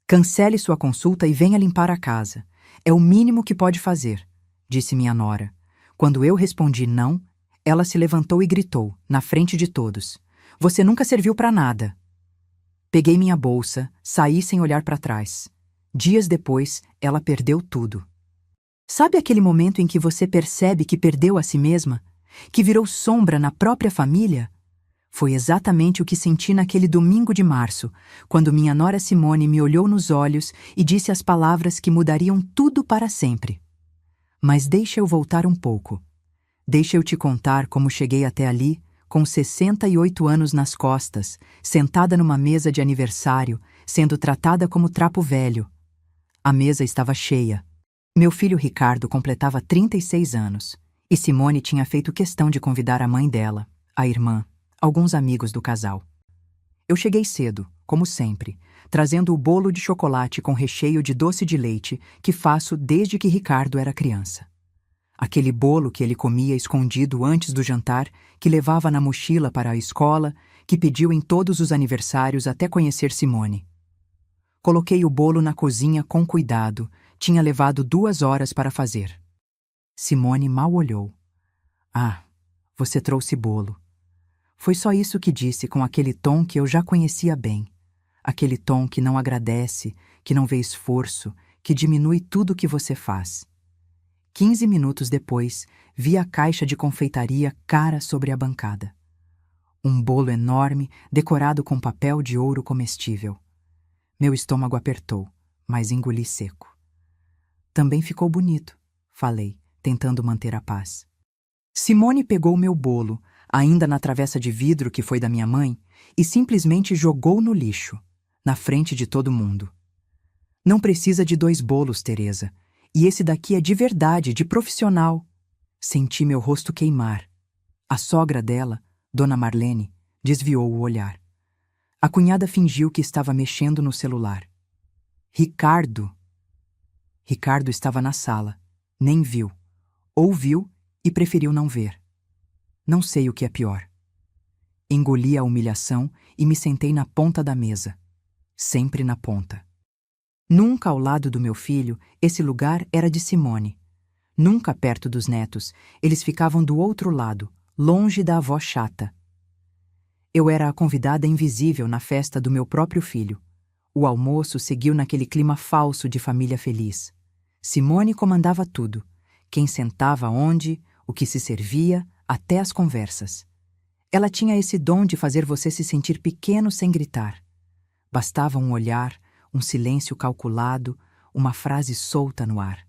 Cancele sua consulta e venha limpar a casa. É o mínimo que pode fazer, disse minha nora. Quando eu respondi não, ela se levantou e gritou, na frente de todos: Você nunca serviu para nada. Peguei minha bolsa, saí sem olhar para trás. Dias depois, ela perdeu tudo. Sabe aquele momento em que você percebe que perdeu a si mesma? Que virou sombra na própria família? Foi exatamente o que senti naquele domingo de março, quando minha nora Simone me olhou nos olhos e disse as palavras que mudariam tudo para sempre. Mas deixa eu voltar um pouco. Deixa eu te contar como cheguei até ali, com 68 anos nas costas, sentada numa mesa de aniversário, sendo tratada como trapo velho. A mesa estava cheia. Meu filho Ricardo completava 36 anos, e Simone tinha feito questão de convidar a mãe dela, a irmã, alguns amigos do casal. Eu cheguei cedo, como sempre, trazendo o bolo de chocolate com recheio de doce de leite que faço desde que Ricardo era criança. Aquele bolo que ele comia escondido antes do jantar, que levava na mochila para a escola, que pediu em todos os aniversários até conhecer Simone. Coloquei o bolo na cozinha com cuidado, tinha levado 2 horas para fazer. Simone mal olhou. Ah, você trouxe bolo. Foi só isso que disse com aquele tom que eu já conhecia bem. Aquele tom que não agradece, que não vê esforço, que diminui tudo o que você faz. 15 minutos depois, vi a caixa de confeitaria cara sobre a bancada. Um bolo enorme, decorado com papel de ouro comestível. Meu estômago apertou, mas engoli seco. Também ficou bonito, falei, tentando manter a paz. Simone pegou meu bolo, ainda na travessa de vidro que foi da minha mãe, e simplesmente jogou no lixo, na frente de todo mundo. Não precisa de 2 bolos, Teresa. E esse daqui é de verdade, de profissional. Senti meu rosto queimar. A sogra dela, Dona Marlene, desviou o olhar. A cunhada fingiu que estava mexendo no celular. Ricardo! Ricardo estava na sala. Nem viu. Ouviu e preferiu não ver. Não sei o que é pior. Engoli a humilhação e me sentei na ponta da mesa. Sempre na ponta. Nunca ao lado do meu filho, esse lugar era de Simone. Nunca perto dos netos, eles ficavam do outro lado, longe da avó chata. Eu era a convidada invisível na festa do meu próprio filho. O almoço seguiu naquele clima falso de família feliz. Simone comandava tudo. Quem sentava onde, o que se servia, até as conversas. Ela tinha esse dom de fazer você se sentir pequeno sem gritar. Bastava um olhar, um silêncio calculado, uma frase solta no ar.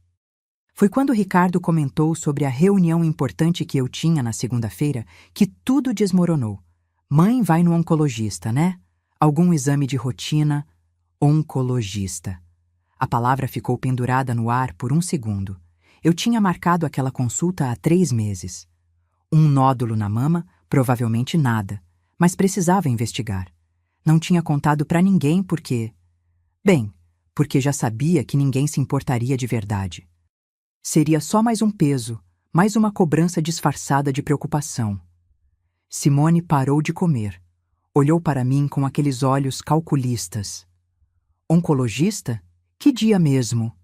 Foi quando Ricardo comentou sobre a reunião importante que eu tinha na segunda-feira que tudo desmoronou. Mãe vai no oncologista, né? Algum exame de rotina. Oncologista. A palavra ficou pendurada no ar por um segundo. Eu tinha marcado aquela consulta há 3 meses. Um nódulo na mama, provavelmente nada, mas precisava investigar. Não tinha contado para ninguém porque... Bem, porque já sabia que ninguém se importaria de verdade. Seria só mais um peso, mais uma cobrança disfarçada de preocupação. Simone parou de comer. Olhou para mim com aqueles olhos calculistas. Oncologista? Que dia mesmo?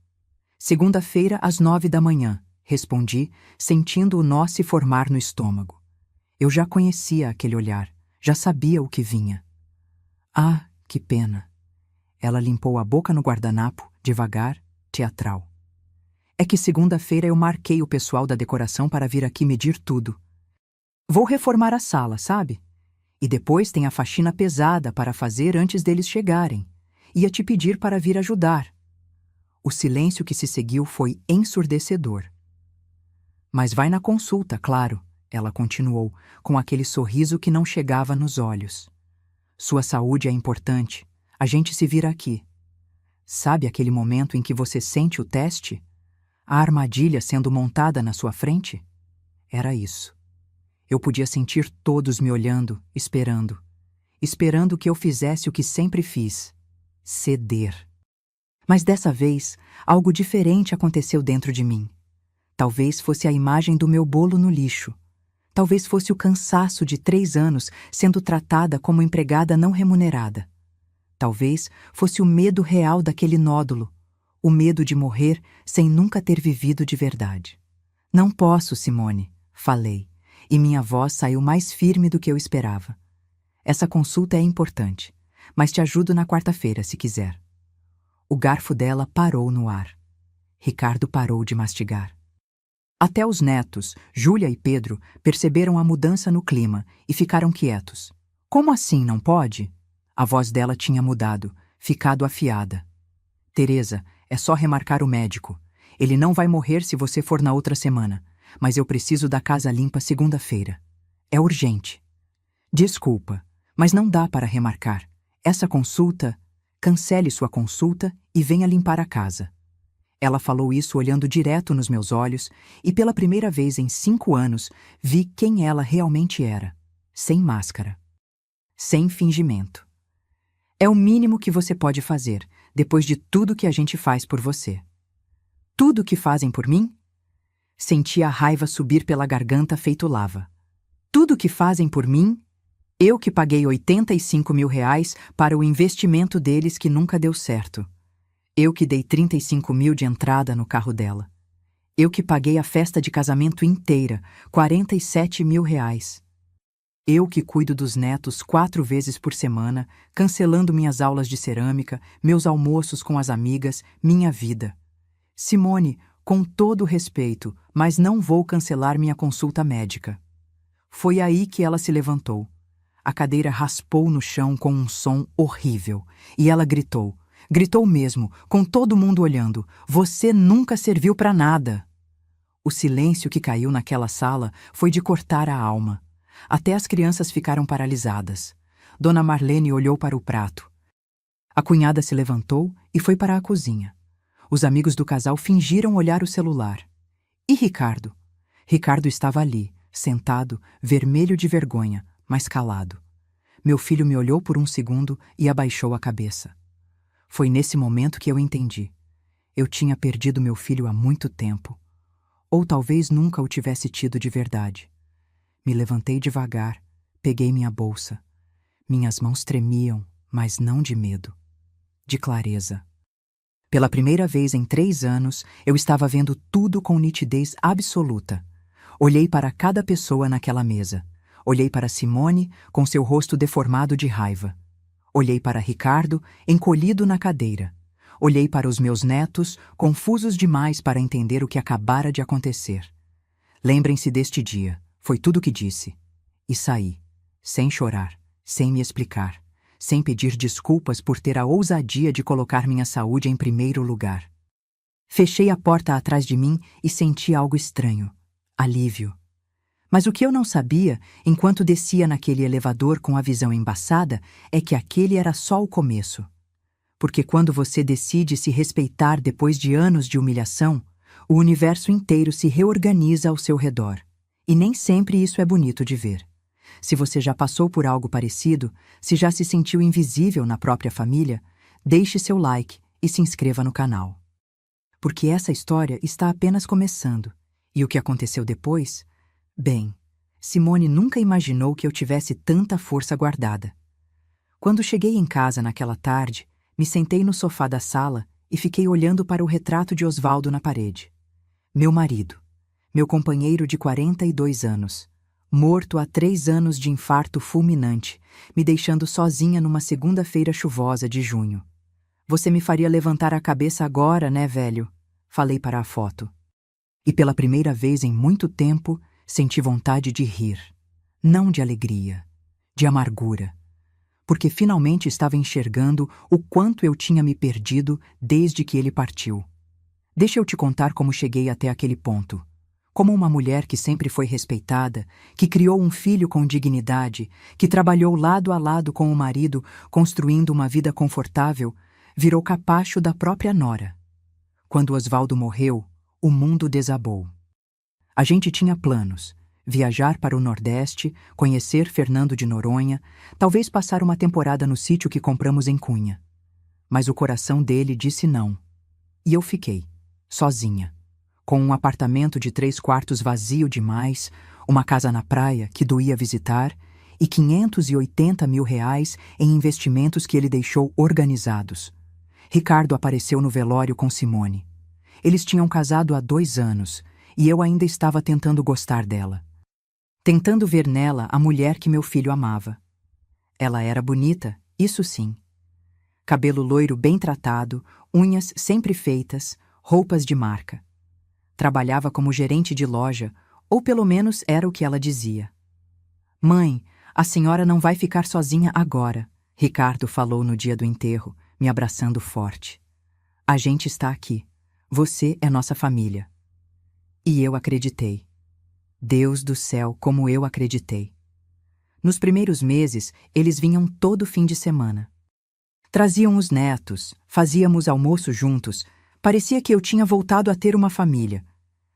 Segunda-feira, às 9 da manhã, respondi, sentindo o nó se formar no estômago. Eu já conhecia aquele olhar, já sabia o que vinha. Ah, que pena. Ela limpou a boca no guardanapo, devagar, teatral. É que segunda-feira eu marquei o pessoal da decoração para vir aqui medir tudo. Vou reformar a sala, sabe? E depois tem a faxina pesada para fazer antes deles chegarem. Ia te pedir para vir ajudar. O silêncio que se seguiu foi ensurdecedor. Mas vai na consulta, claro, ela continuou, com aquele sorriso que não chegava nos olhos. Sua saúde é importante. A gente se vira aqui. Sabe aquele momento em que você sente o teste? A armadilha sendo montada na sua frente? Era isso. Eu podia sentir todos me olhando, esperando. Esperando que eu fizesse o que sempre fiz. Ceder. Mas dessa vez, algo diferente aconteceu dentro de mim. Talvez fosse a imagem do meu bolo no lixo. Talvez fosse o cansaço de 3 anos sendo tratada como empregada não remunerada. Talvez fosse o medo real daquele nódulo, o medo de morrer sem nunca ter vivido de verdade. Não posso, Simone, falei, e minha voz saiu mais firme do que eu esperava. Essa consulta é importante, mas te ajudo na quarta-feira, se quiser. O garfo dela parou no ar. Ricardo parou de mastigar. Até os netos, Júlia e Pedro, perceberam a mudança no clima e ficaram quietos. Como assim, não pode? A voz dela tinha mudado, ficado afiada. Teresa, é só remarcar o médico. Ele não vai morrer se você for na outra semana, mas eu preciso da casa limpa segunda-feira. É urgente. Desculpa, mas não dá para remarcar. Essa consulta... Cancele sua consulta e venha limpar a casa. Ela falou isso olhando direto nos meus olhos e pela primeira vez em 5 anos vi quem ela realmente era. Sem máscara. Sem fingimento. É o mínimo que você pode fazer, depois de tudo que a gente faz por você. Tudo que fazem por mim? Senti a raiva subir pela garganta feito lava. Tudo que fazem por mim? Eu que paguei R$85 mil para o investimento deles que nunca deu certo. Eu que dei 35 mil de entrada no carro dela. Eu que paguei a festa de casamento inteira, R$47 mil. Eu que cuido dos netos 4 vezes por semana, cancelando minhas aulas de cerâmica, meus almoços com as amigas, minha vida. Simone, com todo respeito, mas não vou cancelar minha consulta médica. Foi aí que ela se levantou. A cadeira raspou no chão com um som horrível, e ela gritou. Gritou mesmo, com todo mundo olhando. Você nunca serviu para nada. O silêncio que caiu naquela sala foi de cortar a alma. Até as crianças ficaram paralisadas. Dona Marlene olhou para o prato. A cunhada se levantou e foi para a cozinha. Os amigos do casal fingiram olhar o celular. E Ricardo? Ricardo estava ali, sentado, vermelho de vergonha, mas calado. Meu filho me olhou por um segundo e abaixou a cabeça. Foi nesse momento que eu entendi. Eu tinha perdido meu filho há muito tempo. Ou talvez nunca o tivesse tido de verdade. Me levantei devagar, peguei minha bolsa. Minhas mãos tremiam, mas não de medo. De clareza. Pela primeira vez em 3 anos, eu estava vendo tudo com nitidez absoluta. Olhei para cada pessoa naquela mesa. Olhei para Simone, com seu rosto deformado de raiva. Olhei para Ricardo, encolhido na cadeira. Olhei para os meus netos, confusos demais para entender o que acabara de acontecer. Lembrem-se deste dia, foi tudo o que disse. E saí, sem chorar, sem me explicar, sem pedir desculpas por ter a ousadia de colocar minha saúde em primeiro lugar. Fechei a porta atrás de mim e senti algo estranho. Alívio. Mas o que eu não sabia, enquanto descia naquele elevador com a visão embaçada, é que aquele era só o começo. Porque quando você decide se respeitar depois de anos de humilhação, o universo inteiro se reorganiza ao seu redor. E nem sempre isso é bonito de ver. Se você já passou por algo parecido, se já se sentiu invisível na própria família, deixe seu like e se inscreva no canal. Porque essa história está apenas começando. E o que aconteceu depois? Bem, Simone nunca imaginou que eu tivesse tanta força guardada. Quando cheguei em casa naquela tarde, me sentei no sofá da sala e fiquei olhando para o retrato de Osvaldo na parede. Meu marido, meu companheiro de 42 anos, morto há 3 anos de infarto fulminante, me deixando sozinha numa segunda-feira chuvosa de junho. Você me faria levantar a cabeça agora, né, velho? Falei para a foto. E pela primeira vez em muito tempo, senti vontade de rir. Não de alegria, de amargura. Porque finalmente estava enxergando o quanto eu tinha me perdido desde que ele partiu. Deixa eu te contar como cheguei até aquele ponto. Como uma mulher que sempre foi respeitada, que criou um filho com dignidade, que trabalhou lado a lado com o marido, construindo uma vida confortável, virou capacho da própria nora. Quando Osvaldo morreu, o mundo desabou. A gente tinha planos: viajar para o Nordeste, conhecer Fernando de Noronha, talvez passar uma temporada no sítio que compramos em Cunha. Mas o coração dele disse não. E eu fiquei, sozinha, com um apartamento de 3 quartos vazio demais, uma casa na praia que doía visitar e R$ 580.000 em investimentos que ele deixou organizados. Ricardo apareceu no velório com Simone. Eles tinham casado há 2 anos e eu ainda estava tentando gostar dela. Tentando ver nela a mulher que meu filho amava. Ela era bonita, isso sim. Cabelo loiro bem tratado, unhas sempre feitas, roupas de marca. Trabalhava como gerente de loja, ou pelo menos era o que ela dizia. Mãe, a senhora não vai ficar sozinha agora, Ricardo falou no dia do enterro, me abraçando forte. A gente está aqui. Você é nossa família. E eu acreditei. Deus do céu, como eu acreditei. Nos primeiros meses, eles vinham todo fim de semana. Traziam os netos, fazíamos almoço juntos, parecia que eu tinha voltado a ter uma família.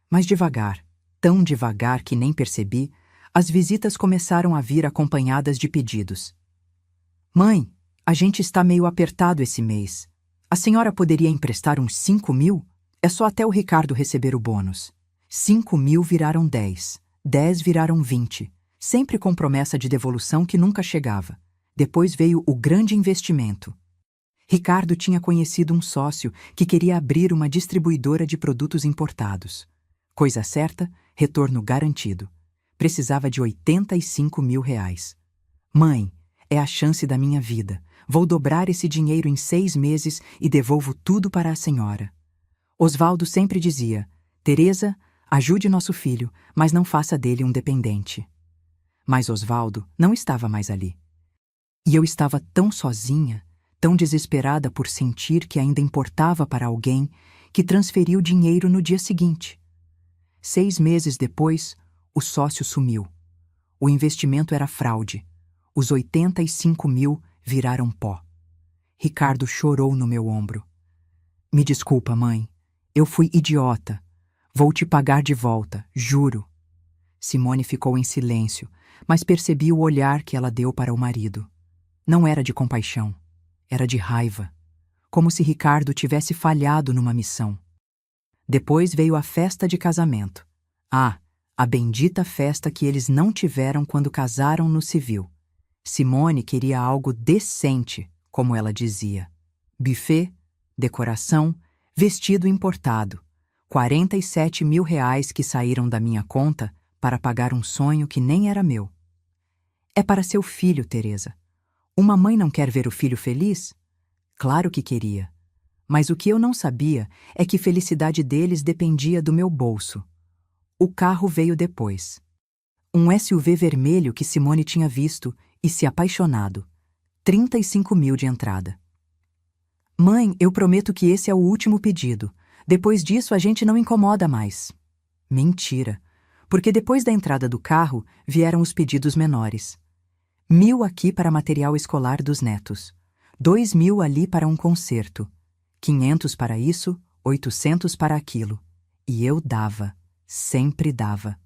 Mas devagar, tão devagar que nem percebi, as visitas começaram a vir acompanhadas de pedidos. Mãe, a gente está meio apertado esse mês. A senhora poderia emprestar uns 5.000? É só até o Ricardo receber o bônus. 5.000 viraram 10, 10 viraram 20, sempre com promessa de devolução que nunca chegava. Depois veio o grande investimento. Ricardo tinha conhecido um sócio que queria abrir uma distribuidora de produtos importados. Coisa certa, retorno garantido. Precisava de R$ 85.000. Mãe, é a chance da minha vida. Vou dobrar esse dinheiro em 6 meses e devolvo tudo para a senhora. Osvaldo sempre dizia, Teresa, ajude nosso filho, mas não faça dele um dependente. Mas Osvaldo não estava mais ali. E eu estava tão sozinha, tão desesperada por sentir que ainda importava para alguém, que transferi o dinheiro no dia seguinte. 6 meses depois, o sócio sumiu. O investimento era fraude. Os 85.000 viraram pó. Ricardo chorou no meu ombro. Me desculpa, mãe. Eu fui idiota. Vou te pagar de volta, juro. Simone ficou em silêncio, mas percebi o olhar que ela deu para o marido. Não era de compaixão, era de raiva, como se Ricardo tivesse falhado numa missão. Depois veio a festa de casamento. Ah, a bendita festa que eles não tiveram quando casaram no civil. Simone queria algo decente, como ela dizia. Buffet, decoração, vestido importado. R$ 47.000 que saíram da minha conta para pagar um sonho que nem era meu. É para seu filho, Teresa. Uma mãe não quer ver o filho feliz? Claro que queria. Mas o que eu não sabia é que a felicidade deles dependia do meu bolso. O carro veio depois. Um SUV vermelho que Simone tinha visto e se apaixonado. 35.000 de entrada. Mãe, eu prometo que esse é o último pedido. Depois disso a gente não incomoda mais. Mentira. Porque depois da entrada do carro vieram os pedidos menores. 1.000 aqui para material escolar dos netos. 2.000 ali para um concerto. 500 para isso, 800 para aquilo. E eu dava, sempre dava.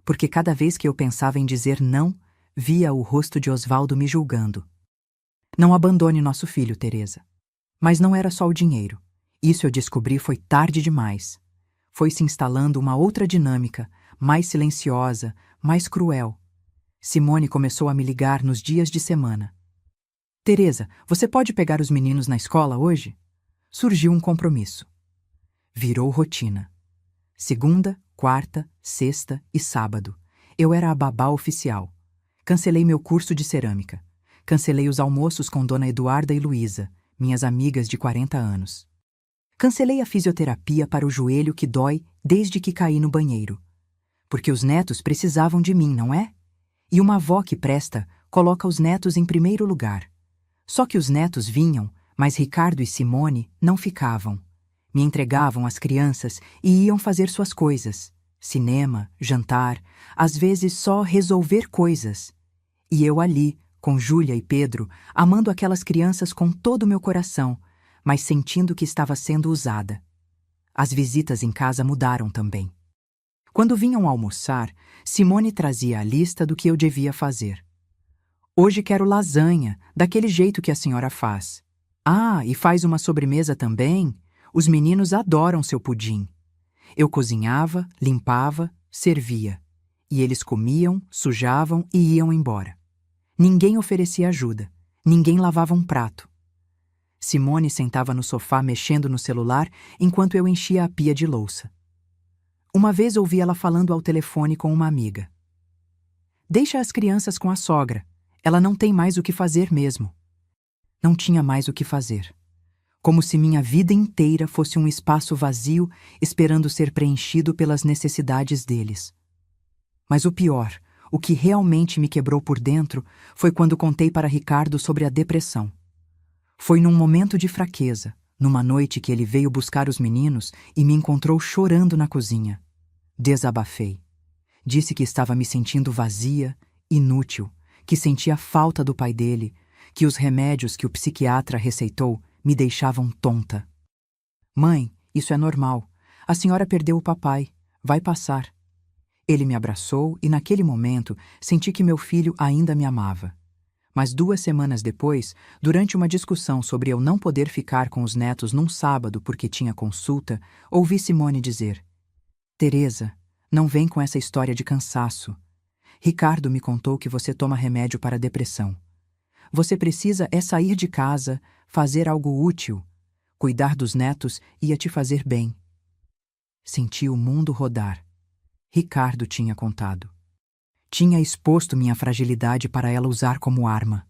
Porque cada vez que eu pensava em dizer não, via o rosto de Osvaldo me julgando. Não abandone nosso filho, Teresa. Mas não era só o dinheiro. Isso eu descobri foi tarde demais. Foi se instalando uma outra dinâmica, mais silenciosa, mais cruel. Simone começou a me ligar nos dias de semana. Teresa, você pode pegar os meninos na escola hoje? Surgiu um compromisso. Virou rotina. Segunda, quarta, sexta e sábado. Eu era a babá oficial. Cancelei meu curso de cerâmica. Cancelei os almoços com Dona Eduarda e Luísa, minhas amigas de 40 anos. Cancelei a fisioterapia para o joelho que dói desde que caí no banheiro. Porque os netos precisavam de mim, não é? E uma avó que presta coloca os netos em primeiro lugar. Só que os netos vinham, mas Ricardo e Simone não ficavam. Me entregavam às crianças e iam fazer suas coisas. Cinema, jantar, às vezes só resolver coisas. E eu ali, com Júlia e Pedro, amando aquelas crianças com todo o meu coração, mas sentindo que estava sendo usada. As visitas em casa mudaram também. Quando vinham almoçar, Simone trazia a lista do que eu devia fazer. Hoje quero lasanha, daquele jeito que a senhora faz. Ah, e faz uma sobremesa também? Os meninos adoram seu pudim. Eu cozinhava, limpava, servia. E eles comiam, sujavam e iam embora. Ninguém oferecia ajuda. Ninguém lavava um prato. Simone sentava no sofá mexendo no celular enquanto eu enchia a pia de louça. Uma vez ouvi ela falando ao telefone com uma amiga. Deixa as crianças com a sogra. Ela não tem mais o que fazer mesmo. Não tinha mais o que fazer. Como se minha vida inteira fosse um espaço vazio esperando ser preenchido pelas necessidades deles. Mas o pior, o que realmente me quebrou por dentro, foi quando contei para Ricardo sobre a depressão. Foi num momento de fraqueza, numa noite que ele veio buscar os meninos e me encontrou chorando na cozinha. Desabafei. Disse que estava me sentindo vazia, inútil, que sentia falta do pai dele, que os remédios que o psiquiatra receitou me deixavam tonta. Mãe, isso é normal. A senhora perdeu o papai. Vai passar. Ele me abraçou e naquele momento senti que meu filho ainda me amava. Mas 2 semanas depois, durante uma discussão sobre eu não poder ficar com os netos num sábado porque tinha consulta, ouvi Simone dizer: Teresa, não vem com essa história de cansaço. Ricardo me contou que você toma remédio para depressão. Você precisa é sair de casa, fazer algo útil. Cuidar dos netos ia te fazer bem. Senti o mundo rodar. Ricardo tinha contado. Tinha exposto minha fragilidade para ela usar como arma.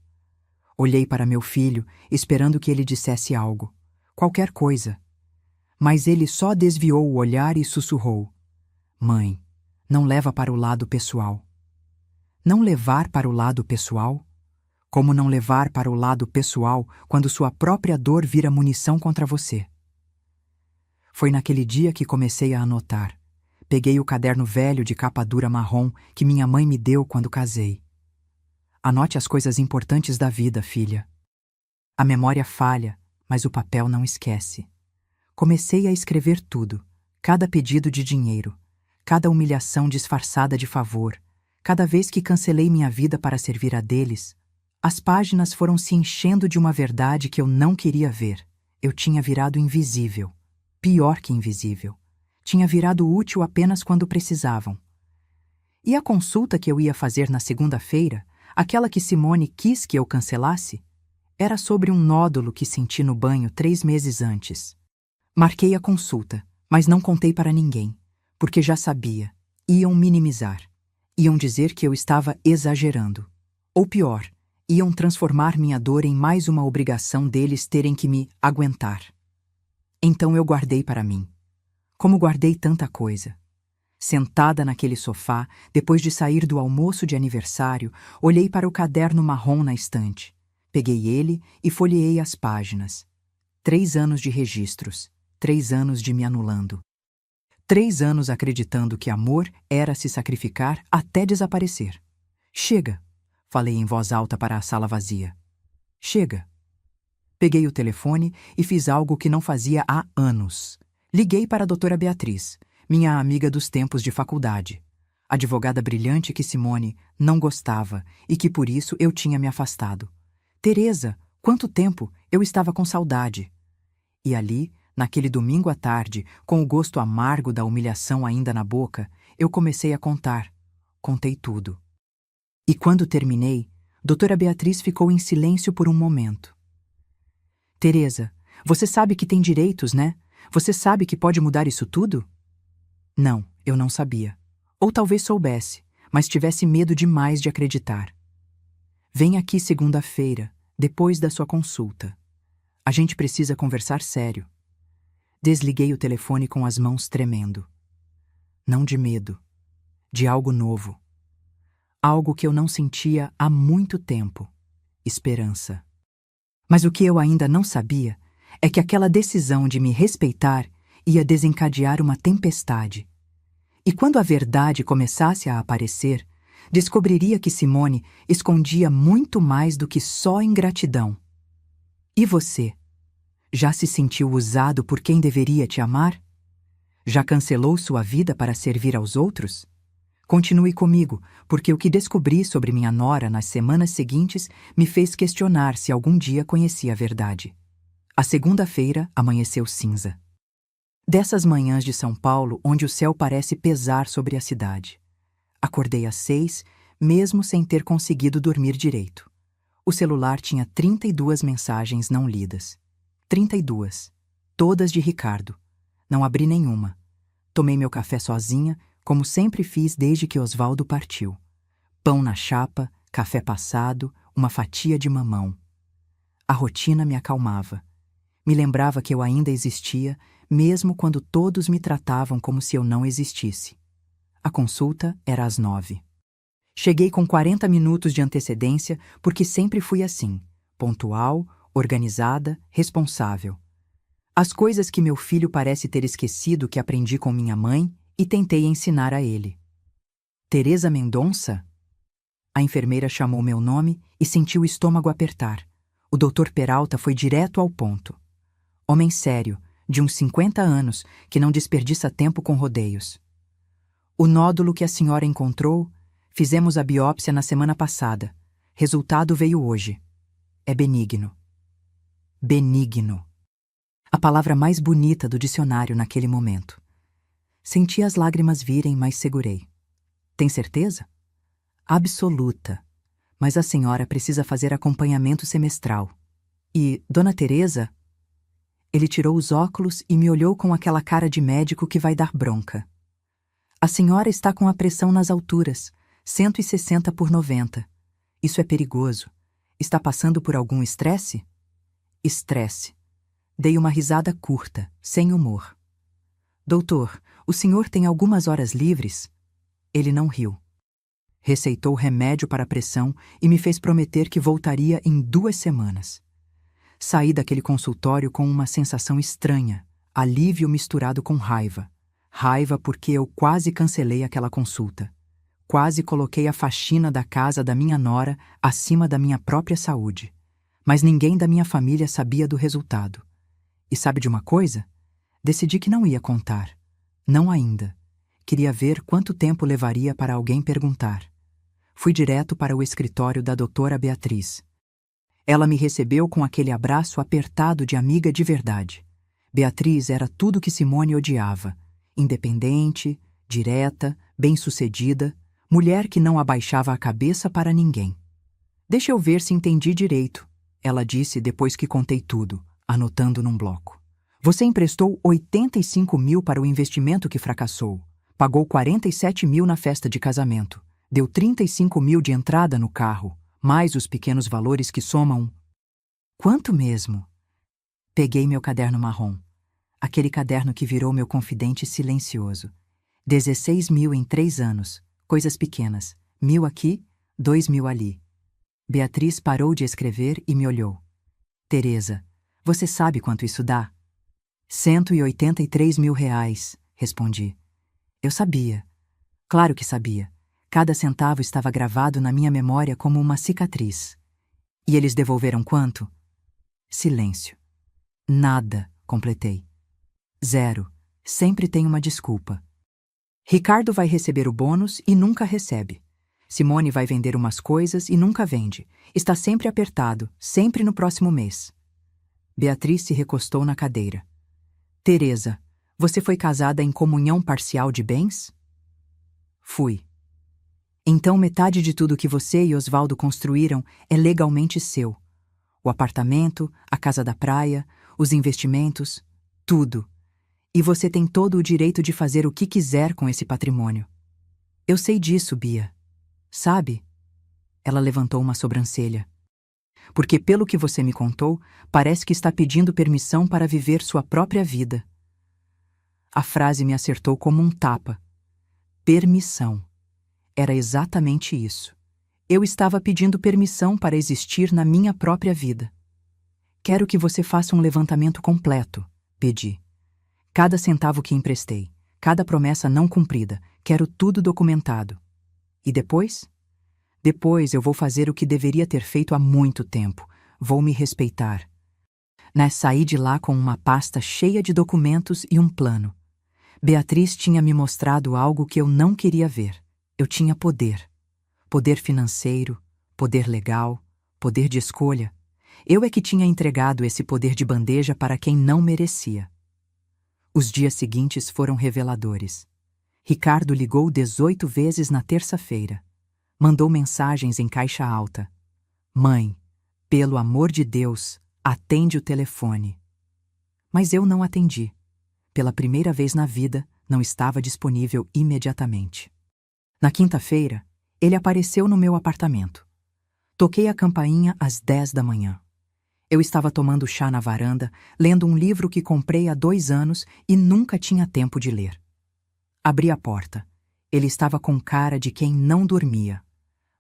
Olhei para meu filho, esperando que ele dissesse algo. Qualquer coisa. Mas ele só desviou o olhar e sussurrou: Mãe, não leva para o lado pessoal. Não levar para o lado pessoal? Como não levar para o lado pessoal quando sua própria dor vira munição contra você? Foi naquele dia que comecei a anotar. Peguei o caderno velho de capa dura marrom que minha mãe me deu quando casei. Anote as coisas importantes da vida, filha. A memória falha, mas o papel não esquece. Comecei a escrever tudo, cada pedido de dinheiro, cada humilhação disfarçada de favor, cada vez que cancelei minha vida para servir a deles. As páginas foram se enchendo de uma verdade que eu não queria ver. Eu tinha virado invisível. Pior que invisível. Tinha virado útil apenas quando precisavam. E a consulta que eu ia fazer na segunda-feira, aquela que Simone quis que eu cancelasse, era sobre um nódulo que senti no banho 3 meses antes. Marquei a consulta, mas não contei para ninguém, porque já sabia. Iam minimizar. Iam dizer que eu estava exagerando. Ou pior, iam transformar minha dor em mais uma obrigação deles terem que me aguentar. Então eu guardei para mim. Como guardei tanta coisa. Sentada naquele sofá, depois de sair do almoço de aniversário, olhei para o caderno marrom na estante. Peguei ele e folheei as páginas. 3 anos de registros. 3 anos de me anulando. 3 anos acreditando que amor era se sacrificar até desaparecer. Chega, falei em voz alta para a sala vazia. Chega. Peguei o telefone e fiz algo que não fazia há anos. Liguei para a doutora Beatriz, minha amiga dos tempos de faculdade. Advogada brilhante que Simone não gostava e que por isso eu tinha me afastado. Teresa, quanto tempo, eu estava com saudade. E ali, naquele domingo à tarde, com o gosto amargo da humilhação ainda na boca, eu comecei a contar. Contei tudo. E quando terminei, doutora Beatriz ficou em silêncio por um momento. Teresa, você sabe que tem direitos, né? Você sabe que pode mudar isso tudo? Não, eu não sabia. Ou talvez soubesse, mas tivesse medo demais de acreditar. Vem aqui segunda-feira, depois da sua consulta. A gente precisa conversar sério. Desliguei o telefone com as mãos tremendo. Não de medo, de algo novo. Algo que eu não sentia há muito tempo. Esperança. Mas o que eu ainda não sabia é que aquela decisão de me respeitar ia desencadear uma tempestade. E quando a verdade começasse a aparecer, descobriria que Simone escondia muito mais do que só ingratidão. E você? Já se sentiu usado por quem deveria te amar? Já cancelou sua vida para servir aos outros? Continue comigo, porque o que descobri sobre minha nora nas semanas seguintes me fez questionar se algum dia conhecia a verdade. A segunda-feira amanheceu cinza. Dessas manhãs de São Paulo onde o céu parece pesar sobre a cidade. Acordei às 6, mesmo sem ter conseguido dormir direito. O celular tinha 32 mensagens não lidas. 32. Todas de Ricardo. Não abri nenhuma. Tomei meu café sozinha, como sempre fiz desde que Osvaldo partiu. Pão na chapa, café passado, uma fatia de mamão. A rotina me acalmava. Me lembrava que eu ainda existia, mesmo quando todos me tratavam como se eu não existisse. A consulta era às 9. Cheguei com 40 minutos de antecedência porque sempre fui assim, pontual, organizada, responsável. As coisas que meu filho parece ter esquecido que aprendi com minha mãe e tentei ensinar a ele. Teresa Mendonça? A enfermeira chamou meu nome e senti o estômago apertar. O Dr. Peralta foi direto ao ponto. Homem sério, de uns 50 anos, que não desperdiça tempo com rodeios. O nódulo que a senhora encontrou, fizemos a biópsia na semana passada. Resultado veio hoje. É benigno. Benigno. A palavra mais bonita do dicionário naquele momento. Senti as lágrimas virem, mas segurei. Tem certeza? Absoluta. Mas a senhora precisa fazer acompanhamento semestral. E, Dona Teresa? Ele tirou os óculos e me olhou com aquela cara de médico que vai dar bronca. A senhora está com a pressão nas alturas, 160 por 90. Isso é perigoso. Está passando por algum estresse? Estresse. Dei uma risada curta, sem humor. Doutor, o senhor tem algumas horas livres? Ele não riu. Receitou remédio para a pressão e me fez prometer que voltaria em 2 semanas. Saí daquele consultório com uma sensação estranha, alívio misturado com raiva. Raiva porque eu quase cancelei aquela consulta. Quase coloquei a faxina da casa da minha nora acima da minha própria saúde. Mas ninguém da minha família sabia do resultado. E sabe de uma coisa? Decidi que não ia contar. Não ainda. Queria ver quanto tempo levaria para alguém perguntar. Fui direto para o escritório da doutora Beatriz. Ela me recebeu com aquele abraço apertado de amiga de verdade. Beatriz era tudo que Simone odiava. Independente, direta, bem-sucedida, mulher que não abaixava a cabeça para ninguém. Deixa eu ver se entendi direito, ela disse depois que contei tudo, anotando num bloco. Você emprestou 85 mil para o investimento que fracassou. Pagou 47 mil na festa de casamento. Deu 35 mil de entrada no carro, mais os pequenos valores que somam... Quanto mesmo? Peguei meu caderno marrom. Aquele caderno que virou meu confidente silencioso. 16 mil em 3 anos. Coisas pequenas. 1.000 aqui, 2.000 ali. Beatriz parou de escrever e me olhou. Teresa, você sabe quanto isso dá? 183 mil reais, respondi. Eu sabia. Claro que sabia. Cada centavo estava gravado na minha memória como uma cicatriz. E eles devolveram quanto? Silêncio. Nada, completei. 0. Sempre tem uma desculpa. Ricardo vai receber o bônus e nunca recebe. Simone vai vender umas coisas e nunca vende. Está sempre apertado, sempre no próximo mês. Beatriz se recostou na cadeira. Teresa, você foi casada em comunhão parcial de bens? Fui. Então metade de tudo que você e Osvaldo construíram é legalmente seu. O apartamento, a casa da praia, os investimentos, tudo. E você tem todo o direito de fazer o que quiser com esse patrimônio. Eu sei disso, Bia. Sabe? Ela levantou uma sobrancelha. Porque pelo que você me contou, parece que está pedindo permissão para viver sua própria vida. A frase me acertou como um tapa. Permissão. Era exatamente isso. Eu estava pedindo permissão para existir na minha própria vida. Quero que você faça um levantamento completo, pedi. Cada centavo que emprestei, cada promessa não cumprida, quero tudo documentado. E depois? Depois eu vou fazer o que deveria ter feito há muito tempo. Vou me respeitar. Saí de lá com uma pasta cheia de documentos e um plano. Beatriz tinha me mostrado algo que eu não queria ver. Eu tinha poder. Poder financeiro, poder legal, poder de escolha. Eu é que tinha entregado esse poder de bandeja para quem não merecia. Os dias seguintes foram reveladores. Ricardo ligou 18 vezes na terça-feira. Mandou mensagens em caixa alta. Mãe, pelo amor de Deus, atende o telefone. Mas eu não atendi. Pela primeira vez na vida, não estava disponível imediatamente. Na quinta-feira, ele apareceu no meu apartamento. Toquei a campainha às 10 da manhã. Eu estava tomando chá na varanda, lendo um livro que comprei há 2 anos e nunca tinha tempo de ler. Abri a porta. Ele estava com cara de quem não dormia.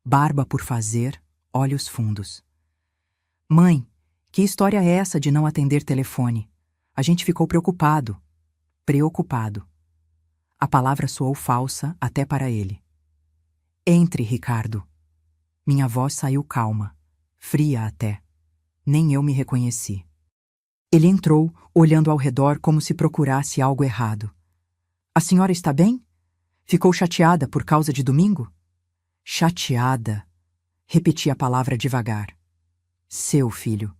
Barba por fazer, olhos fundos. Mãe, que história é essa de não atender telefone? A gente ficou preocupado. Preocupado. A palavra soou falsa até para ele. Entre, Ricardo. Minha voz saiu calma, fria até. Nem eu me reconheci. Ele entrou, olhando ao redor como se procurasse algo errado. A senhora está bem? Ficou chateada por causa de domingo? Chateada. Repeti a palavra devagar. Seu filho.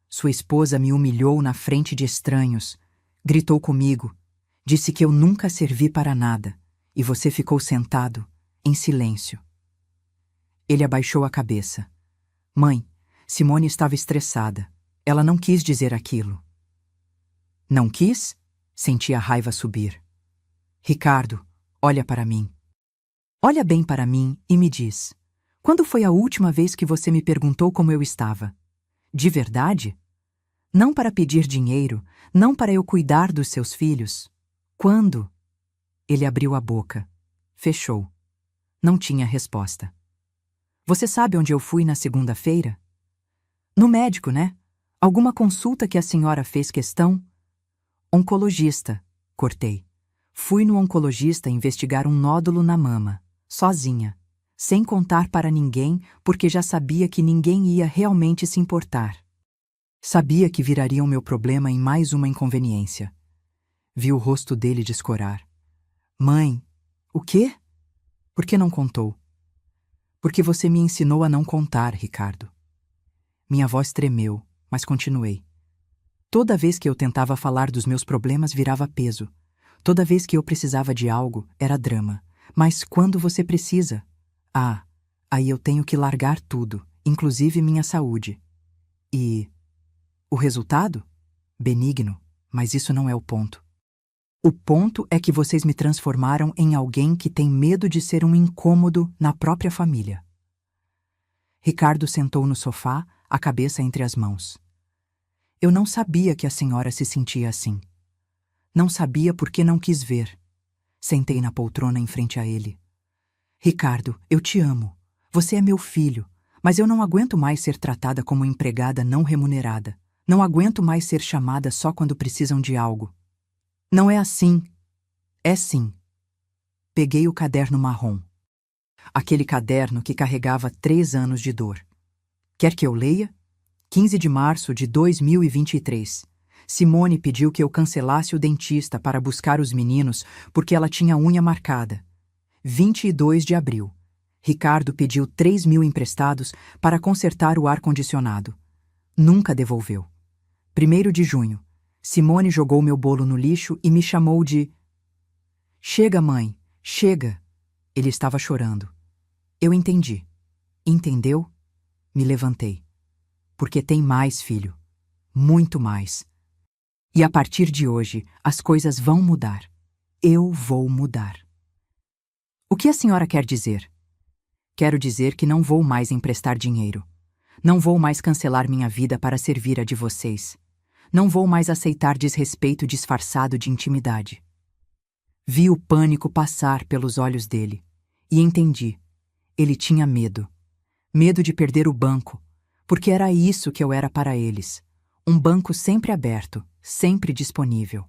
Sua esposa me humilhou na frente de estranhos. Gritou comigo. Disse que eu nunca servi para nada. E você ficou sentado, em silêncio. Ele abaixou a cabeça. Mãe, Simone estava estressada. Ela não quis dizer aquilo. Não quis? Senti a raiva subir. Ricardo, olha para mim. Olha bem para mim e me diz. Quando foi a última vez que você me perguntou como eu estava? De verdade? Não para pedir dinheiro, não para eu cuidar dos seus filhos. Quando? Ele abriu a boca. Fechou. Não tinha resposta. Você sabe onde eu fui na segunda-feira? No médico, né? Alguma consulta que a senhora fez questão? Oncologista, cortei. Fui no oncologista investigar um nódulo na mama, sozinha, sem contar para ninguém, porque já sabia que ninguém ia realmente se importar. Sabia que viraria o meu problema em mais uma inconveniência. Vi o rosto dele descorar. Mãe, o quê? Por que não contou? Porque você me ensinou a não contar, Ricardo. Minha voz tremeu, mas continuei. Toda vez que eu tentava falar dos meus problemas virava peso. Toda vez que eu precisava de algo, era drama. Mas quando você precisa? Ah, aí eu tenho que largar tudo, inclusive minha saúde. E o resultado? Benigno, mas isso não é o ponto. O ponto é que vocês me transformaram em alguém que tem medo de ser um incômodo na própria família. Ricardo sentou no sofá, a cabeça entre as mãos. Eu não sabia que a senhora se sentia assim. Não sabia porque não quis ver. Sentei na poltrona em frente a ele. Ricardo, eu te amo. Você é meu filho, mas eu não aguento mais ser tratada como empregada não remunerada. Não aguento mais ser chamada só quando precisam de algo. Não é assim. É sim. Peguei o caderno marrom. Aquele caderno que carregava 3 anos de dor. Quer que eu leia? 15 de março de 2023. Simone pediu que eu cancelasse o dentista para buscar os meninos porque ela tinha a unha marcada. 22 de abril. Ricardo pediu 3.000 emprestados para consertar o ar-condicionado. Nunca devolveu. 1º de junho. Simone jogou meu bolo no lixo e me chamou de... Chega, mãe, chega. Ele estava chorando. Eu entendi. Entendeu? Me levantei. Porque tem mais, filho. Muito mais. E a partir de hoje, as coisas vão mudar. Eu vou mudar. O que a senhora quer dizer? Quero dizer que não vou mais emprestar dinheiro. Não vou mais cancelar minha vida para servir a de vocês. Não vou mais aceitar desrespeito disfarçado de intimidade. Vi o pânico passar pelos olhos dele. E entendi. Ele tinha medo. Medo de perder o banco, porque era isso que eu era para eles. Um banco sempre aberto, sempre disponível.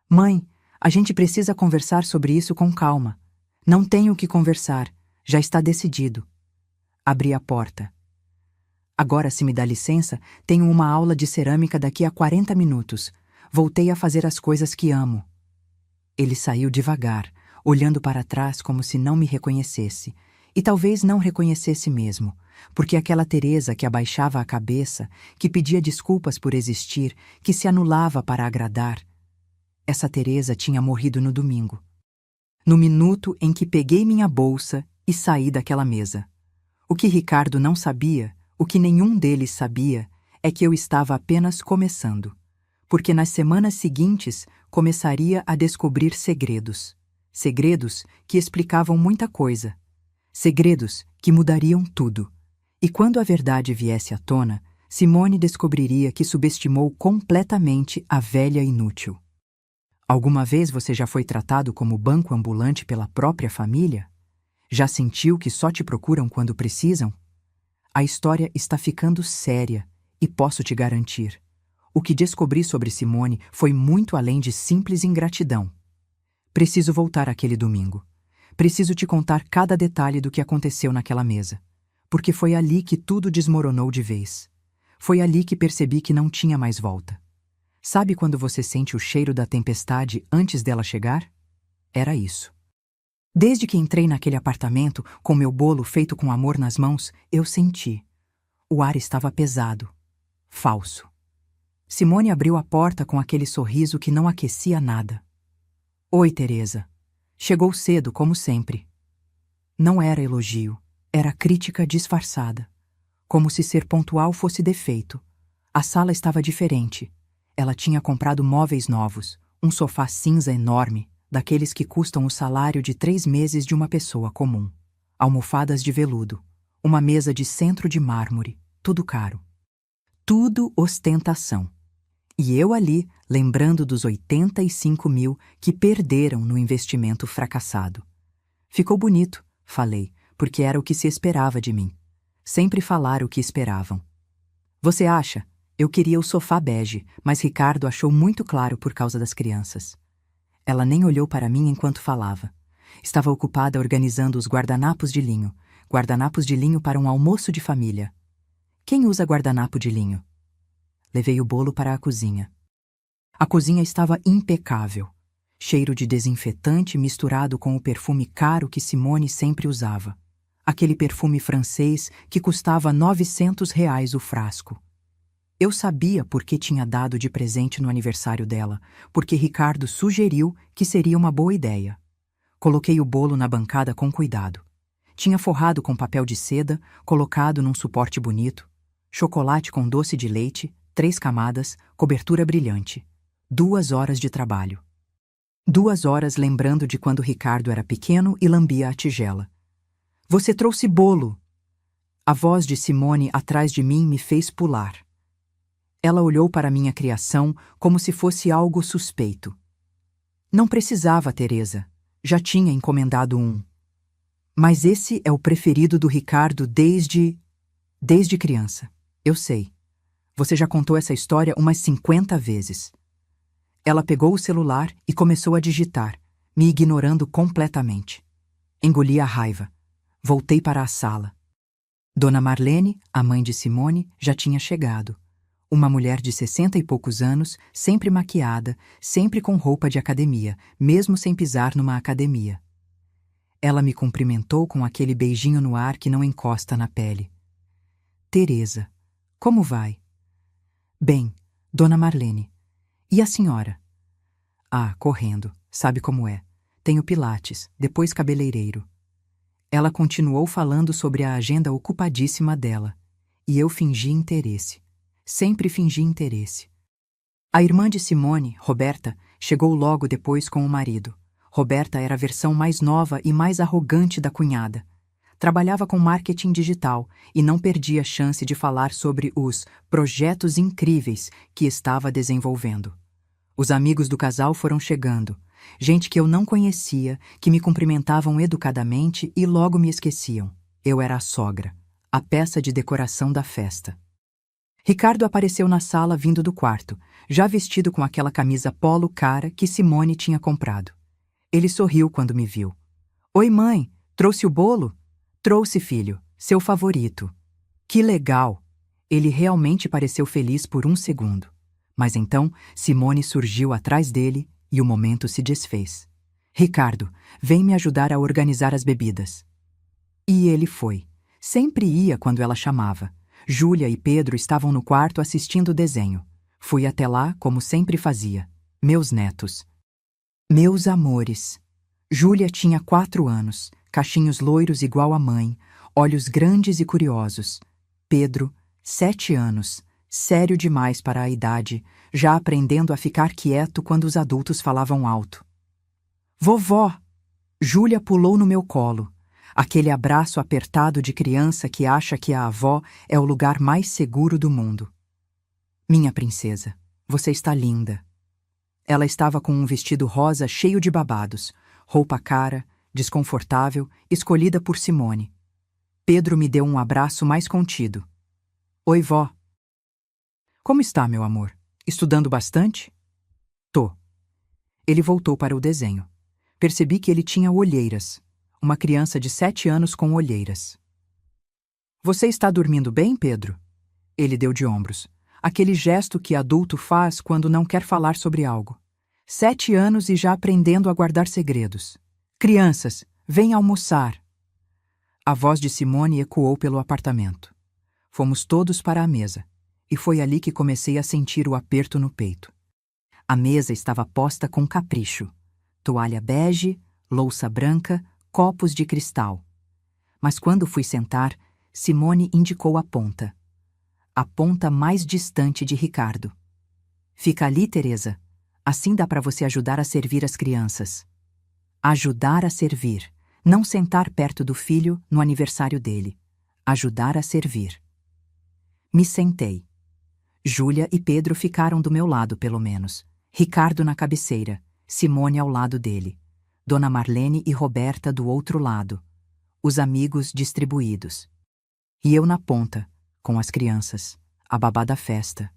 Mãe, a gente precisa conversar sobre isso com calma. Não tenho o que conversar, já está decidido. Abri a porta. Agora, se me dá licença, tenho uma aula de cerâmica daqui a 40 minutos. Voltei a fazer as coisas que amo. Ele saiu devagar, olhando para trás como se não me reconhecesse. E talvez não reconhecesse mesmo, porque aquela Teresa que abaixava a cabeça, que pedia desculpas por existir, que se anulava para agradar, essa Teresa tinha morrido no domingo. No minuto em que peguei minha bolsa e saí daquela mesa. O que Ricardo não sabia, o que nenhum deles sabia, é que eu estava apenas começando. Porque nas semanas seguintes começaria a descobrir segredos. Segredos que explicavam muita coisa. Segredos que mudariam tudo. E quando a verdade viesse à tona, Simone descobriria que subestimou completamente a velha inútil. Alguma vez você já foi tratado como banco ambulante pela própria família? Já sentiu que só te procuram quando precisam? A história está ficando séria e posso te garantir. O que descobri sobre Simone foi muito além de simples ingratidão. Preciso voltar àquele domingo. Preciso te contar cada detalhe do que aconteceu naquela mesa. Porque foi ali que tudo desmoronou de vez. Foi ali que percebi que não tinha mais volta. Sabe quando você sente o cheiro da tempestade antes dela chegar? Era isso. Desde que entrei naquele apartamento, com meu bolo feito com amor nas mãos, eu senti. O ar estava pesado. Falso. Simone abriu a porta com aquele sorriso que não aquecia nada. Oi, Teresa. Chegou cedo, como sempre. Não era elogio, era crítica disfarçada. Como se ser pontual fosse defeito. A sala estava diferente. Ela tinha comprado móveis novos, um sofá cinza enorme, daqueles que custam o salário de 3 meses de uma pessoa comum. Almofadas de veludo, uma mesa de centro de mármore, tudo caro. Tudo ostentação. E eu ali, lembrando dos 85 mil que perderam no investimento fracassado. Ficou bonito, falei, porque era o que se esperava de mim. Sempre falar o que esperavam. Você acha? Eu queria o sofá bege, mas Ricardo achou muito claro por causa das crianças. Ela nem olhou para mim enquanto falava. Estava ocupada organizando os guardanapos de linho para um almoço de família. Quem usa guardanapo de linho? Levei o bolo para a cozinha. A cozinha estava impecável. Cheiro de desinfetante misturado com o perfume caro que Simone sempre usava. Aquele perfume francês que custava R$ 900 o frasco. Eu sabia por que tinha dado de presente no aniversário dela, porque Ricardo sugeriu que seria uma boa ideia. Coloquei o bolo na bancada com cuidado. Tinha forrado com papel de seda, colocado num suporte bonito, chocolate com doce de leite, 3 camadas, cobertura brilhante. 2 horas de trabalho. 2 horas lembrando de quando Ricardo era pequeno e lambia a tigela. Você trouxe bolo! A voz de Simone atrás de mim me fez pular. Ela olhou para minha criação como se fosse algo suspeito. Não precisava, Teresa. Já tinha encomendado um. Mas esse é o preferido do Ricardo desde criança. Eu sei. Você já contou essa história umas 50 vezes. Ela pegou o celular e começou a digitar, me ignorando completamente. Engoli a raiva. Voltei para a sala. Dona Marlene, a mãe de Simone, já tinha chegado. Uma mulher de 60 e poucos anos, sempre maquiada, sempre com roupa de academia, mesmo sem pisar numa academia. Ela me cumprimentou com aquele beijinho no ar que não encosta na pele. Teresa, como vai? Bem, Dona Marlene. E a senhora? Ah, correndo, sabe como é. Tenho pilates, depois cabeleireiro. Ela continuou falando sobre a agenda ocupadíssima dela, e eu fingi interesse. Sempre fingi interesse. A irmã de Simone, Roberta, chegou logo depois com o marido. Roberta era a versão mais nova e mais arrogante da cunhada. Trabalhava com marketing digital e não perdia a chance de falar sobre os projetos incríveis que estava desenvolvendo. Os amigos do casal foram chegando, gente que eu não conhecia, que me cumprimentavam educadamente e logo me esqueciam. Eu era a sogra, a peça de decoração da festa. Ricardo apareceu na sala vindo do quarto, já vestido com aquela camisa polo cara que Simone tinha comprado. Ele sorriu quando me viu. Oi, mãe, trouxe o bolo? Trouxe, filho, seu favorito. Que legal! Ele realmente pareceu feliz por um segundo. Mas então, Simone surgiu atrás dele e o momento se desfez. Ricardo, vem me ajudar a organizar as bebidas. E ele foi. Sempre ia quando ela chamava. Júlia e Pedro estavam no quarto assistindo o desenho. Fui até lá, como sempre fazia. Meus netos. Meus amores. Júlia tinha 4 anos, cachinhos loiros igual a mãe, olhos grandes e curiosos. Pedro, 7 anos, sério demais para a idade, já aprendendo a ficar quieto quando os adultos falavam alto. Vovó! Júlia pulou no meu colo. Aquele abraço apertado de criança que acha que a avó é o lugar mais seguro do mundo. Minha princesa, você está linda. Ela estava com um vestido rosa cheio de babados, roupa cara, desconfortável, escolhida por Simone. Pedro me deu um abraço mais contido. Oi, vó. Como está, meu amor? Estudando bastante? Tô. Ele voltou para o desenho. Percebi que ele tinha olheiras. Uma criança de 7 anos com olheiras. Você está dormindo bem, Pedro? Ele deu de ombros. Aquele gesto que adulto faz quando não quer falar sobre algo. 7 anos e já aprendendo a guardar segredos. Crianças, venham almoçar. A voz de Simone ecoou pelo apartamento. Fomos todos para a mesa, e foi ali que comecei a sentir o aperto no peito. A mesa estava posta com capricho. Toalha bege, louça branca, copos de cristal. Mas quando fui sentar, Simone indicou a ponta mais distante de Ricardo. Fica ali, Teresa. Assim dá para você ajudar a servir as crianças. Ajudar a servir. Não sentar perto do filho no aniversário dele. Ajudar a servir. Me sentei. Júlia e Pedro ficaram do meu lado, pelo menos. Ricardo na cabeceira, Simone ao lado dele. Dona Marlene e Roberta do outro lado. Os amigos distribuídos. E eu na ponta, com as crianças, a babá da festa.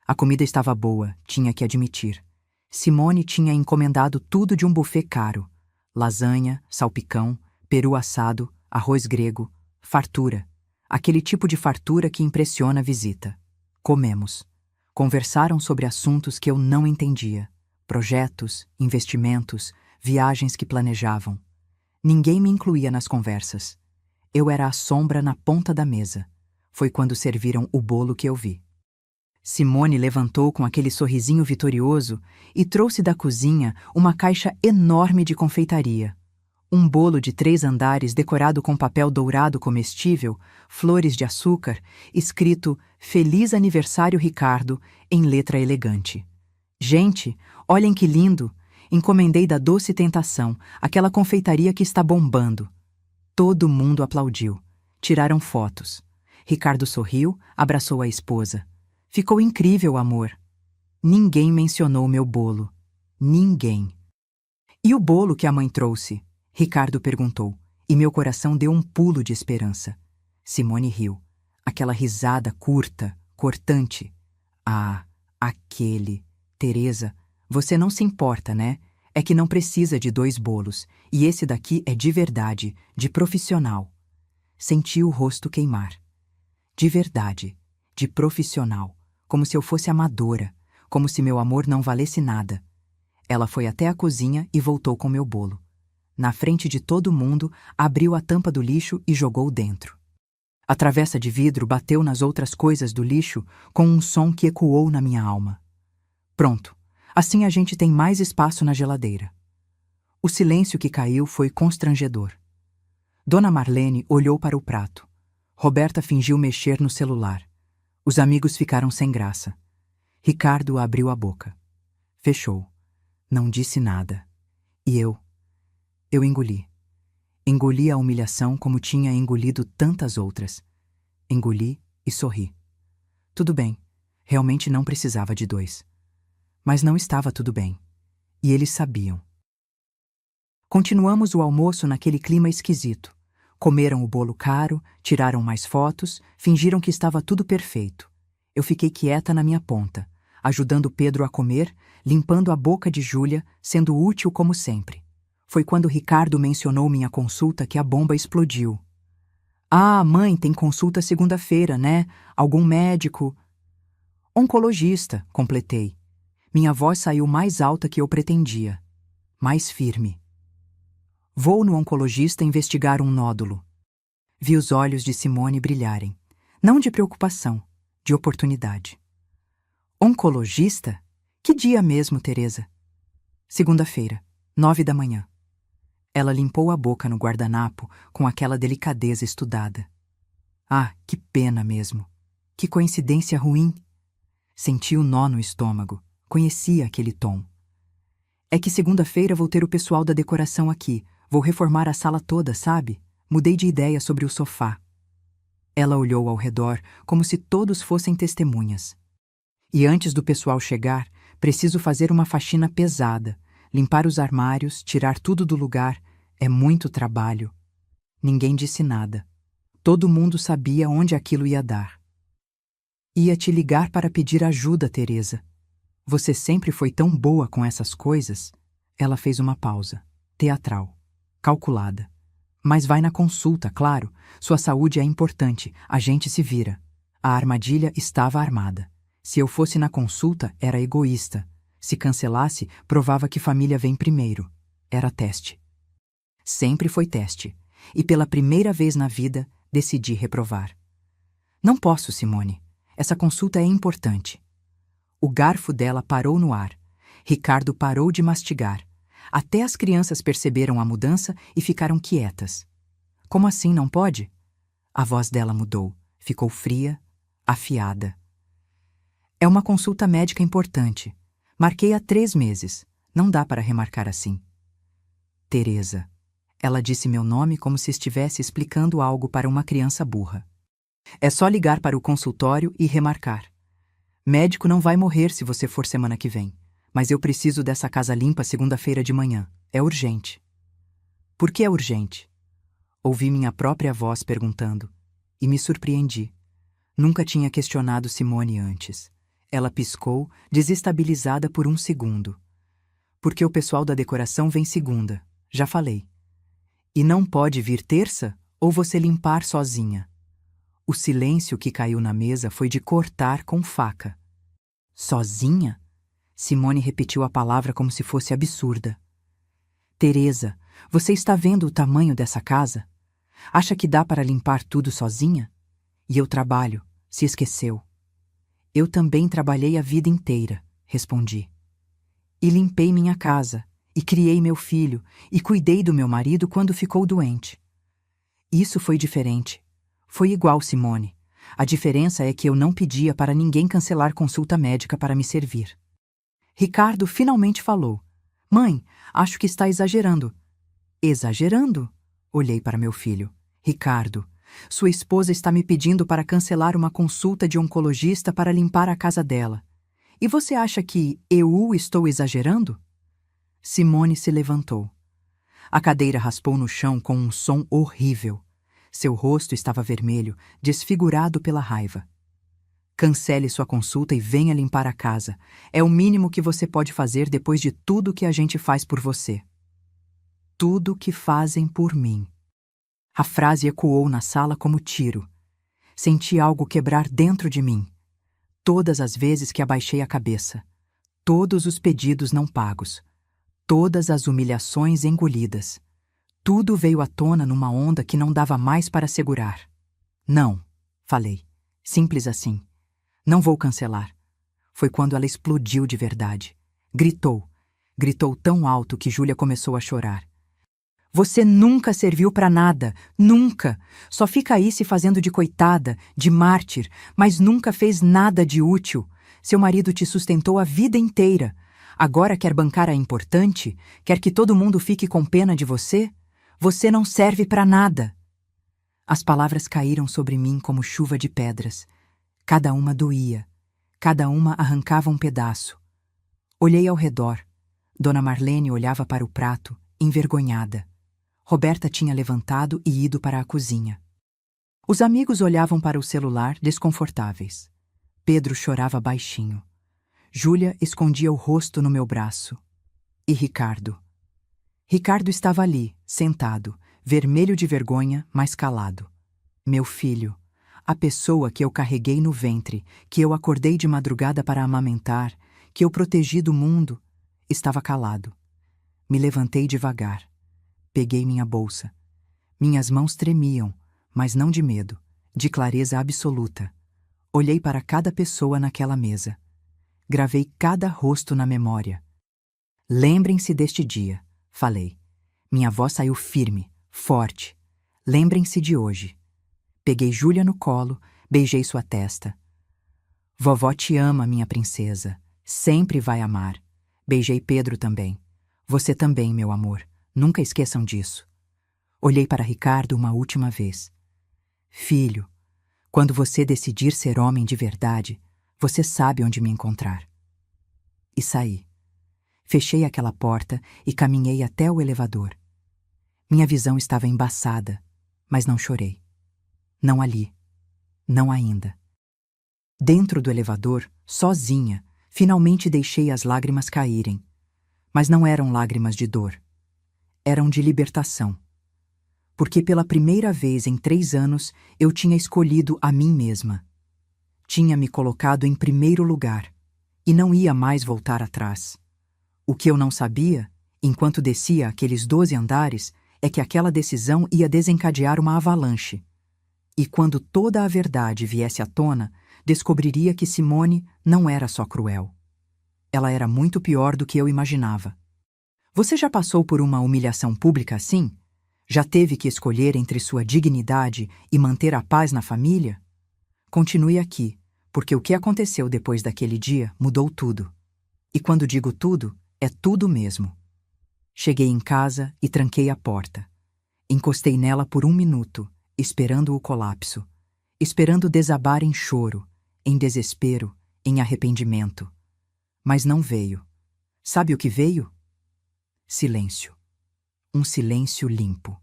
A comida estava boa, tinha que admitir. Simone tinha encomendado tudo de um buffet caro. Lasanha, salpicão, peru assado, arroz grego, fartura. Aquele tipo de fartura que impressiona a visita. Comemos. Conversaram sobre assuntos que eu não entendia. Projetos, investimentos, viagens que planejavam. Ninguém me incluía nas conversas. Eu era a sombra na ponta da mesa. Foi quando serviram o bolo que eu vi. Simone levantou com aquele sorrisinho vitorioso e trouxe da cozinha uma caixa enorme de confeitaria. Um bolo de 3 andares decorado com papel dourado comestível, flores de açúcar, escrito Feliz Aniversário Ricardo, em letra elegante. Gente, olhem que lindo! Encomendei da Doce Tentação, aquela confeitaria que está bombando. Todo mundo aplaudiu. Tiraram fotos. Ricardo sorriu, abraçou a esposa. Ficou incrível, amor. Ninguém mencionou meu bolo. Ninguém. E o bolo que a mãe trouxe? Ricardo perguntou, e meu coração deu um pulo de esperança. Simone riu. Aquela risada curta, cortante. Ah, aquele. Teresa, você não se importa, né? É que não precisa de 2 bolos, e esse daqui é de verdade, de profissional. Senti o rosto queimar. De verdade, de profissional, como se eu fosse amadora, como se meu amor não valesse nada. Ela foi até a cozinha e voltou com meu bolo. Na frente de todo mundo, abriu a tampa do lixo e jogou dentro. A travessa de vidro bateu nas outras coisas do lixo com um som que ecoou na minha alma. Pronto, assim a gente tem mais espaço na geladeira. O silêncio que caiu foi constrangedor. Dona Marlene olhou para o prato. Roberta fingiu mexer no celular. Os amigos ficaram sem graça. Ricardo abriu a boca. Fechou. Não disse nada. E eu engoli. Engoli a humilhação como tinha engolido tantas outras. Engoli e sorri. Tudo bem, realmente não precisava de 2. Mas não estava tudo bem. E eles sabiam. Continuamos o almoço naquele clima esquisito. Comeram o bolo caro, tiraram mais fotos, fingiram que estava tudo perfeito. Eu fiquei quieta na minha ponta, ajudando Pedro a comer, limpando a boca de Júlia, sendo útil como sempre. Foi quando Ricardo mencionou minha consulta que a bomba explodiu. Ah, mãe, tem consulta segunda-feira, né? Algum médico? Oncologista, completei. Minha voz saiu mais alta que eu pretendia. Mais firme. Vou no oncologista investigar um nódulo. Vi os olhos de Simone brilharem. Não de preocupação, de oportunidade. Oncologista? Que dia mesmo, Teresa? Segunda-feira, 9 da manhã. Ela limpou a boca no guardanapo com aquela delicadeza estudada. Ah, que pena mesmo. Que coincidência ruim. Senti o nó no estômago. Conhecia aquele tom. É que segunda-feira vou ter o pessoal da decoração aqui. Vou reformar a sala toda, sabe? Mudei de ideia sobre o sofá. Ela olhou ao redor como se todos fossem testemunhas. E antes do pessoal chegar, preciso fazer uma faxina pesada. Limpar os armários, tirar tudo do lugar. É muito trabalho. Ninguém disse nada. Todo mundo sabia onde aquilo ia dar. Ia te ligar para pedir ajuda, Teresa. Você sempre foi tão boa com essas coisas. Ela fez uma pausa, teatral, calculada. Mas vai na consulta, claro. Sua saúde é importante, a gente se vira. A armadilha estava armada. Se eu fosse na consulta, era egoísta. Se cancelasse, provava que família vem primeiro. Era teste. Sempre foi teste. E pela primeira vez na vida, decidi reprovar. Não posso, Simone. Essa consulta é importante. O garfo dela parou no ar. Ricardo parou de mastigar. Até as crianças perceberam a mudança e ficaram quietas. Como assim, não pode? A voz dela mudou. Ficou fria, afiada. É uma consulta médica importante. Marquei há 3 meses. Não dá para remarcar assim. Teresa. Ela disse meu nome como se estivesse explicando algo para uma criança burra. É só ligar para o consultório e remarcar. Médico não vai morrer se você for semana que vem. Mas eu preciso dessa casa limpa segunda-feira de manhã. É urgente. Por que é urgente? Ouvi minha própria voz perguntando. E me surpreendi. Nunca tinha questionado Simone antes. Ela piscou, desestabilizada por 1 segundo. Porque o pessoal da decoração vem segunda. Já falei. E não pode vir terça ou você limpar sozinha? O silêncio que caiu na mesa foi de cortar com faca. Sozinha? Simone repetiu a palavra como se fosse absurda. Teresa, você está vendo o tamanho dessa casa? Acha que dá para limpar tudo sozinha? E eu trabalho, se esqueceu. Eu também trabalhei a vida inteira, respondi. E limpei minha casa, e criei meu filho, e cuidei do meu marido quando ficou doente. Isso foi diferente. Foi igual, Simone. A diferença é que eu não pedia para ninguém cancelar consulta médica para me servir. Ricardo finalmente falou. Mãe, acho que está exagerando. Exagerando? Olhei para meu filho. Ricardo, sua esposa está me pedindo para cancelar uma consulta de oncologista para limpar a casa dela. E você acha que eu estou exagerando? Simone se levantou. A cadeira raspou no chão com um som horrível. Seu rosto estava vermelho, desfigurado pela raiva. Cancele sua consulta e venha limpar a casa. É o mínimo que você pode fazer depois de tudo que a gente faz por você. Tudo que fazem por mim. A frase ecoou na sala como tiro. Senti algo quebrar dentro de mim. Todas as vezes que abaixei a cabeça. Todos os pedidos não pagos. Todas as humilhações engolidas. Tudo veio à tona numa onda que não dava mais para segurar. Não, falei. Simples assim. Não vou cancelar. Foi quando ela explodiu de verdade. Gritou. Gritou tão alto que Júlia começou a chorar. Você nunca serviu para nada. Nunca. Só fica aí se fazendo de coitada, de mártir, mas nunca fez nada de útil. Seu marido te sustentou a vida inteira. Agora quer bancar a importante? Quer que todo mundo fique com pena de você? Você não serve para nada. As palavras caíram sobre mim como chuva de pedras. Cada uma doía. Cada uma arrancava um pedaço. Olhei ao redor. Dona Marlene olhava para o prato, envergonhada. Roberta tinha levantado e ido para a cozinha. Os amigos olhavam para o celular, desconfortáveis. Pedro chorava baixinho. Júlia escondia o rosto no meu braço. E Ricardo? Ricardo estava ali, sentado, vermelho de vergonha, mas calado. Meu filho, a pessoa que eu carreguei no ventre, que eu acordei de madrugada para amamentar, que eu protegi do mundo, estava calado. Me levantei devagar. Peguei minha bolsa. Minhas mãos tremiam, mas não de medo, de clareza absoluta. Olhei para cada pessoa naquela mesa. Gravei cada rosto na memória. Lembrem-se deste dia, falei. Minha voz saiu firme, forte. Lembrem-se de hoje. Peguei Júlia no colo, beijei sua testa. Vovó te ama, minha princesa. Sempre vai amar. Beijei Pedro também. Você também, meu amor. Nunca esqueçam disso. Olhei para Ricardo uma última vez. Filho, quando você decidir ser homem de verdade, você sabe onde me encontrar. E saí. Fechei aquela porta e caminhei até o elevador. Minha visão estava embaçada, mas não chorei. Não ali. Não ainda. Dentro do elevador, sozinha, finalmente deixei as lágrimas caírem. Mas não eram lágrimas de dor. Eram de libertação. Porque pela primeira vez em 3 anos eu tinha escolhido a mim mesma. Tinha me colocado em primeiro lugar e não ia mais voltar atrás. O que eu não sabia, enquanto descia aqueles 12 andares, é que aquela decisão ia desencadear uma avalanche. E quando toda a verdade viesse à tona, descobriria que Simone não era só cruel. Ela era muito pior do que eu imaginava. Você já passou por uma humilhação pública assim? Já teve que escolher entre sua dignidade e manter a paz na família? Continue aqui, porque o que aconteceu depois daquele dia mudou tudo. E quando digo tudo, é tudo mesmo. Cheguei em casa e tranquei a porta. Encostei nela por 1 minuto, esperando o colapso, esperando desabar em choro, em desespero, em arrependimento. Mas não veio. Sabe o que veio? Silêncio. Um silêncio limpo.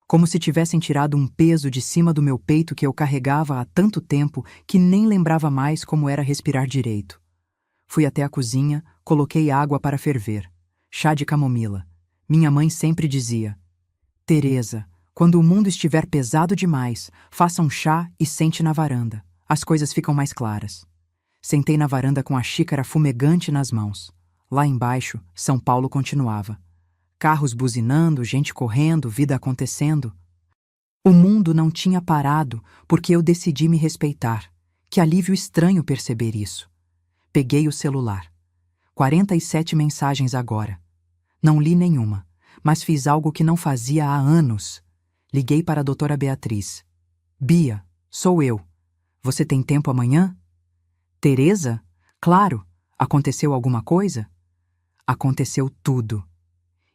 Como se tivessem tirado um peso de cima do meu peito que eu carregava há tanto tempo que nem lembrava mais como era respirar direito. Fui até a cozinha, coloquei água para ferver. Chá de camomila. Minha mãe sempre dizia: Teresa, quando o mundo estiver pesado demais, faça um chá e sente na varanda. As coisas ficam mais claras. Sentei na varanda com a xícara fumegante nas mãos. Lá embaixo, São Paulo continuava. Carros buzinando, gente correndo, vida acontecendo. O mundo não tinha parado porque eu decidi me respeitar. Que alívio estranho perceber isso. Peguei o celular. 47 mensagens agora. Não li nenhuma, mas fiz algo que não fazia há anos. Liguei para a doutora Beatriz. Bia, sou eu. Você tem tempo amanhã? Teresa? Claro. Aconteceu alguma coisa? Aconteceu tudo.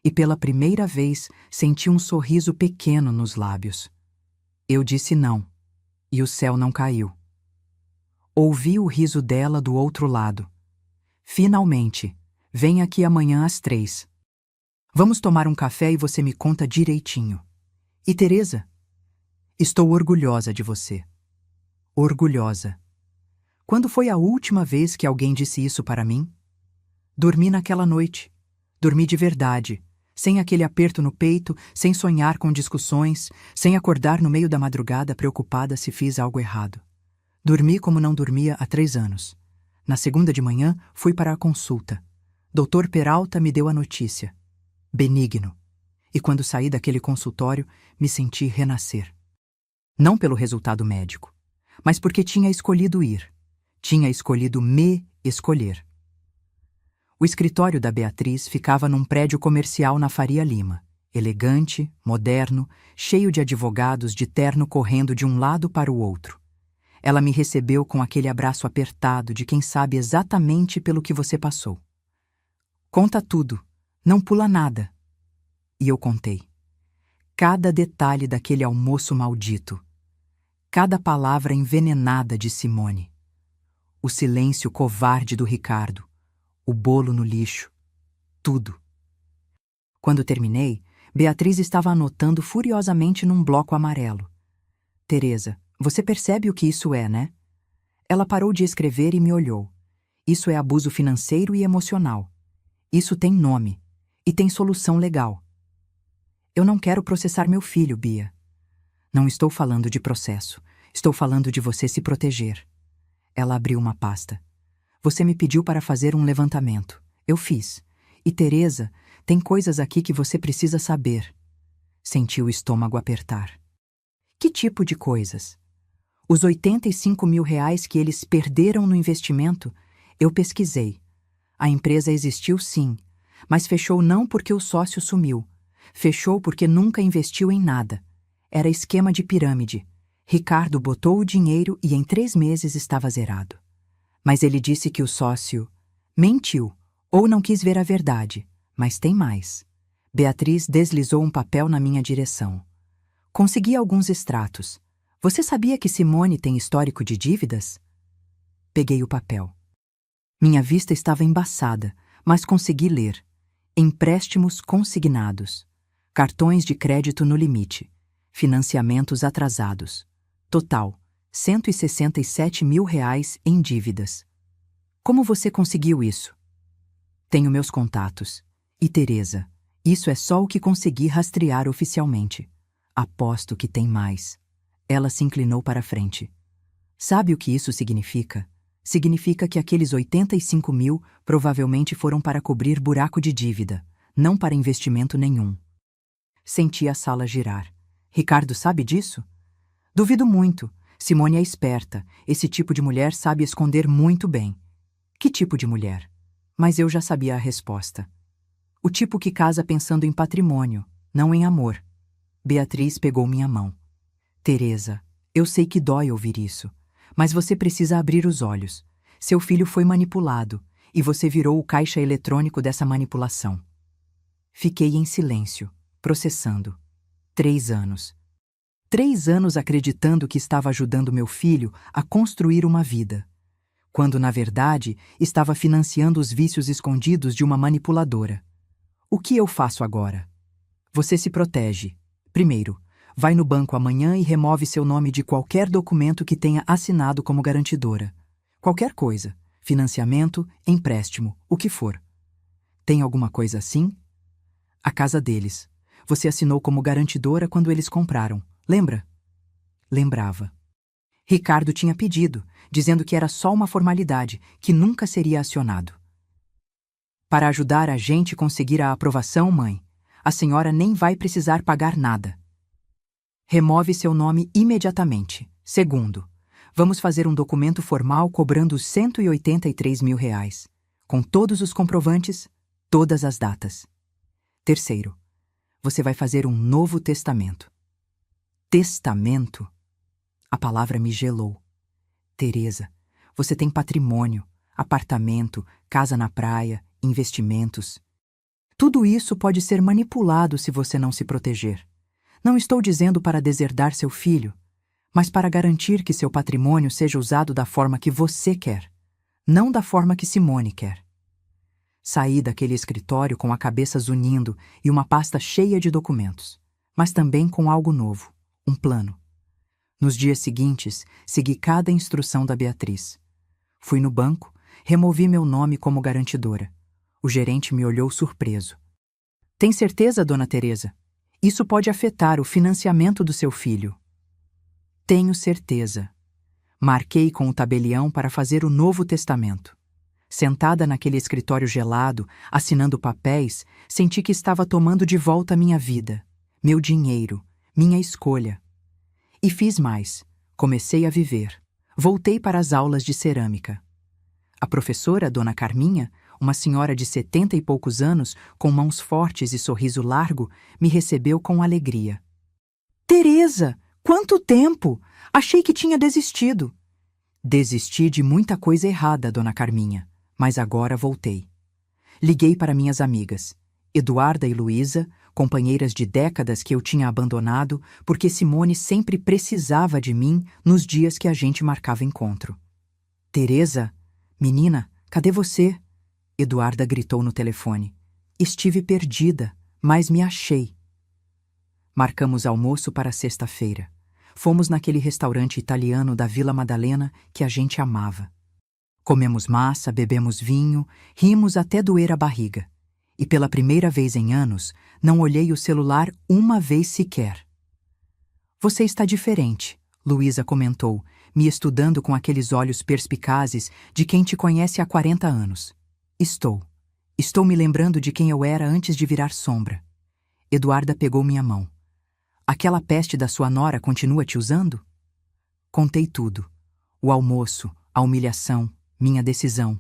E pela primeira vez senti um sorriso pequeno nos lábios. Eu disse não, e o céu não caiu. Ouvi o riso dela do outro lado. Finalmente, vem aqui amanhã às 3. Vamos tomar um café e você me conta direitinho. E Teresa? Estou orgulhosa de você. Orgulhosa. Quando foi a última vez que alguém disse isso para mim? Dormi naquela noite. Dormi de verdade. Sem aquele aperto no peito, sem sonhar com discussões, sem acordar no meio da madrugada preocupada se fiz algo errado. Dormi como não dormia há 3 anos. Na segunda de manhã, fui para a consulta. Dr. Peralta me deu a notícia. Benigno. E quando saí daquele consultório, me senti renascer. Não pelo resultado médico, mas porque tinha escolhido ir. Tinha escolhido me escolher. O escritório da Beatriz ficava num prédio comercial na Faria Lima, elegante, moderno, cheio de advogados de terno correndo de um lado para o outro. Ela me recebeu com aquele abraço apertado de quem sabe exatamente pelo que você passou. Conta tudo, não pula nada. E eu contei. Cada detalhe daquele almoço maldito. Cada palavra envenenada de Simone. O silêncio covarde do Ricardo. O bolo no lixo. Tudo. Quando terminei, Beatriz estava anotando furiosamente num bloco amarelo. Teresa, você percebe o que isso é, né? Ela parou de escrever e me olhou. Isso é abuso financeiro e emocional. Isso tem nome. E tem solução legal. Eu não quero processar meu filho, Bia. Não estou falando de processo. Estou falando de você se proteger. Ela abriu uma pasta. Você me pediu para fazer um levantamento. Eu fiz. E Teresa, tem coisas aqui que você precisa saber. Senti o estômago apertar. Que tipo de coisas? Os 85 mil reais que eles perderam no investimento, eu pesquisei. A empresa existiu sim, mas fechou não porque o sócio sumiu. Fechou porque nunca investiu em nada. Era esquema de pirâmide. Ricardo botou o dinheiro e em 3 meses estava zerado. Mas ele disse que o sócio mentiu ou não quis ver a verdade. Mas tem mais. Beatriz deslizou um papel na minha direção. Consegui alguns extratos. Você sabia que Simone tem histórico de dívidas? Peguei o papel. Minha vista estava embaçada, mas consegui ler. Empréstimos consignados. Cartões de crédito no limite. Financiamentos atrasados. Total, R$ 167 mil em dívidas. Como você conseguiu isso? Tenho meus contatos. E Teresa, isso é só o que consegui rastrear oficialmente. Aposto que tem mais. Ela se inclinou para a frente. Sabe o que isso significa? Significa que aqueles 85 mil provavelmente foram para cobrir buraco de dívida, não para investimento nenhum. Senti a sala girar. Ricardo sabe disso? Duvido muito. Simone é esperta. Esse tipo de mulher sabe esconder muito bem. Que tipo de mulher? Mas eu já sabia a resposta. O tipo que casa pensando em patrimônio, não em amor. Beatriz pegou minha mão. Teresa, eu sei que dói ouvir isso, mas você precisa abrir os olhos. Seu filho foi manipulado, e você virou o caixa eletrônico dessa manipulação. Fiquei em silêncio, processando. 3 anos. 3 anos acreditando que estava ajudando meu filho a construir uma vida, quando, na verdade, estava financiando os vícios escondidos de uma manipuladora. O que eu faço agora? Você se protege. Primeiro, vai no banco amanhã e remove seu nome de qualquer documento que tenha assinado como garantidora. Qualquer coisa. Financiamento, empréstimo, o que for. Tem alguma coisa assim? A casa deles. Você assinou como garantidora quando eles compraram. Lembra? Lembrava. Ricardo tinha pedido, dizendo que era só uma formalidade, que nunca seria acionado. Para ajudar a gente conseguir a aprovação, mãe, a senhora nem vai precisar pagar nada. Remove seu nome imediatamente. Segundo, vamos fazer um documento formal cobrando os R$ 183 mil, com todos os comprovantes, todas as datas. Terceiro, você vai fazer um novo testamento. Testamento? A palavra me gelou. Teresa, você tem patrimônio, apartamento, casa na praia, investimentos. Tudo isso pode ser manipulado se você não se proteger. Não estou dizendo para deserdar seu filho, mas para garantir que seu patrimônio seja usado da forma que você quer, não da forma que Simone quer. Saí daquele escritório com a cabeça zunindo e uma pasta cheia de documentos, mas também com algo novo, um plano. Nos dias seguintes, segui cada instrução da Beatriz. Fui no banco, removi meu nome como garantidora. O gerente me olhou surpreso. Tem certeza, dona Teresa? Isso pode afetar o financiamento do seu filho. Tenho certeza. Marquei com o tabelião para fazer o novo testamento. Sentada naquele escritório gelado, assinando papéis, senti que estava tomando de volta minha vida, meu dinheiro, minha escolha. E fiz mais. Comecei a viver. Voltei para as aulas de cerâmica. A professora, dona Carminha, uma senhora de 70 e poucos anos, com mãos fortes e sorriso largo, me recebeu com alegria. Teresa, quanto tempo! Achei que tinha desistido. Desisti de muita coisa errada, dona Carminha, mas agora voltei. Liguei para minhas amigas, Eduarda e Luísa, companheiras de décadas que eu tinha abandonado porque Simone sempre precisava de mim nos dias que a gente marcava encontro. Teresa, menina, cadê você? Eduarda gritou no telefone. Estive perdida, mas me achei. Marcamos almoço para sexta-feira. Fomos naquele restaurante italiano da Vila Madalena que a gente amava. Comemos massa, bebemos vinho, rimos até doer a barriga. E pela primeira vez em anos, não olhei o celular uma vez sequer. Você está diferente, Luísa comentou, me estudando com aqueles olhos perspicazes de quem te conhece há 40 anos. Estou. Estou me lembrando de quem eu era antes de virar sombra. Eduarda pegou minha mão. Aquela peste da sua nora continua te usando? Contei tudo. O almoço, a humilhação, minha decisão.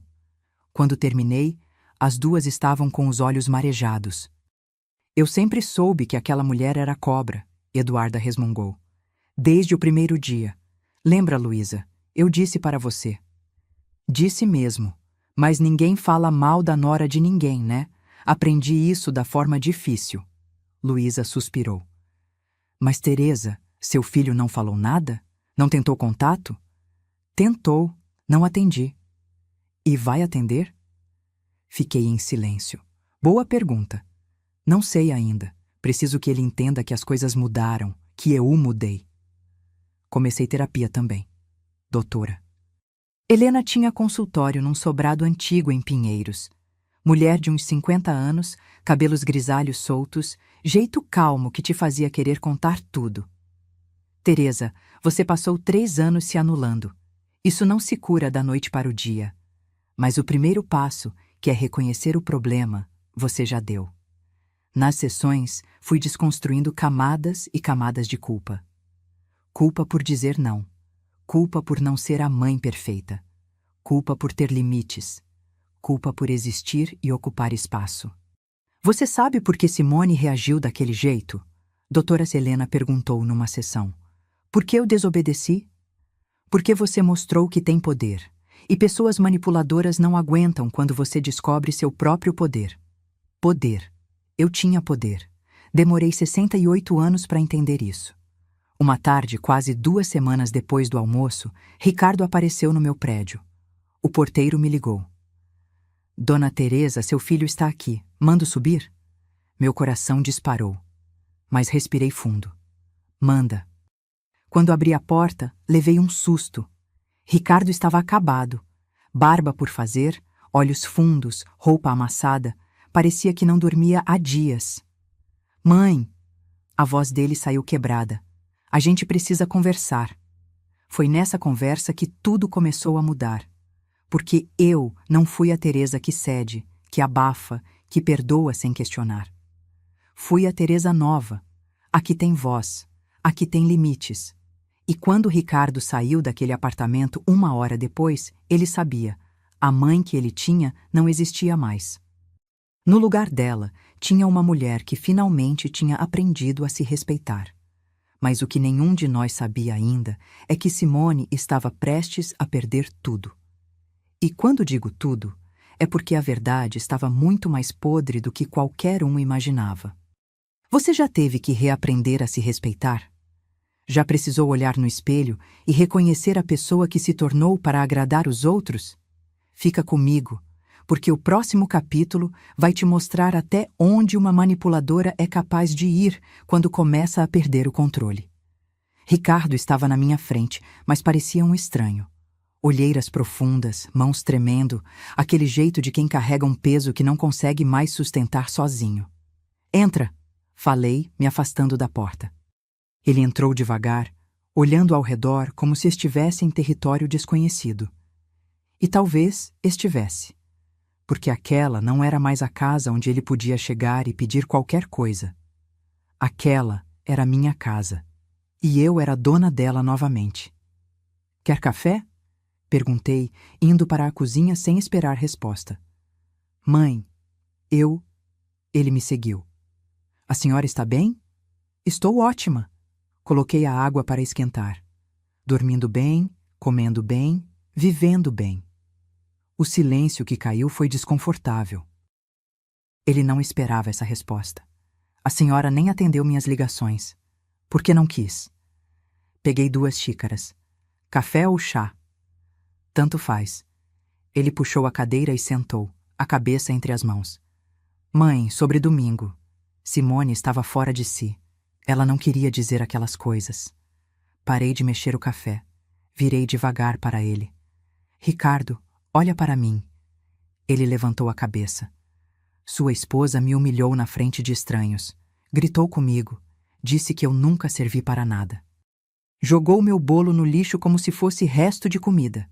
Quando terminei, as duas estavam com os olhos marejados. Eu sempre soube que aquela mulher era cobra, Eduarda resmungou. Desde o primeiro dia. Lembra, Luísa? Eu disse para você. Disse mesmo. Mas ninguém fala mal da nora de ninguém, né? Aprendi isso da forma difícil. Luísa suspirou. Mas Teresa, seu filho não falou nada? Não tentou contato? Tentou, não atendi. E vai atender? Fiquei em silêncio. Boa pergunta. Não sei ainda. Preciso que ele entenda que as coisas mudaram, que eu mudei. Comecei terapia também. Doutora. Helena tinha consultório num sobrado antigo em Pinheiros. Mulher de uns 50 anos, cabelos grisalhos soltos, jeito calmo que te fazia querer contar tudo. Teresa, você passou 3 anos se anulando. Isso não se cura da noite para o dia. Mas o primeiro passo, que é reconhecer o problema, você já deu. Nas sessões, fui desconstruindo camadas e camadas de culpa. Culpa por dizer não. Culpa por não ser a mãe perfeita. Culpa por ter limites. Culpa por existir e ocupar espaço. Você sabe por que Simone reagiu daquele jeito? Doutora Helena perguntou numa sessão. Por que eu desobedeci? Porque você mostrou que tem poder. E pessoas manipuladoras não aguentam quando você descobre seu próprio poder. Poder. Eu tinha poder. Demorei 68 anos para entender isso. Uma tarde, quase 2 semanas depois do almoço, Ricardo apareceu no meu prédio. O porteiro me ligou. Dona Teresa, seu filho está aqui. Mando subir? Meu coração disparou. Mas respirei fundo. Manda. Quando abri a porta, levei um susto. Ricardo estava acabado. Barba por fazer, olhos fundos, roupa amassada. Parecia que não dormia há dias. Mãe! A voz dele saiu quebrada. A gente precisa conversar. Foi nessa conversa que tudo começou a mudar. Porque eu não fui a Teresa que cede, que abafa, que perdoa sem questionar. Fui a Teresa nova, a que tem voz, a que tem limites. E quando Ricardo saiu daquele apartamento 1 hora depois, ele sabia. A mãe que ele tinha não existia mais. No lugar dela, tinha uma mulher que finalmente tinha aprendido a se respeitar. Mas o que nenhum de nós sabia ainda é que Simone estava prestes a perder tudo. E quando digo tudo, é porque a verdade estava muito mais podre do que qualquer um imaginava. Você já teve que reaprender a se respeitar? Já precisou olhar no espelho e reconhecer a pessoa que se tornou para agradar os outros? Fica comigo, porque o próximo capítulo vai te mostrar até onde uma manipuladora é capaz de ir quando começa a perder o controle. Ricardo estava na minha frente, mas parecia um estranho. Olheiras profundas, mãos tremendo, aquele jeito de quem carrega um peso que não consegue mais sustentar sozinho. Entra, falei, me afastando da porta. Ele entrou devagar, olhando ao redor como se estivesse em território desconhecido. E talvez estivesse. Porque aquela não era mais a casa onde ele podia chegar e pedir qualquer coisa. Aquela era minha casa. E eu era dona dela novamente. Quer café? Perguntei, indo para a cozinha sem esperar resposta. Mãe, Ele me seguiu. A senhora está bem? Estou ótima. Coloquei a água para esquentar. Dormindo bem, comendo bem, vivendo bem. O silêncio que caiu foi desconfortável. Ele não esperava essa resposta. A senhora nem atendeu minhas ligações. Por que não quis? Peguei 2 xícaras. Café ou chá? Tanto faz. Ele puxou a cadeira e sentou, a cabeça entre as mãos. Mãe, sobre domingo. Simone estava fora de si. Ela não queria dizer aquelas coisas. Parei de mexer o café. Virei devagar para ele. Ricardo, olha para mim. Ele levantou a cabeça. Sua esposa me humilhou na frente de estranhos. Gritou comigo. Disse que eu nunca servi para nada. Jogou meu bolo no lixo como se fosse resto de comida.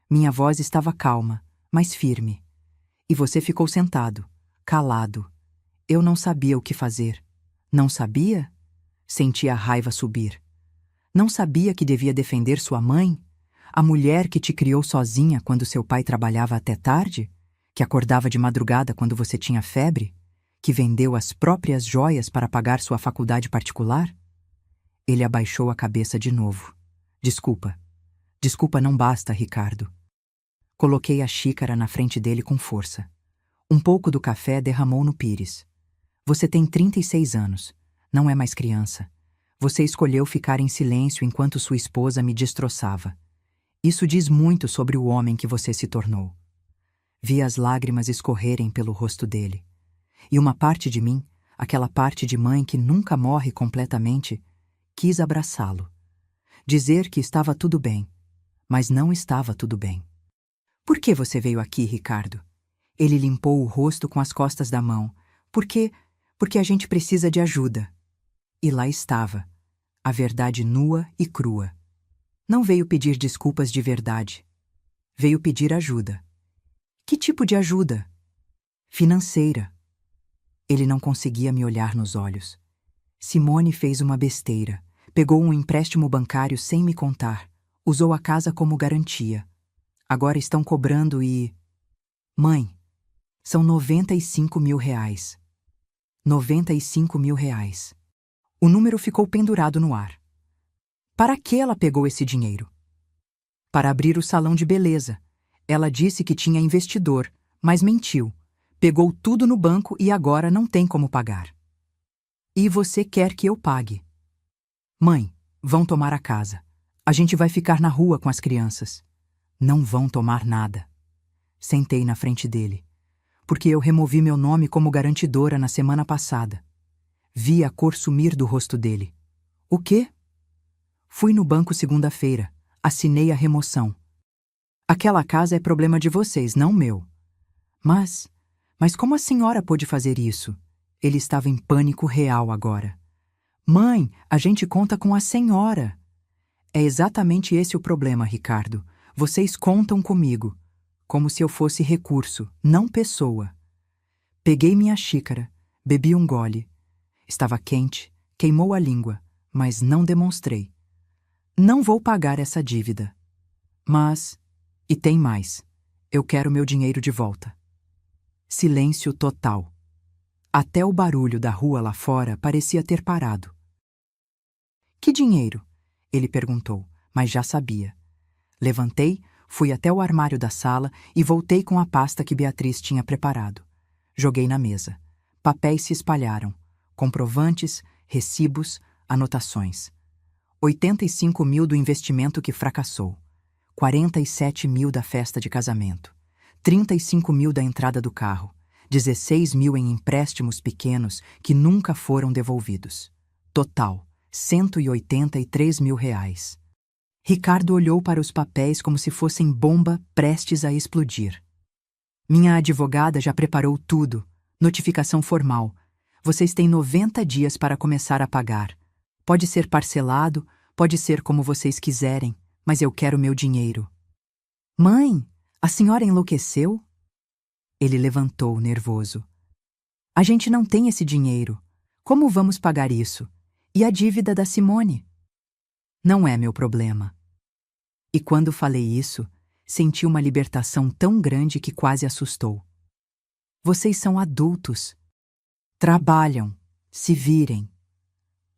Minha voz estava calma, mas firme. E você ficou sentado, calado. Eu não sabia o que fazer. Não sabia? Senti a raiva subir. Não sabia que devia defender sua mãe? A mulher que te criou sozinha quando seu pai trabalhava até tarde? Que acordava de madrugada quando você tinha febre? Que vendeu as próprias joias para pagar sua faculdade particular? Ele abaixou a cabeça de novo. Desculpa. Desculpa não basta, Ricardo. Coloquei a xícara na frente dele com força. Um pouco do café derramou no pires. Você tem 36 anos. Não é mais criança. Você escolheu ficar em silêncio enquanto sua esposa me destroçava. Isso diz muito sobre o homem que você se tornou. Vi as lágrimas escorrerem pelo rosto dele. E uma parte de mim, aquela parte de mãe que nunca morre completamente, quis abraçá-lo. Dizer que estava tudo bem, mas não estava tudo bem. Por que você veio aqui, Ricardo? Ele limpou o rosto com as costas da mão. Porque a gente precisa de ajuda. E lá estava, a verdade nua e crua. Não veio pedir desculpas de verdade. Veio pedir ajuda. Que tipo de ajuda? Financeira. Ele não conseguia me olhar nos olhos. Simone fez uma besteira. Pegou um empréstimo bancário sem me contar. Usou a casa como garantia. Agora estão cobrando e... Mãe, são 95 mil reais. 95 mil reais. O número ficou pendurado no ar. Para que ela pegou esse dinheiro? Para abrir o salão de beleza. Ela disse que tinha investidor, mas mentiu. Pegou tudo no banco e agora não tem como pagar. E você quer que eu pague? Mãe, vão tomar a casa. A gente vai ficar na rua com as crianças. Não vão tomar nada. Sentei na frente dele. Porque eu removi meu nome como garantidora na semana passada. Vi a cor sumir do rosto dele. O quê? Fui no banco segunda-feira. Assinei a remoção. Aquela casa é problema de vocês, não meu. Mas como a senhora pôde fazer isso? Ele estava em pânico real agora. Mãe, a gente conta com a senhora. É exatamente esse o problema, Ricardo. Vocês contam comigo. Como se eu fosse recurso, não pessoa. Peguei minha xícara, bebi um gole. Estava quente, queimou a língua, mas não demonstrei. Não vou pagar essa dívida. Mas... E tem mais. Eu quero meu dinheiro de volta. Silêncio total. Até o barulho da rua lá fora parecia ter parado. Que dinheiro? Ele perguntou, mas já sabia. Levantei, fui até o armário da sala e voltei com a pasta que Beatriz tinha preparado. Joguei na mesa. Papéis se espalharam. Comprovantes, recibos, anotações. 85 mil do investimento que fracassou. 47 mil da festa de casamento. 35 mil da entrada do carro. 16 mil em empréstimos pequenos que nunca foram devolvidos. Total, 183 mil reais. Ricardo olhou para os papéis como se fossem bomba prestes a explodir. Minha advogada já preparou tudo. Notificação formal. Vocês têm 90 dias para começar a pagar. Pode ser parcelado, pode ser como vocês quiserem, mas eu quero meu dinheiro. Mãe, a senhora enlouqueceu? Ele levantou, nervoso. A gente não tem esse dinheiro. Como vamos pagar isso? E a dívida da Simone? Não é meu problema. E quando falei isso, senti uma libertação tão grande que quase assustou. Vocês são adultos. Trabalham, se virem.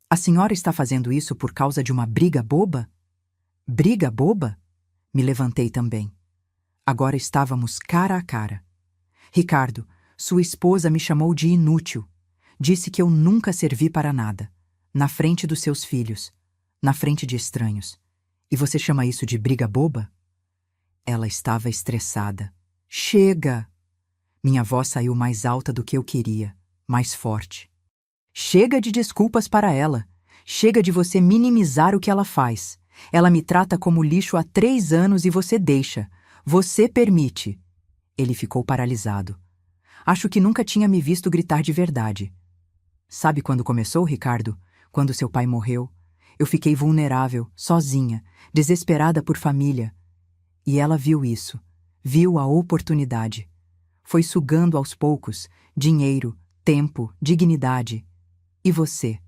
A senhora está fazendo isso por causa de uma briga boba? Briga boba? Me levantei também. Agora estávamos cara a cara. Ricardo, sua esposa me chamou de inútil. Disse que eu nunca servi para nada. Na frente dos seus filhos. Na frente de estranhos. E você chama isso de briga boba? Ela estava estressada. Chega! Minha voz saiu mais alta do que eu queria, mais forte. Chega de desculpas para ela. Chega de você minimizar o que ela faz. Ela me trata como lixo há 3 anos e você deixa. Você permite. Ele ficou paralisado. Acho que nunca tinha me visto gritar de verdade. Sabe quando começou, Ricardo? Quando seu pai morreu. Eu fiquei vulnerável, sozinha, desesperada por família. E ela viu isso. Viu a oportunidade. Foi sugando aos poucos dinheiro, tempo, dignidade. E você?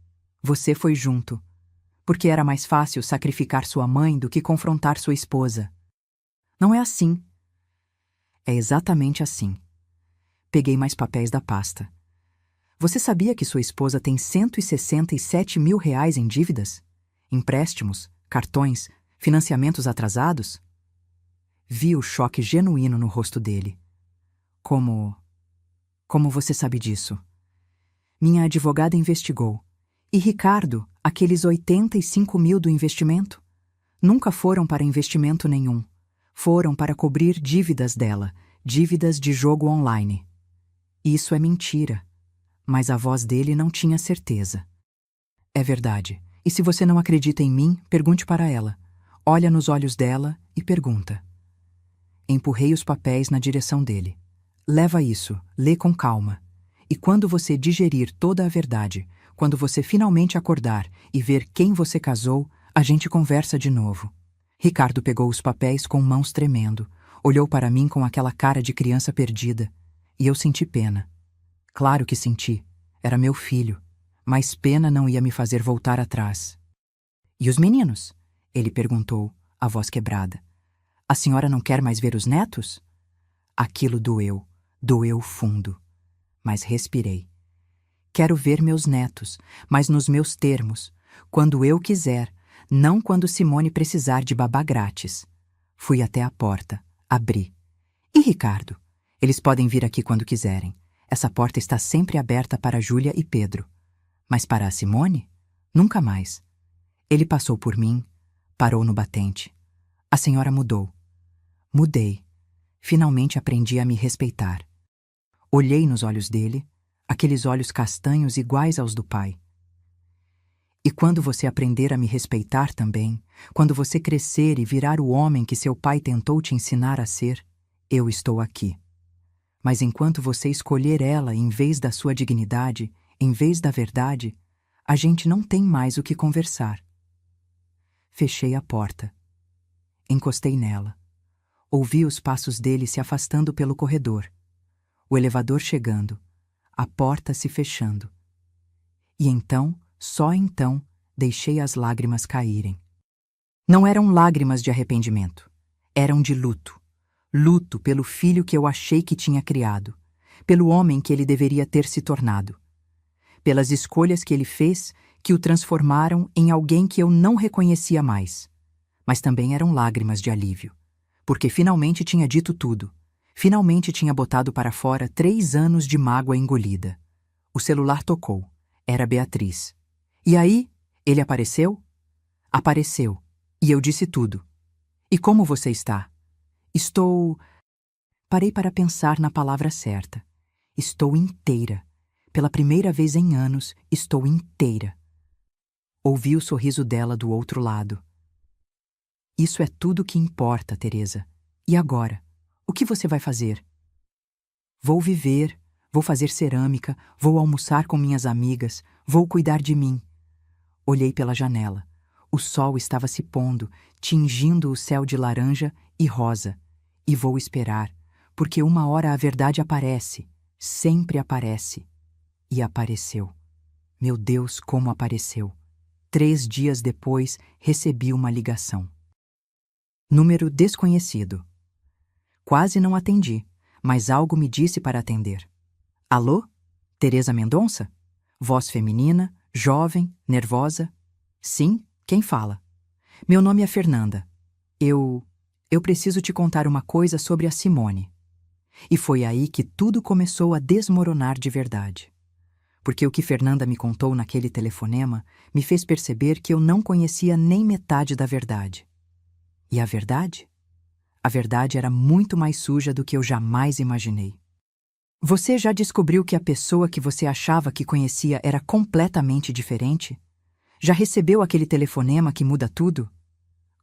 Você foi junto. Porque era mais fácil sacrificar sua mãe do que confrontar sua esposa. Não é assim. É exatamente assim. Peguei mais papéis da pasta. Você sabia que sua esposa tem R$ 167 mil em dívidas? Empréstimos, cartões, financiamentos atrasados? Vi o choque genuíno no rosto dele. Como você sabe disso? Minha advogada investigou. E Ricardo, aqueles 85 mil do investimento? Nunca foram para investimento nenhum. Foram para cobrir dívidas dela, dívidas de jogo online. Isso é mentira. Mas a voz dele não tinha certeza. É verdade. E se você não acredita em mim, pergunte para ela. Olha nos olhos dela e pergunta. Empurrei os papéis na direção dele. Leva isso, lê com calma. E quando você digerir toda a verdade, quando você finalmente acordar e ver quem você casou, a gente conversa de novo. Ricardo pegou os papéis com mãos tremendo, olhou para mim com aquela cara de criança perdida, e eu senti pena. Claro que senti. Era meu filho, mas pena não ia me fazer voltar atrás. E os meninos? Ele perguntou, a voz quebrada. A senhora não quer mais ver os netos? Aquilo doeu fundo. Mas respirei. Quero ver meus netos, mas nos meus termos, quando eu quiser, não quando Simone precisar de babá grátis. Fui até a porta, abri. E Ricardo? Eles podem vir aqui quando quiserem. Essa porta está sempre aberta para Júlia e Pedro. Mas para a Simone? Nunca mais. Ele passou por mim, parou no batente. A senhora mudou. Mudei. Finalmente aprendi a me respeitar. Olhei nos olhos dele, aqueles olhos castanhos iguais aos do pai. E quando você aprender a me respeitar também, quando você crescer e virar o homem que seu pai tentou te ensinar a ser, eu estou aqui. Mas enquanto você escolher ela em vez da sua dignidade, em vez da verdade, a gente não tem mais o que conversar. Fechei a porta. Encostei nela. Ouvi os passos dele se afastando pelo corredor. O elevador chegando. A porta se fechando. E então, só então, deixei as lágrimas caírem. Não eram lágrimas de arrependimento. Eram de luto. Luto pelo filho que eu achei que tinha criado, pelo homem que ele deveria ter se tornado, pelas escolhas que ele fez que o transformaram em alguém que eu não reconhecia mais. Mas também eram lágrimas de alívio, porque finalmente tinha dito tudo, finalmente tinha botado para fora 3 anos de mágoa engolida. O celular tocou. Era Beatriz. E aí, ele apareceu? Apareceu. E eu disse tudo. E como você está? Estou... Parei para pensar na palavra certa. Estou inteira. Pela primeira vez em anos, estou inteira. Ouvi o sorriso dela do outro lado. Isso é tudo que importa, Teresa. E agora? O que você vai fazer? Vou viver, vou fazer cerâmica, vou almoçar com minhas amigas, vou cuidar de mim. Olhei pela janela. O sol estava se pondo, tingindo o céu de laranja e rosa. E vou esperar, porque uma hora a verdade aparece, sempre aparece. E apareceu. Meu Deus, como apareceu! 3 dias depois, recebi uma ligação. Número desconhecido. Quase não atendi, mas algo me disse para atender. Alô? Teresa Mendonça? Voz feminina, jovem, nervosa. Sim, quem fala? Meu nome é Fernanda. Eu preciso te contar uma coisa sobre a Simone. E foi aí que tudo começou a desmoronar de verdade. Porque o que Fernanda me contou naquele telefonema me fez perceber que eu não conhecia nem metade da verdade. E a verdade? A verdade era muito mais suja do que eu jamais imaginei. Você já descobriu que a pessoa que você achava que conhecia era completamente diferente? Já recebeu aquele telefonema que muda tudo?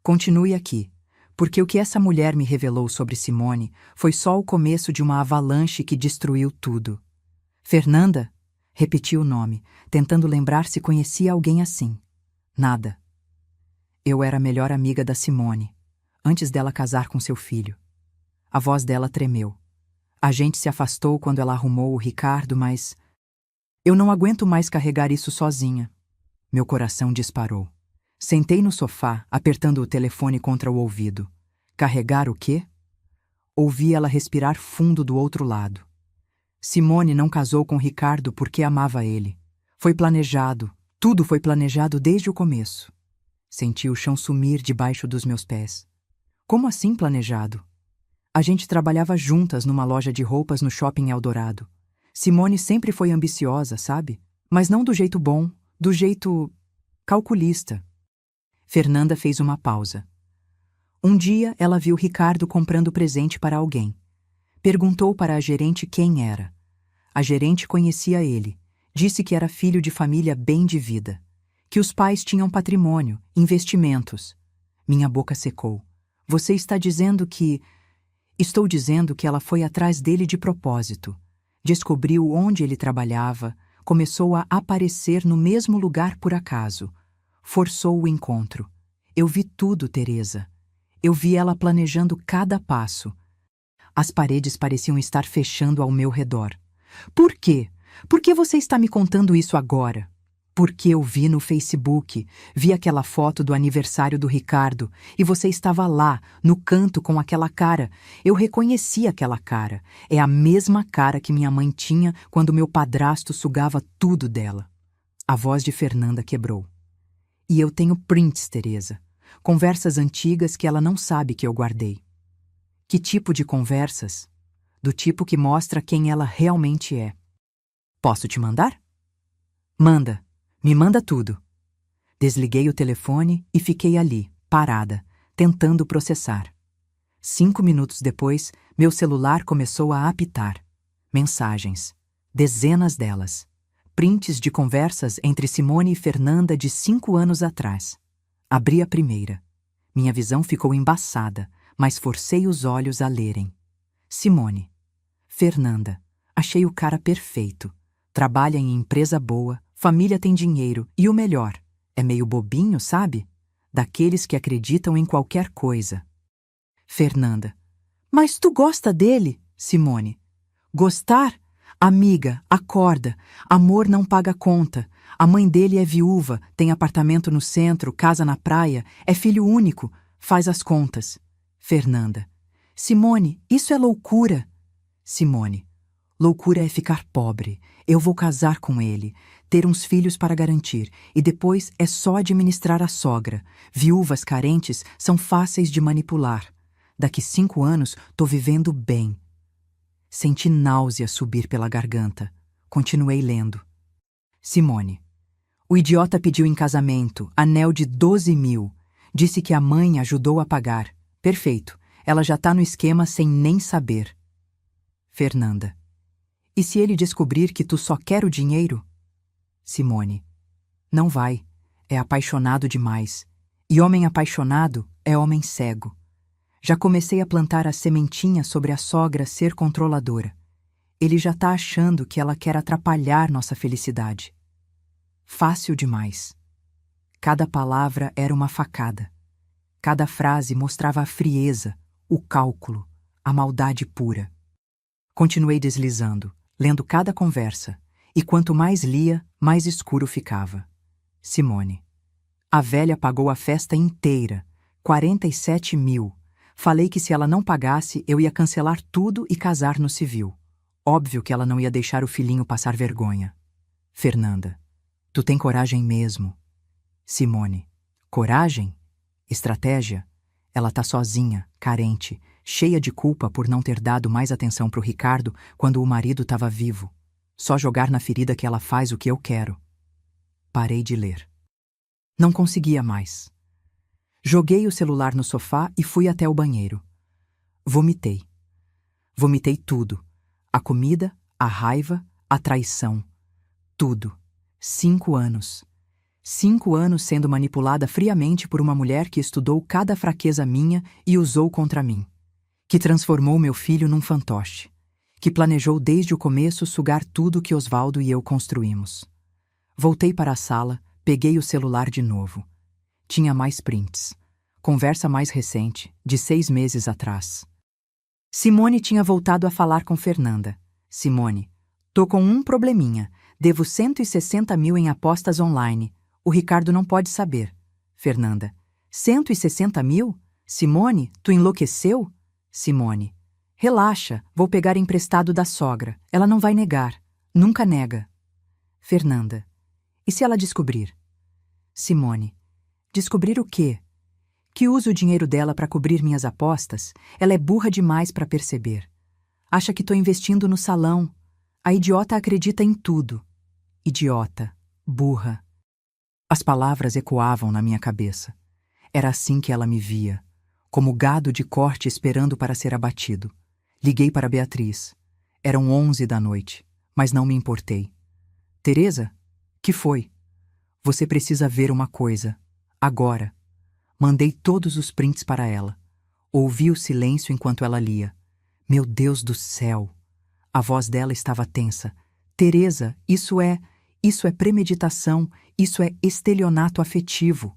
Continue aqui, porque o que essa mulher me revelou sobre Simone foi só o começo de uma avalanche que destruiu tudo. Fernanda? Repeti o nome, tentando lembrar se conhecia alguém assim. Nada. Eu era a melhor amiga da Simone, antes dela casar com seu filho. A voz dela tremeu. A gente se afastou quando ela arrumou o Ricardo, mas... Eu não aguento mais carregar isso sozinha. Meu coração disparou. Sentei no sofá, apertando o telefone contra o ouvido. Carregar o quê? Ouvi ela respirar fundo do outro lado. Simone não casou com Ricardo porque amava ele. Foi planejado, tudo foi planejado desde o começo. Senti o chão sumir debaixo dos meus pés. Como assim planejado? A gente trabalhava juntas numa loja de roupas no Shopping Eldorado. Simone sempre foi ambiciosa, sabe? Mas não do jeito bom, do jeito calculista. Fernanda fez uma pausa. Um dia ela viu Ricardo comprando presente para alguém. Perguntou para a gerente quem era. A gerente conhecia ele. Disse que era filho de família bem de vida. Que os pais tinham patrimônio, investimentos. Minha boca secou. Você está dizendo que... Estou dizendo que ela foi atrás dele de propósito. Descobriu onde ele trabalhava, começou a aparecer no mesmo lugar por acaso. Forçou o encontro. Eu vi tudo, Teresa. Eu vi ela planejando cada passo. As paredes pareciam estar fechando ao meu redor. Por quê? Por que você está me contando isso agora? Porque eu vi no Facebook, vi aquela foto do aniversário do Ricardo e você estava lá, no canto com aquela cara. Eu reconheci aquela cara. É a mesma cara que minha mãe tinha quando meu padrasto sugava tudo dela. A voz de Fernanda quebrou. E eu tenho prints, Teresa. Conversas antigas que ela não sabe que eu guardei. Que tipo de conversas? Do tipo que mostra quem ela realmente é. Posso te mandar? Manda. Me manda tudo. Desliguei o telefone e fiquei ali, parada, tentando processar. 5 minutos depois, meu celular começou a apitar. Mensagens. Dezenas delas. Prints de conversas entre Simone e Fernanda de 5 anos atrás. Abri a primeira. Minha visão ficou embaçada, mas forcei os olhos a lerem. Simone. Fernanda. Achei o cara perfeito. Trabalha em empresa boa, família tem dinheiro e o melhor, é meio bobinho, sabe? Daqueles que acreditam em qualquer coisa. Fernanda. Mas tu gosta dele, Simone? Gostar? Amiga, acorda. Amor não paga conta. A mãe dele é viúva, tem apartamento no centro, casa na praia, é filho único. Faz as contas. Fernanda. Simone, isso é loucura. Simone. Loucura é ficar pobre. Eu vou casar com ele, ter uns filhos para garantir, e depois é só administrar a sogra. Viúvas carentes são fáceis de manipular. Daqui 5 anos tô vivendo bem. Senti náusea subir pela garganta. Continuei lendo. Simone. O idiota pediu em casamento, anel de 12 mil. Disse que a mãe ajudou a pagar. Perfeito. Ela já tá no esquema sem nem saber. Fernanda. E se ele descobrir que tu só quer o dinheiro? Simone. Não vai. É apaixonado demais. E homem apaixonado é homem cego. Já comecei a plantar a sementinha sobre a sogra ser controladora. Ele já tá achando que ela quer atrapalhar nossa felicidade. Fácil demais. Cada palavra era uma facada. Cada frase mostrava a frieza, o cálculo, a maldade pura. Continuei deslizando, lendo cada conversa, e quanto mais lia, mais escuro ficava. Simone. A velha pagou a festa inteira, 47 mil. Falei que se ela não pagasse, eu ia cancelar tudo e casar no civil. Óbvio que ela não ia deixar o filhinho passar vergonha. Fernanda. Tu tem coragem mesmo. Simone. Coragem? Estratégia? Ela tá sozinha, carente, cheia de culpa por não ter dado mais atenção pro Ricardo quando o marido estava vivo. Só jogar na ferida que ela faz o que eu quero. Parei de ler. Não conseguia mais. Joguei o celular no sofá e fui até o banheiro. Vomitei. Vomitei tudo. A comida, a raiva, a traição. Tudo. 5 anos. 5 anos sendo manipulada friamente por uma mulher que estudou cada fraqueza minha e usou contra mim. Que transformou meu filho num fantoche. Que planejou desde o começo sugar tudo que Osvaldo e eu construímos. Voltei para a sala, peguei o celular de novo. Tinha mais prints. Conversa mais recente, de 6 meses atrás. Simone tinha voltado a falar com Fernanda. Simone. Tô com um probleminha. Devo 160 mil em apostas online. O Ricardo não pode saber. Fernanda. 160 mil? Simone, tu enlouqueceu? Simone. Relaxa, vou pegar emprestado da sogra. Ela não vai negar. Nunca nega. Fernanda. E se ela descobrir? Simone. Descobrir o quê? Que uso o dinheiro dela para cobrir minhas apostas? Ela é burra demais para perceber. Acha que estou investindo no salão. A idiota acredita em tudo. Idiota. Burra. As palavras ecoavam na minha cabeça. Era assim que ela me via, como gado de corte esperando para ser abatido. Liguei para Beatriz. Eram 11 da noite, mas não me importei. Teresa? Que foi? Você precisa ver uma coisa. Agora. Mandei todos os prints para ela. Ouvi o silêncio enquanto ela lia. Meu Deus do céu! A voz dela estava tensa. Teresa, isso é premeditação, isso é estelionato afetivo.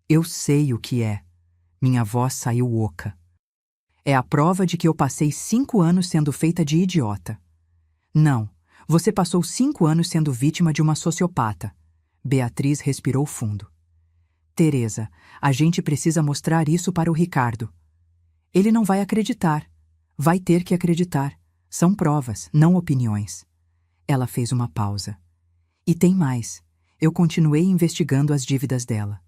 Eu sei o que é. Minha voz saiu oca. É a prova de que eu passei 5 anos sendo feita de idiota. Não, você passou 5 anos sendo vítima de uma sociopata. Beatriz respirou fundo. Teresa, a gente precisa mostrar isso para o Ricardo. Ele não vai acreditar. Vai ter que acreditar. São provas, não opiniões. Ela fez uma pausa. E tem mais. Eu continuei investigando as dívidas dela.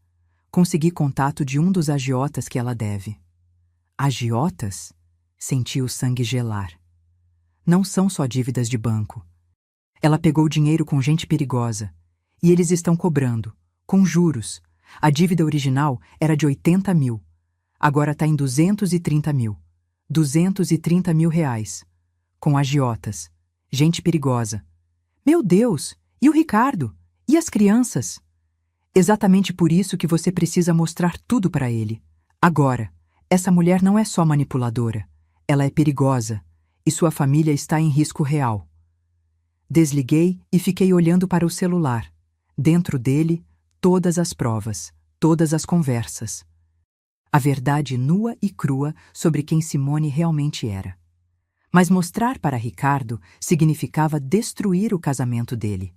Consegui contato de um dos agiotas que ela deve. Agiotas? Senti o sangue gelar. Não são só dívidas de banco. Ela pegou dinheiro com gente perigosa. E eles estão cobrando, com juros. A dívida original era de 80 mil. Agora está em 230 mil. 230 mil reais. Com agiotas. Gente perigosa. Meu Deus! E o Ricardo? E as crianças? Exatamente por isso que você precisa mostrar tudo para ele. Agora, essa mulher não é só manipuladora. Ela é perigosa. E sua família está em risco real. Desliguei e fiquei olhando para o celular. Dentro dele, todas as provas, todas as conversas. A verdade nua e crua sobre quem Simone realmente era. Mas mostrar para Ricardo significava destruir o casamento dele.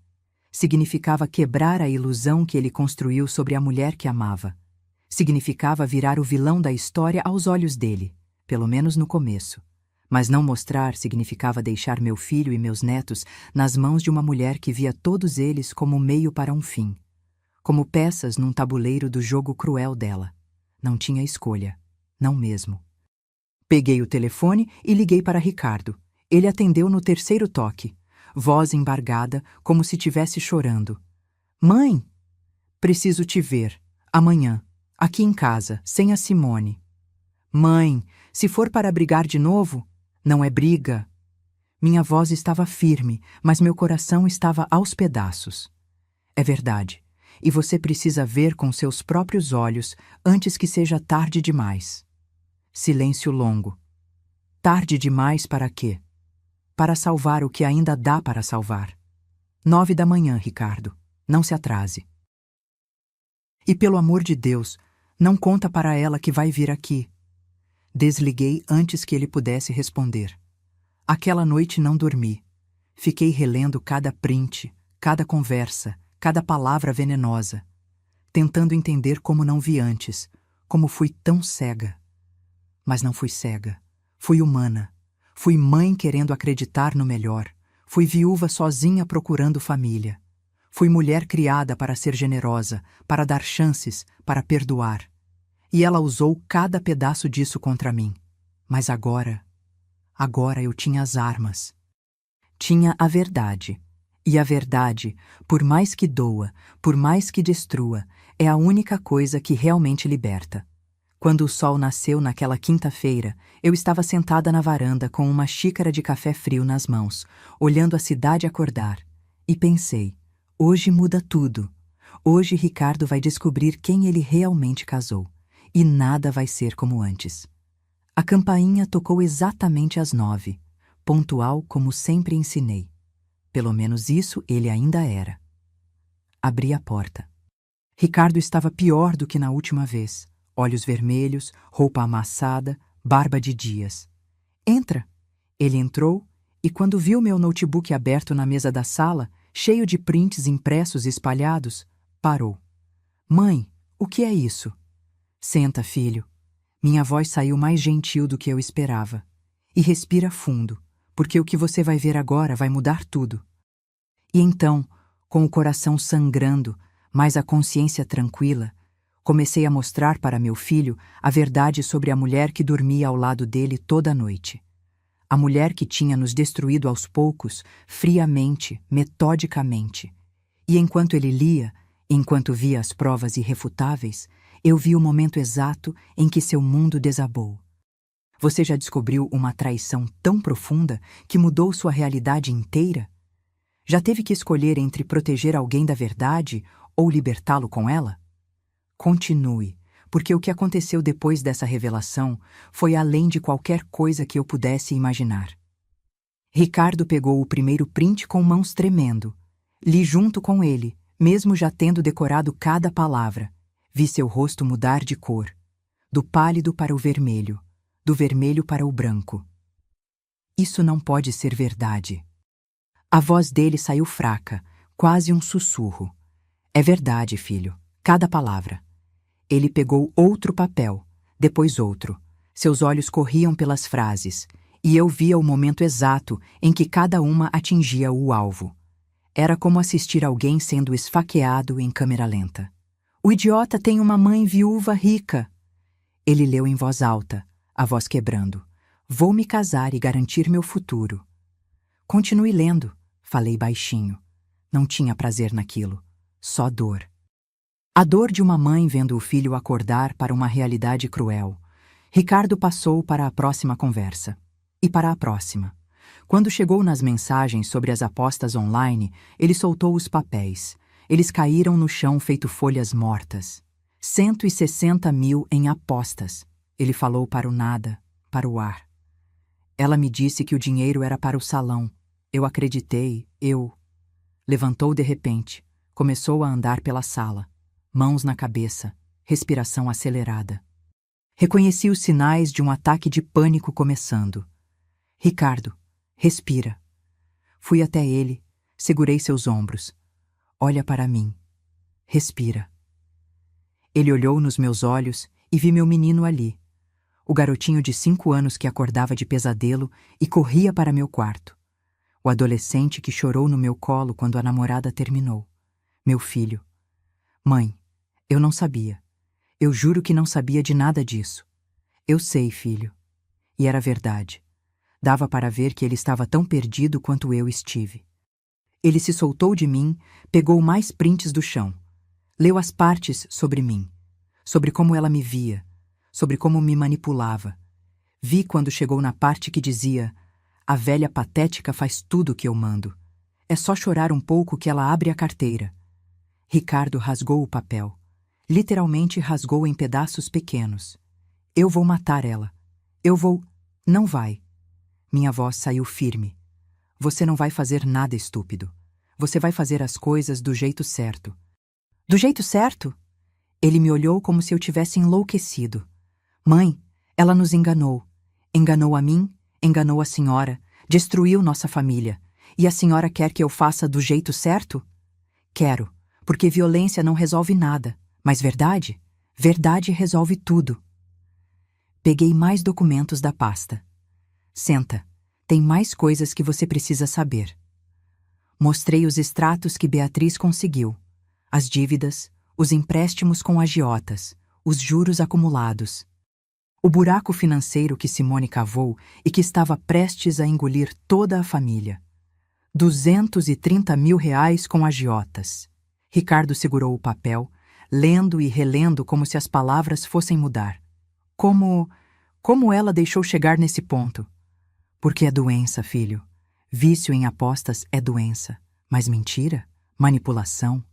Significava quebrar a ilusão que ele construiu sobre a mulher que amava. Significava virar o vilão da história aos olhos dele, pelo menos no começo. Mas não mostrar significava deixar meu filho e meus netos nas mãos de uma mulher que via todos eles como meio para um fim. Como peças num tabuleiro do jogo cruel dela. Não tinha escolha. Não mesmo. Peguei o telefone e liguei para Ricardo. Ele atendeu no terceiro toque. Voz embargada, como se estivesse chorando. Mãe! Preciso te ver. Amanhã. Aqui em casa, sem a Simone. Mãe, se for para brigar de novo, não é briga. Minha voz estava firme, mas meu coração estava aos pedaços. É verdade. E você precisa ver com seus próprios olhos antes que seja tarde demais. Silêncio longo. Tarde demais para quê? Para salvar o que ainda dá para salvar. 9 da manhã, Ricardo. Não se atrase. E pelo amor de Deus, não conta para ela que vai vir aqui. Desliguei antes que ele pudesse responder. Aquela noite não dormi. Fiquei relendo cada print, cada conversa, cada palavra venenosa. Tentando entender como não vi antes, como fui tão cega. Mas não fui cega. Fui humana. Fui mãe querendo acreditar no melhor. Fui viúva sozinha procurando família. Fui mulher criada para ser generosa, para dar chances, para perdoar. E ela usou cada pedaço disso contra mim. Mas agora eu tinha as armas. Tinha a verdade. E a verdade, por mais que doa, por mais que destrua, é a única coisa que realmente liberta. Quando o sol nasceu naquela quinta-feira, eu estava sentada na varanda com uma xícara de café frio nas mãos, olhando a cidade acordar. E pensei, hoje muda tudo. Hoje Ricardo vai descobrir quem ele realmente casou. E nada vai ser como antes. A campainha tocou exatamente às 9, pontual como sempre ensinei. Pelo menos isso ele ainda era. Abri a porta. Ricardo estava pior do que na última vez. Olhos vermelhos, roupa amassada, barba de dias. Entra! Ele entrou e quando viu meu notebook aberto na mesa da sala, cheio de prints impressos e espalhados, parou. Mãe, o que é isso? Senta, filho. Minha voz saiu mais gentil do que eu esperava. E respira fundo, porque o que você vai ver agora vai mudar tudo. E então, com o coração sangrando, mas a consciência tranquila, comecei a mostrar para meu filho a verdade sobre a mulher que dormia ao lado dele toda a noite. A mulher que tinha nos destruído aos poucos, friamente, metodicamente. E enquanto ele lia, enquanto via as provas irrefutáveis, eu vi o momento exato em que seu mundo desabou. Você já descobriu uma traição tão profunda que mudou sua realidade inteira? Já teve que escolher entre proteger alguém da verdade ou libertá-lo com ela? Continue, porque o que aconteceu depois dessa revelação foi além de qualquer coisa que eu pudesse imaginar. Ricardo pegou o primeiro print com mãos tremendo. Li junto com ele, mesmo já tendo decorado cada palavra. Vi seu rosto mudar de cor, do pálido para o vermelho, do vermelho para o branco. Isso não pode ser verdade. A voz dele saiu fraca, quase um sussurro. É verdade, filho, cada palavra. Ele pegou outro papel, depois outro. Seus olhos corriam pelas frases, e eu via o momento exato em que cada uma atingia o alvo. Era como assistir alguém sendo esfaqueado em câmera lenta. O idiota tem uma mãe viúva rica. Ele leu em voz alta, a voz quebrando. Vou me casar e garantir meu futuro. Continue lendo, falei baixinho. Não tinha prazer naquilo, só dor. A dor de uma mãe vendo o filho acordar para uma realidade cruel. Ricardo passou para a próxima conversa. E para a próxima. Quando chegou nas mensagens sobre as apostas online, ele soltou os papéis. Eles caíram no chão feito folhas mortas. 160 mil em apostas. Ele falou para o nada, para o ar. Ela me disse que o dinheiro era para o salão. Eu acreditei, Levantou de repente. Começou a andar pela sala. Mãos na cabeça, respiração acelerada. Reconheci os sinais de um ataque de pânico começando. Ricardo, respira. Fui até ele, segurei seus ombros. Olha para mim. Respira. Ele olhou nos meus olhos e vi meu menino ali. O garotinho de 5 anos que acordava de pesadelo e corria para meu quarto. O adolescente que chorou no meu colo quando a namorada terminou. Meu filho. Mãe, eu não sabia. Eu juro que não sabia de nada disso. Eu sei, filho. E era verdade. Dava para ver que ele estava tão perdido quanto eu estive. Ele se soltou de mim, pegou mais prints do chão. Leu as partes sobre mim, sobre como ela me via, sobre como me manipulava. Vi quando chegou na parte que dizia: a velha patética faz tudo o que eu mando. É só chorar um pouco que ela abre a carteira. Ricardo rasgou o papel. Literalmente rasgou em pedaços pequenos. Eu vou matar ela. Eu vou... Não vai. Minha voz saiu firme. Você não vai fazer nada estúpido. Você vai fazer as coisas do jeito certo. Do jeito certo? Ele me olhou como se eu tivesse enlouquecido. Mãe, ela nos enganou. Enganou a mim, enganou a senhora, destruiu nossa família. E a senhora quer que eu faça do jeito certo? Quero, porque violência não resolve nada. Mas verdade? Verdade resolve tudo. Peguei mais documentos da pasta. Senta, tem mais coisas que você precisa saber. Mostrei os extratos que Beatriz conseguiu. As dívidas, os empréstimos com agiotas, os juros acumulados. O buraco financeiro que Simone cavou e que estava prestes a engolir toda a família. 230 mil reais com agiotas. Ricardo segurou o papel, lendo e relendo como se as palavras fossem mudar. Como ela deixou chegar nesse ponto? Porque é doença, filho. Vício em apostas é doença. Mas mentira? Manipulação?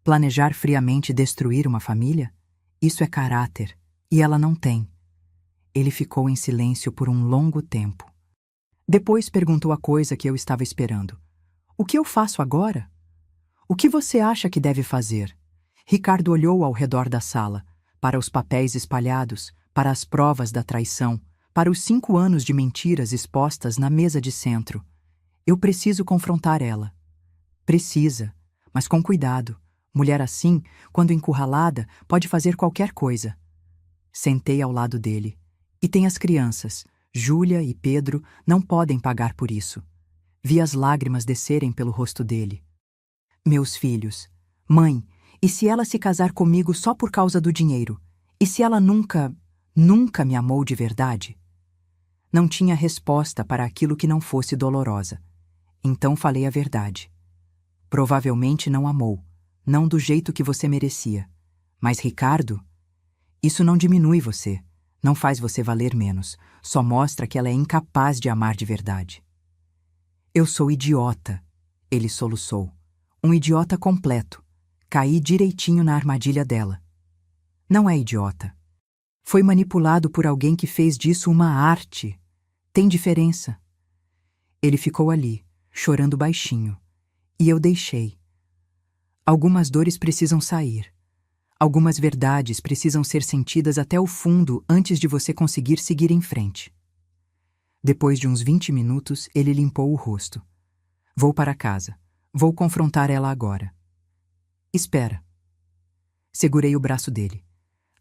Planejar friamente destruir uma família? Isso é caráter. E ela não tem. Ele ficou em silêncio por um longo tempo. Depois perguntou a coisa que eu estava esperando. O que eu faço agora? O que você acha que deve fazer? Ricardo olhou ao redor da sala, para os papéis espalhados, para as provas da traição, para os 5 anos de mentiras expostas na mesa de centro. Eu preciso confrontar ela. Precisa, mas com cuidado. Mulher assim, quando encurralada, pode fazer qualquer coisa. Sentei ao lado dele. E tem as crianças. Júlia e Pedro não podem pagar por isso. Vi as lágrimas descerem pelo rosto dele. Meus filhos. Mãe, e se ela se casar comigo só por causa do dinheiro? E se ela nunca me amou de verdade? Não tinha resposta para aquilo que não fosse dolorosa. Então falei a verdade. Provavelmente não amou, não do jeito que você merecia. Mas Ricardo, isso não diminui você, não faz você valer menos, só mostra que ela é incapaz de amar de verdade. Eu sou idiota, ele soluçou. Um idiota completo. Caí direitinho na armadilha dela. Não é idiota. Foi manipulado por alguém que fez disso uma arte. Tem diferença. Ele ficou ali, chorando baixinho. E eu deixei. Algumas dores precisam sair. Algumas verdades precisam ser sentidas até o fundo antes de você conseguir seguir em frente. Depois de uns 20 minutos, ele limpou o rosto. Vou para casa. Vou confrontar ela agora. Espera. Segurei o braço dele.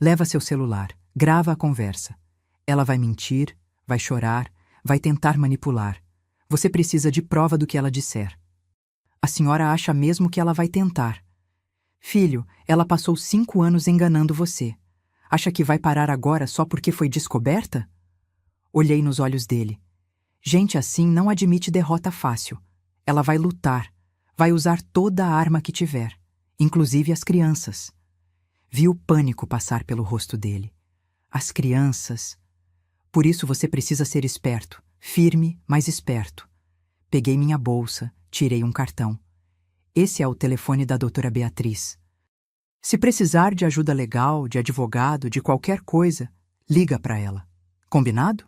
Leva seu celular. Grava a conversa. Ela vai mentir, vai chorar, vai tentar manipular. Você precisa de prova do que ela disser. A senhora acha mesmo que ela vai tentar. Filho, ela passou 5 anos enganando você. Acha que vai parar agora só porque foi descoberta? Olhei nos olhos dele. Gente assim não admite derrota fácil. Ela vai lutar. Vai usar toda a arma que tiver, inclusive as crianças. Vi o pânico passar pelo rosto dele. As crianças. Por isso você precisa ser esperto, firme, mas esperto. Peguei minha bolsa, tirei um cartão. Esse é o telefone da doutora Beatriz. Se precisar de ajuda legal, de advogado, de qualquer coisa, liga para ela. Combinado?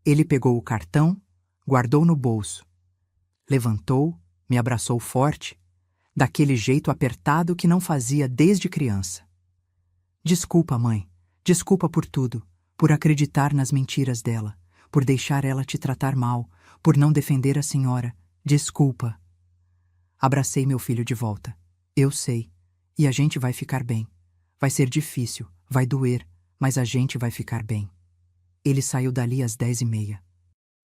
Ele pegou o cartão, guardou no bolso. Levantou, me abraçou forte, daquele jeito apertado que não fazia desde criança. Desculpa, mãe. Desculpa por tudo, por acreditar nas mentiras dela, por deixar ela te tratar mal, por não defender a senhora. Desculpa. Abracei meu filho de volta. Eu sei. E a gente vai ficar bem. Vai ser difícil, vai doer, mas a gente vai ficar bem. Ele saiu dali às 10h30.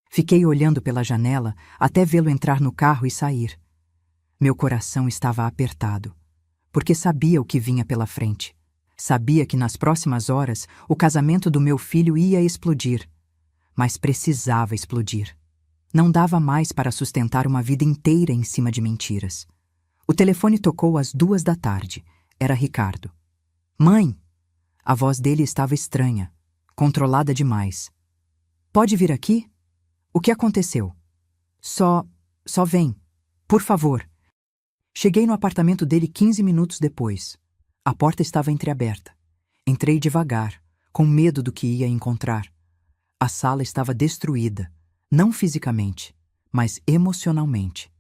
Fiquei olhando pela janela até vê-lo entrar no carro e sair. Meu coração estava apertado, porque sabia o que vinha pela frente. Sabia que nas próximas horas o casamento do meu filho ia explodir. Mas precisava explodir. Não dava mais para sustentar uma vida inteira em cima de mentiras. O telefone tocou às 2h. Era Ricardo. Mãe! A voz dele estava estranha, controlada demais. Pode vir aqui? O que aconteceu? Só vem. Por favor. Cheguei no apartamento dele 15 minutos depois. A porta estava entreaberta. Entrei devagar, com medo do que ia encontrar. A sala estava destruída, não fisicamente, mas emocionalmente.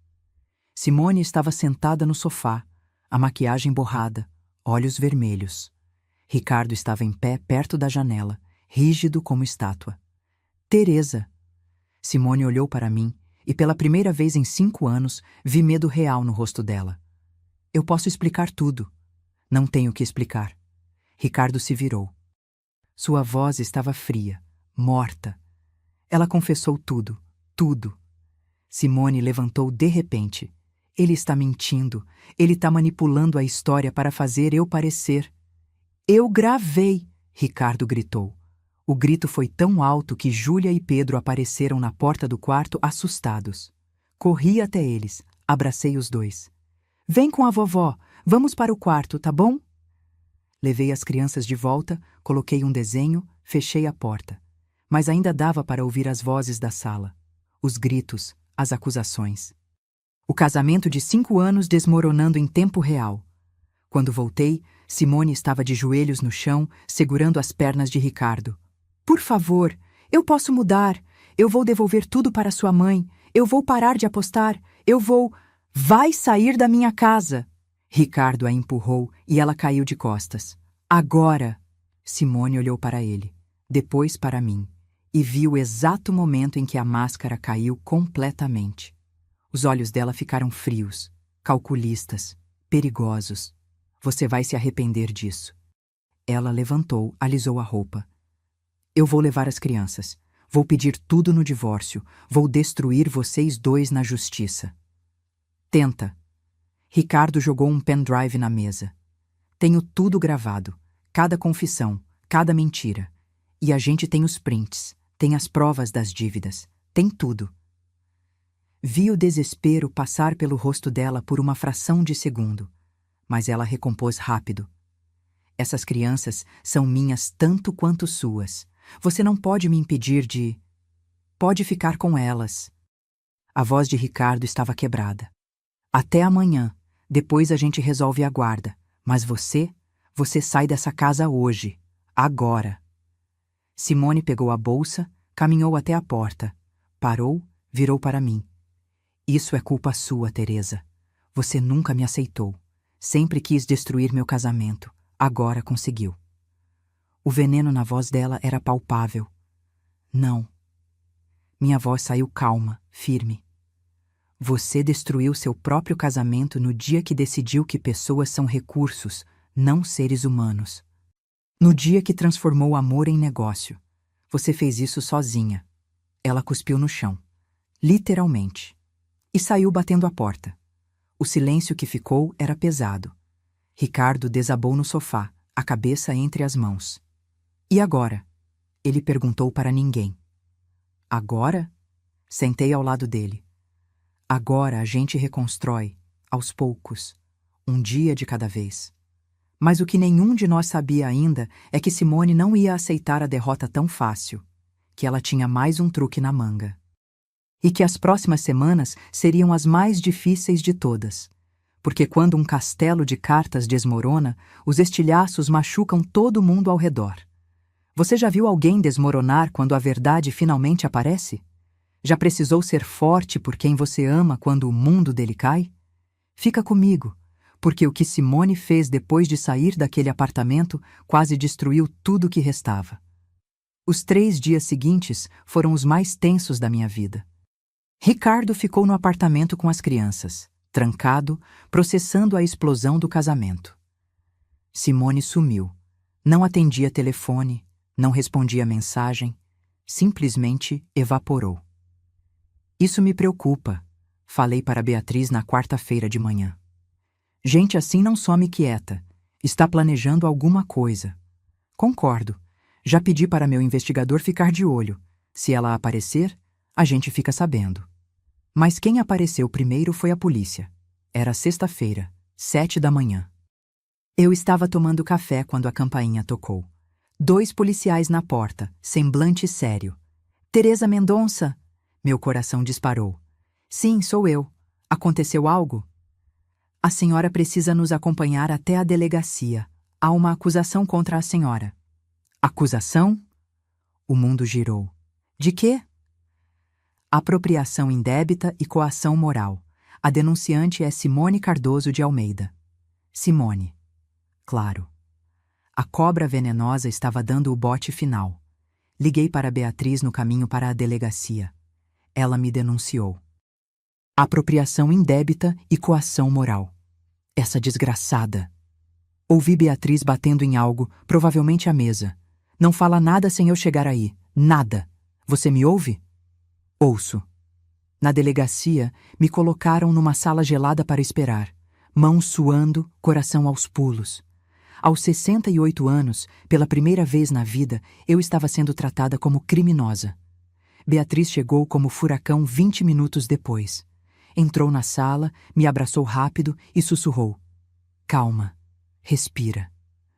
Simone estava sentada no sofá, a maquiagem borrada, olhos vermelhos. Ricardo estava em pé perto da janela, rígido como estátua. Teresa! Simone olhou para mim e pela primeira vez em 5 anos vi medo real no rosto dela. Eu posso explicar tudo. Não tenho que explicar. Ricardo se virou. Sua voz estava fria, morta. Ela confessou tudo, tudo. Simone levantou de repente. Ele está mentindo. Ele está manipulando a história para fazer eu parecer. Eu gravei! Ricardo gritou. O grito foi tão alto que Júlia e Pedro apareceram na porta do quarto assustados. Corri até eles, abracei os dois. Vem com a vovó, vamos para o quarto, tá bom? Levei as crianças de volta, coloquei um desenho, fechei a porta. Mas ainda dava para ouvir as vozes da sala, os gritos, as acusações. O casamento de 5 anos desmoronando em tempo real. Quando voltei, Simone estava de joelhos no chão, segurando as pernas de Ricardo. Por favor, eu posso mudar. Eu vou devolver tudo para sua mãe. Eu vou parar de apostar. Eu vou... Vai sair da minha casa! Ricardo a empurrou e ela caiu de costas. Agora! Simone olhou para ele, depois para mim, e viu o exato momento em que a máscara caiu completamente. Os olhos dela ficaram frios, calculistas, perigosos. Você vai se arrepender disso. Ela levantou, alisou a roupa. Eu vou levar as crianças. Vou pedir tudo no divórcio. Vou destruir vocês dois na justiça. Tenta. Ricardo jogou um pendrive na mesa. Tenho tudo gravado. Cada confissão, cada mentira. E a gente tem os prints, tem as provas das dívidas, tem tudo. Vi o desespero passar pelo rosto dela por uma fração de segundo, mas ela recompôs rápido. Essas crianças são minhas tanto quanto suas. Você não pode me impedir de... Pode ficar com elas. A voz de Ricardo estava quebrada. Até amanhã, depois a gente resolve a guarda. Mas você sai dessa casa hoje, agora. Simone pegou a bolsa, caminhou até a porta, parou, virou para mim. Isso é culpa sua, Teresa. Você nunca me aceitou. Sempre quis destruir meu casamento. Agora conseguiu. O veneno na voz dela era palpável. Não. Minha voz saiu calma, firme. Você destruiu seu próprio casamento no dia que decidiu que pessoas são recursos, não seres humanos. No dia que transformou o amor em negócio. Você fez isso sozinha. Ela cuspiu no chão. Literalmente. E saiu batendo a porta. O silêncio que ficou era pesado. Ricardo desabou no sofá, a cabeça entre as mãos. E agora? Ele perguntou para ninguém. Agora? Sentei ao lado dele. Agora a gente reconstrói, aos poucos, um dia de cada vez. Mas o que nenhum de nós sabia ainda é que Simone não ia aceitar a derrota tão fácil, que ela tinha mais um truque na manga. E que as próximas semanas seriam as mais difíceis de todas, porque quando um castelo de cartas desmorona, os estilhaços machucam todo mundo ao redor. Você já viu alguém desmoronar quando a verdade finalmente aparece? Já precisou ser forte por quem você ama quando o mundo dele cai? Fica comigo, porque o que Simone fez depois de sair daquele apartamento quase destruiu tudo o que restava. Os 3 dias seguintes foram os mais tensos da minha vida. Ricardo ficou no apartamento com as crianças, trancado, processando a explosão do casamento. Simone sumiu. Não atendia telefone, não respondia mensagem, simplesmente evaporou. Isso me preocupa, falei para Beatriz na quarta-feira de manhã. Gente assim não some quieta, está planejando alguma coisa. Concordo, já pedi para meu investigador ficar de olho. Se ela aparecer, a gente fica sabendo. Mas quem apareceu primeiro foi a polícia. Era sexta-feira, 7 da manhã. Eu estava tomando café quando a campainha tocou. 2 policiais na porta, semblante sério. Teresa Mendonça! Meu coração disparou. Sim, sou eu. Aconteceu algo? A senhora precisa nos acompanhar até a delegacia. Há uma acusação contra a senhora. Acusação? O mundo girou. De quê? Apropriação indébita e coação moral. A denunciante é Simone Cardoso de Almeida. Simone. Claro. A cobra venenosa estava dando o bote final. Liguei para Beatriz no caminho para a delegacia. Ela me denunciou. Apropriação indébita e coação moral. Essa desgraçada. Ouvi Beatriz batendo em algo, provavelmente a mesa. Não fala nada sem eu chegar aí. Nada. Você me ouve? Ouço. Na delegacia, me colocaram numa sala gelada para esperar. Mãos suando, coração aos pulos. Aos 68 anos, pela primeira vez na vida, eu estava sendo tratada como criminosa. Beatriz chegou como furacão 20 minutos depois. Entrou na sala, me abraçou rápido e sussurrou. Calma. Respira.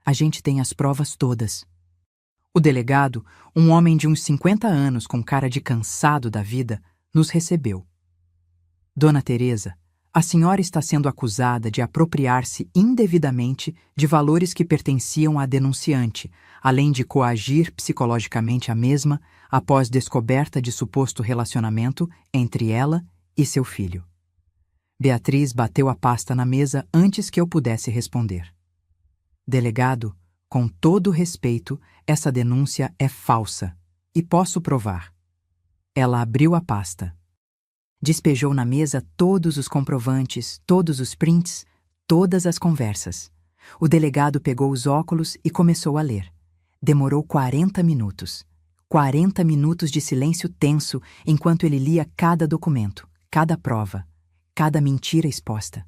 A gente tem as provas todas. O delegado, um homem de uns 50 anos com cara de cansado da vida, nos recebeu. Dona Teresa, a senhora está sendo acusada de apropriar-se indevidamente de valores que pertenciam à denunciante, além de coagir psicologicamente a mesma após descoberta de suposto relacionamento entre ela e seu filho. Beatriz bateu a pasta na mesa antes que eu pudesse responder. Delegado, com todo respeito, essa denúncia é falsa, e posso provar. Ela abriu a pasta. Despejou na mesa todos os comprovantes, todos os prints, todas as conversas. O delegado pegou os óculos e começou a ler. Demorou 40 minutos. 40 minutos de silêncio tenso enquanto ele lia cada documento, cada prova, cada mentira exposta.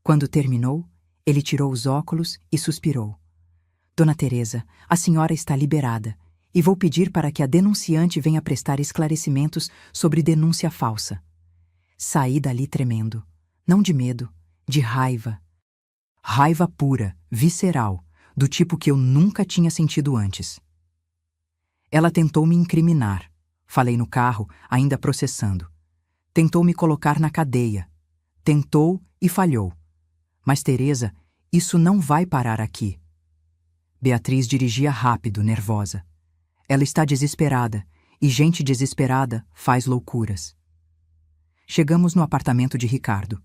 Quando terminou, ele tirou os óculos e suspirou. Dona Teresa, a senhora está liberada e vou pedir para que a denunciante venha prestar esclarecimentos sobre denúncia falsa. Saí dali tremendo, não de medo, de raiva. Raiva pura, visceral, do tipo que eu nunca tinha sentido antes. Ela tentou me incriminar, falei no carro, ainda processando. Tentou me colocar na cadeia. Tentou e falhou. Mas, Teresa, isso não vai parar aqui. Beatriz dirigia rápido, nervosa. Ela está desesperada, e gente desesperada faz loucuras. Chegamos no apartamento de Ricardo.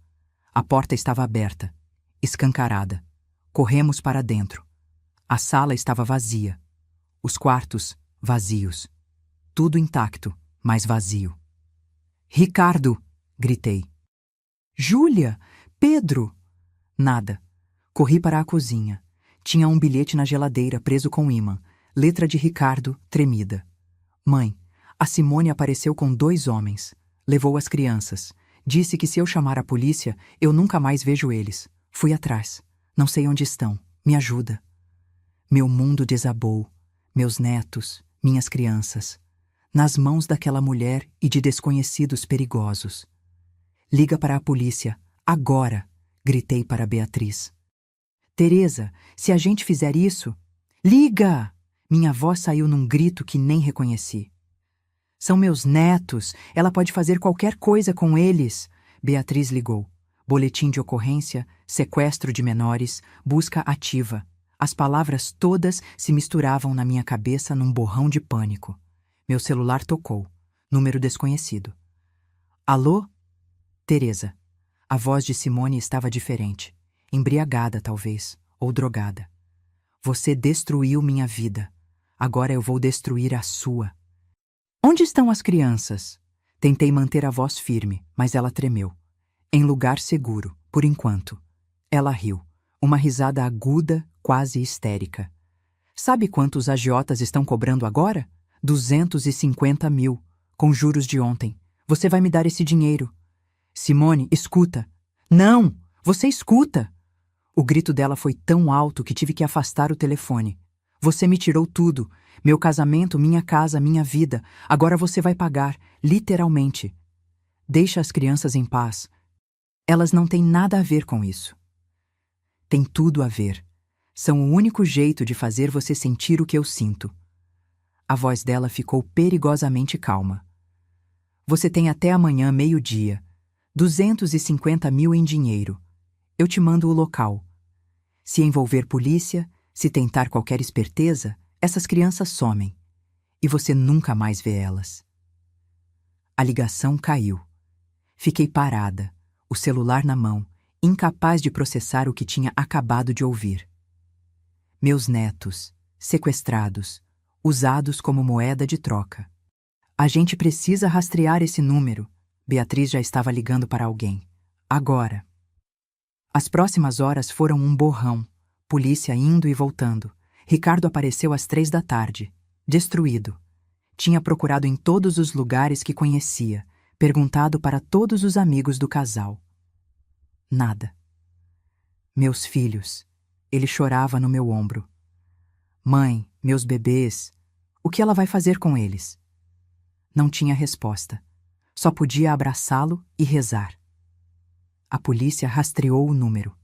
A porta estava aberta, escancarada. Corremos para dentro. A sala estava vazia. Os quartos, vazios. Tudo intacto, mas vazio. Ricardo! Gritei. Júlia! Pedro! Nada. Corri para a cozinha. Tinha um bilhete na geladeira preso com ímã. Letra de Ricardo, tremida. Mãe, a Simone apareceu com 2 homens. Levou as crianças. Disse que se eu chamar a polícia, eu nunca mais vejo eles. Fui atrás. Não sei onde estão. Me ajuda. Meu mundo desabou. Meus netos, minhas crianças. Nas mãos daquela mulher e de desconhecidos perigosos. Liga para a polícia. Agora! Gritei para Beatriz. Teresa, se a gente fizer isso... Liga! Minha voz saiu num grito que nem reconheci. São meus netos, ela pode fazer qualquer coisa com eles. Beatriz ligou. Boletim de ocorrência, sequestro de menores, busca ativa. As palavras todas se misturavam na minha cabeça num borrão de pânico. Meu celular tocou. Número desconhecido. Alô? Teresa. A voz de Simone estava diferente. Embriagada, talvez, ou drogada. Você destruiu minha vida. Agora eu vou destruir a sua. Onde estão as crianças? Tentei manter a voz firme, mas ela tremeu. Em lugar seguro, por enquanto. Ela riu. Uma risada aguda, quase histérica. Sabe quanto os agiotas estão cobrando agora? 250 mil, com juros de ontem. Você vai me dar esse dinheiro. Simone, escuta. Não! Você escuta! O grito dela foi tão alto que tive que afastar o telefone. Você me tirou tudo. Meu casamento, minha casa, minha vida. Agora você vai pagar, literalmente. Deixa as crianças em paz. Elas não têm nada a ver com isso. Tem tudo a ver. São o único jeito de fazer você sentir o que eu sinto. A voz dela ficou perigosamente calma. Você tem até amanhã, meio-dia. 250 mil em dinheiro. Eu te mando o local. Se envolver polícia, se tentar qualquer esperteza, essas crianças somem. E você nunca mais vê elas. A ligação caiu. Fiquei parada, o celular na mão, incapaz de processar o que tinha acabado de ouvir. Meus netos, sequestrados, usados como moeda de troca. A gente precisa rastrear esse número. Beatriz já estava ligando para alguém. Agora. As próximas horas foram um borrão. Polícia indo e voltando. Ricardo apareceu às 3 da tarde. Destruído. Tinha procurado em todos os lugares que conhecia. Perguntado para todos os amigos do casal. Nada. Meus filhos. Ele chorava no meu ombro. Mãe, meus bebês. O que ela vai fazer com eles? Não tinha resposta. Só podia abraçá-lo e rezar. A polícia rastreou o número.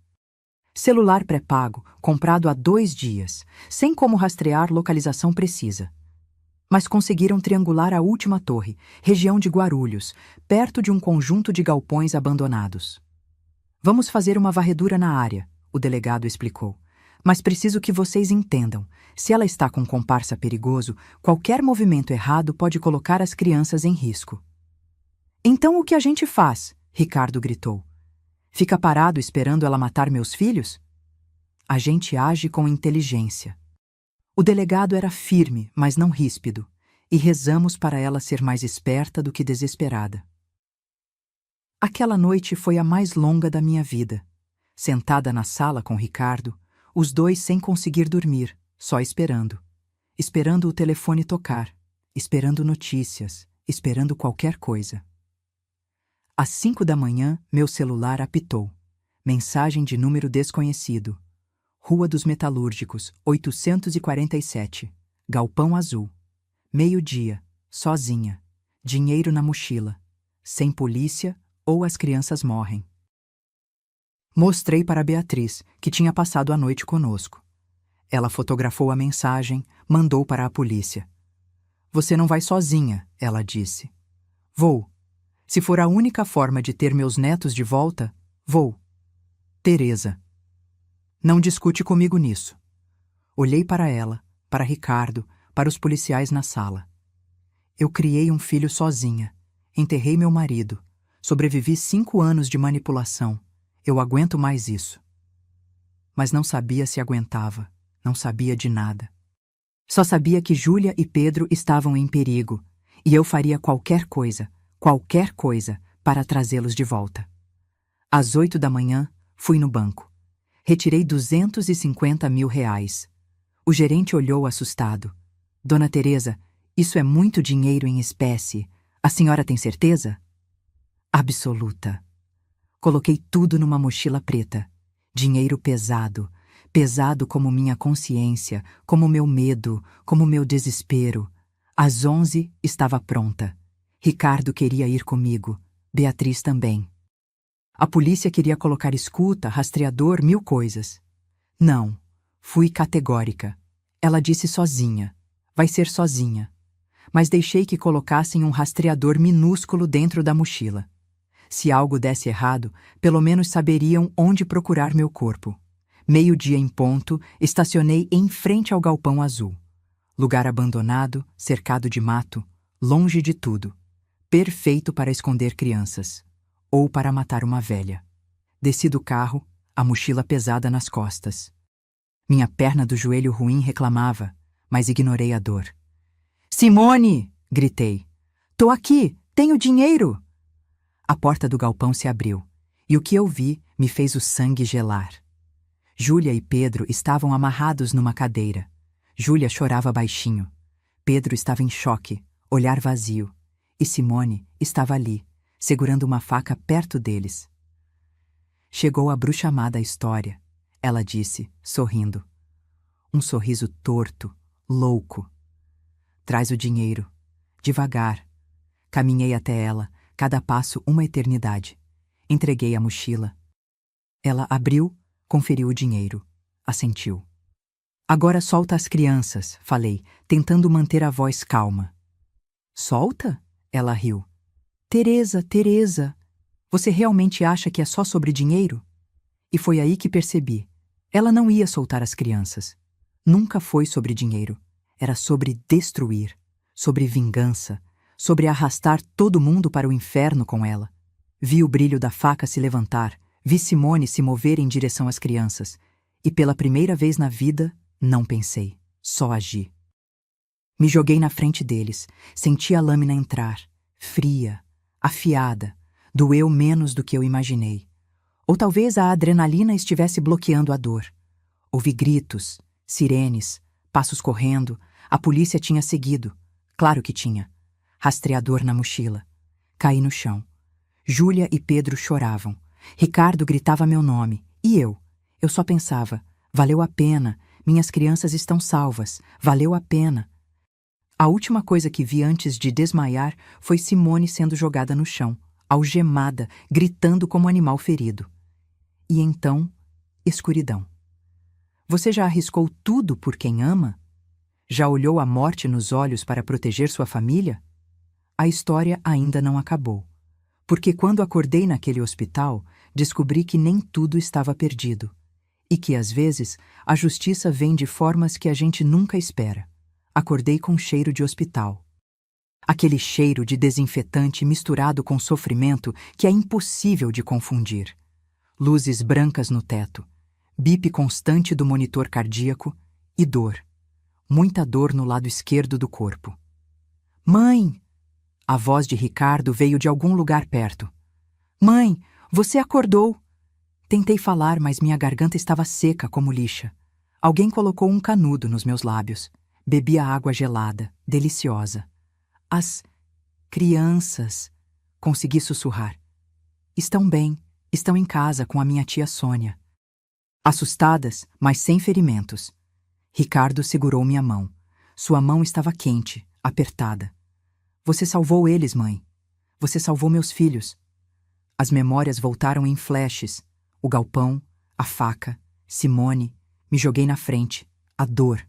Celular pré-pago, comprado há 2 dias, sem como rastrear localização precisa. Mas conseguiram triangular a última torre, região de Guarulhos, perto de um conjunto de galpões abandonados. Vamos fazer uma varredura na área, o delegado explicou. Mas preciso que vocês entendam. Se ela está com um comparsa perigoso, qualquer movimento errado pode colocar as crianças em risco. Então o que a gente faz? Ricardo gritou. Fica parado esperando ela matar meus filhos? A gente age com inteligência. O delegado era firme, mas não ríspido, e rezamos para ela ser mais esperta do que desesperada. Aquela noite foi a mais longa da minha vida. Sentada na sala com Ricardo, os dois sem conseguir dormir, só esperando. Esperando o telefone tocar. esperando notícias, esperando qualquer coisa. Às 5 da manhã, meu celular apitou. Mensagem de número desconhecido. Rua dos Metalúrgicos, 847. Galpão Azul. Meio-dia. Sozinha. Dinheiro na mochila. Sem polícia ou as crianças morrem. Mostrei para Beatriz, que tinha passado a noite conosco. Ela fotografou a mensagem, mandou para a polícia. Você não vai sozinha, ela disse. Vou. Se for a única forma de ter meus netos de volta, vou. Teresa. Não discute comigo nisso. Olhei para ela, para Ricardo, para os policiais na sala. Eu criei um filho sozinha. Enterrei meu marido. Sobrevivi 5 anos de manipulação. Eu aguento mais isso. Mas não sabia se aguentava. Não sabia de nada. Só sabia que Júlia e Pedro estavam em perigo, e eu faria qualquer coisa, para trazê-los de volta. Às 8 da manhã, fui no banco. Retirei 250 mil reais. O gerente olhou assustado. Dona Teresa, isso é muito dinheiro em espécie. A senhora tem certeza? Absoluta. Coloquei tudo numa mochila preta. Dinheiro pesado. Pesado como minha consciência, como meu medo, como meu desespero. Às 11 estava pronta. Ricardo queria ir comigo. Beatriz também. A polícia queria colocar escuta, rastreador, 1000 coisas. Não. Fui categórica. Ela disse sozinha. Vai ser sozinha. Mas deixei que colocassem um rastreador minúsculo dentro da mochila. Se algo desse errado, pelo menos saberiam onde procurar meu corpo. Meio-dia em ponto, estacionei em frente ao Galpão Azul. Lugar abandonado, cercado de mato, longe de tudo. Perfeito para esconder crianças. Ou para matar uma velha. Desci do carro, a mochila pesada nas costas. Minha perna do joelho ruim reclamava, mas ignorei a dor. Simone! Gritei. Tô aqui! Tenho dinheiro! A porta do galpão se abriu, e o que eu vi me fez o sangue gelar. Júlia e Pedro estavam amarrados numa cadeira. Júlia chorava baixinho. Pedro estava em choque, olhar vazio. E Simone estava ali, segurando uma faca perto deles. Chegou a bruxa má da história, ela disse, sorrindo. Um sorriso torto, louco. Traz o dinheiro. Devagar. Caminhei até ela, cada passo uma eternidade. Entreguei a mochila. Ela abriu, conferiu o dinheiro. Assentiu. Agora solta as crianças, falei, tentando manter a voz calma. Solta? Ela riu. Teresa, Teresa, você realmente acha que é só sobre dinheiro? E foi aí que percebi. Ela não ia soltar as crianças. Nunca foi sobre dinheiro. Era sobre destruir, sobre vingança, sobre arrastar todo mundo para o inferno com ela. Vi o brilho da faca se levantar, vi Simone se mover em direção às crianças, e pela primeira vez na vida, não pensei, só agi. Me joguei na frente deles, senti a lâmina entrar, fria, afiada, doeu menos do que eu imaginei. Ou talvez a adrenalina estivesse bloqueando a dor. Ouvi gritos, sirenes, passos correndo, a polícia tinha seguido, claro que tinha. Rastreador na mochila. Caí no chão. Júlia e Pedro choravam. Ricardo gritava meu nome. E eu? Eu só pensava, valeu a pena, minhas crianças estão salvas, valeu a pena. A última coisa que vi antes de desmaiar foi Simone sendo jogada no chão, algemada, gritando como animal ferido. E então, escuridão. Você já arriscou tudo por quem ama? Já olhou a morte nos olhos para proteger sua família? A história ainda não acabou. Porque quando acordei naquele hospital, descobri que nem tudo estava perdido. E que, às vezes, a justiça vem de formas que a gente nunca espera. Acordei com cheiro de hospital. Aquele cheiro de desinfetante misturado com sofrimento que é impossível de confundir. Luzes brancas no teto, bip constante do monitor cardíaco e dor. Muita dor no lado esquerdo do corpo. Mãe! A voz de Ricardo veio de algum lugar perto. Mãe, você acordou! Tentei falar, mas minha garganta estava seca como lixa. Alguém colocou um canudo nos meus lábios. Bebi a água gelada, deliciosa. As crianças, consegui sussurrar. Estão bem, estão em casa com a minha tia Sônia. Assustadas, mas sem ferimentos. Ricardo segurou minha mão. Sua mão estava quente, apertada. Você salvou eles, mãe. Você salvou meus filhos. As memórias voltaram em flashes. O galpão, a faca, Simone. Me joguei na frente. A dor.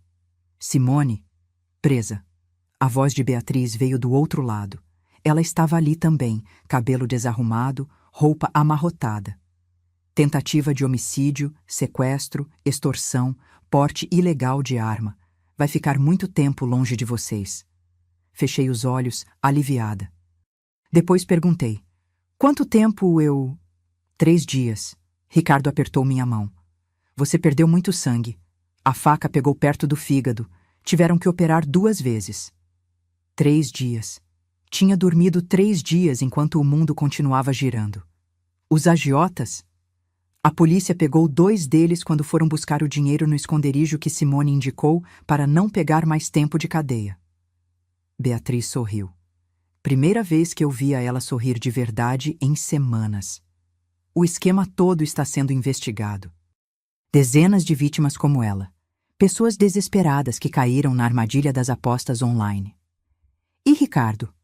Simone, presa. A voz de Beatriz veio do outro lado. Ela estava ali também, cabelo desarrumado, roupa amarrotada. Tentativa de homicídio, sequestro, extorsão, porte ilegal de arma. Vai ficar muito tempo longe de vocês. Fechei os olhos, aliviada. Depois perguntei. Quanto tempo eu... 3 dias. Ricardo apertou minha mão. Você perdeu muito sangue. A faca pegou perto do fígado. Tiveram que operar 2 vezes. 3 dias. Tinha dormido 3 dias enquanto o mundo continuava girando. Os agiotas? A polícia pegou 2 deles quando foram buscar o dinheiro no esconderijo que Simone indicou para não pegar mais tempo de cadeia. Beatriz sorriu. Primeira vez que eu via ela sorrir de verdade em semanas. O esquema todo está sendo investigado. Dezenas de vítimas como ela. Pessoas desesperadas que caíram na armadilha das apostas online. E Ricardo?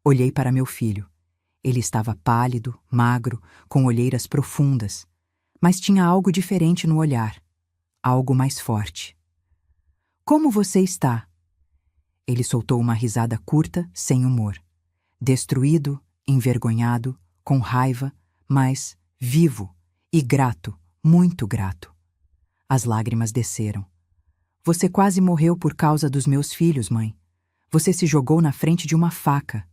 Olhei para meu filho. Ele estava pálido, magro, com olheiras profundas, mas tinha algo diferente no olhar, algo mais forte. Como você está? Ele soltou uma risada curta, sem humor. Destruído, envergonhado, com raiva, mas vivo e grato, muito grato. As lágrimas desceram. Você quase morreu por causa dos meus filhos, mãe. Você se jogou na frente de uma faca.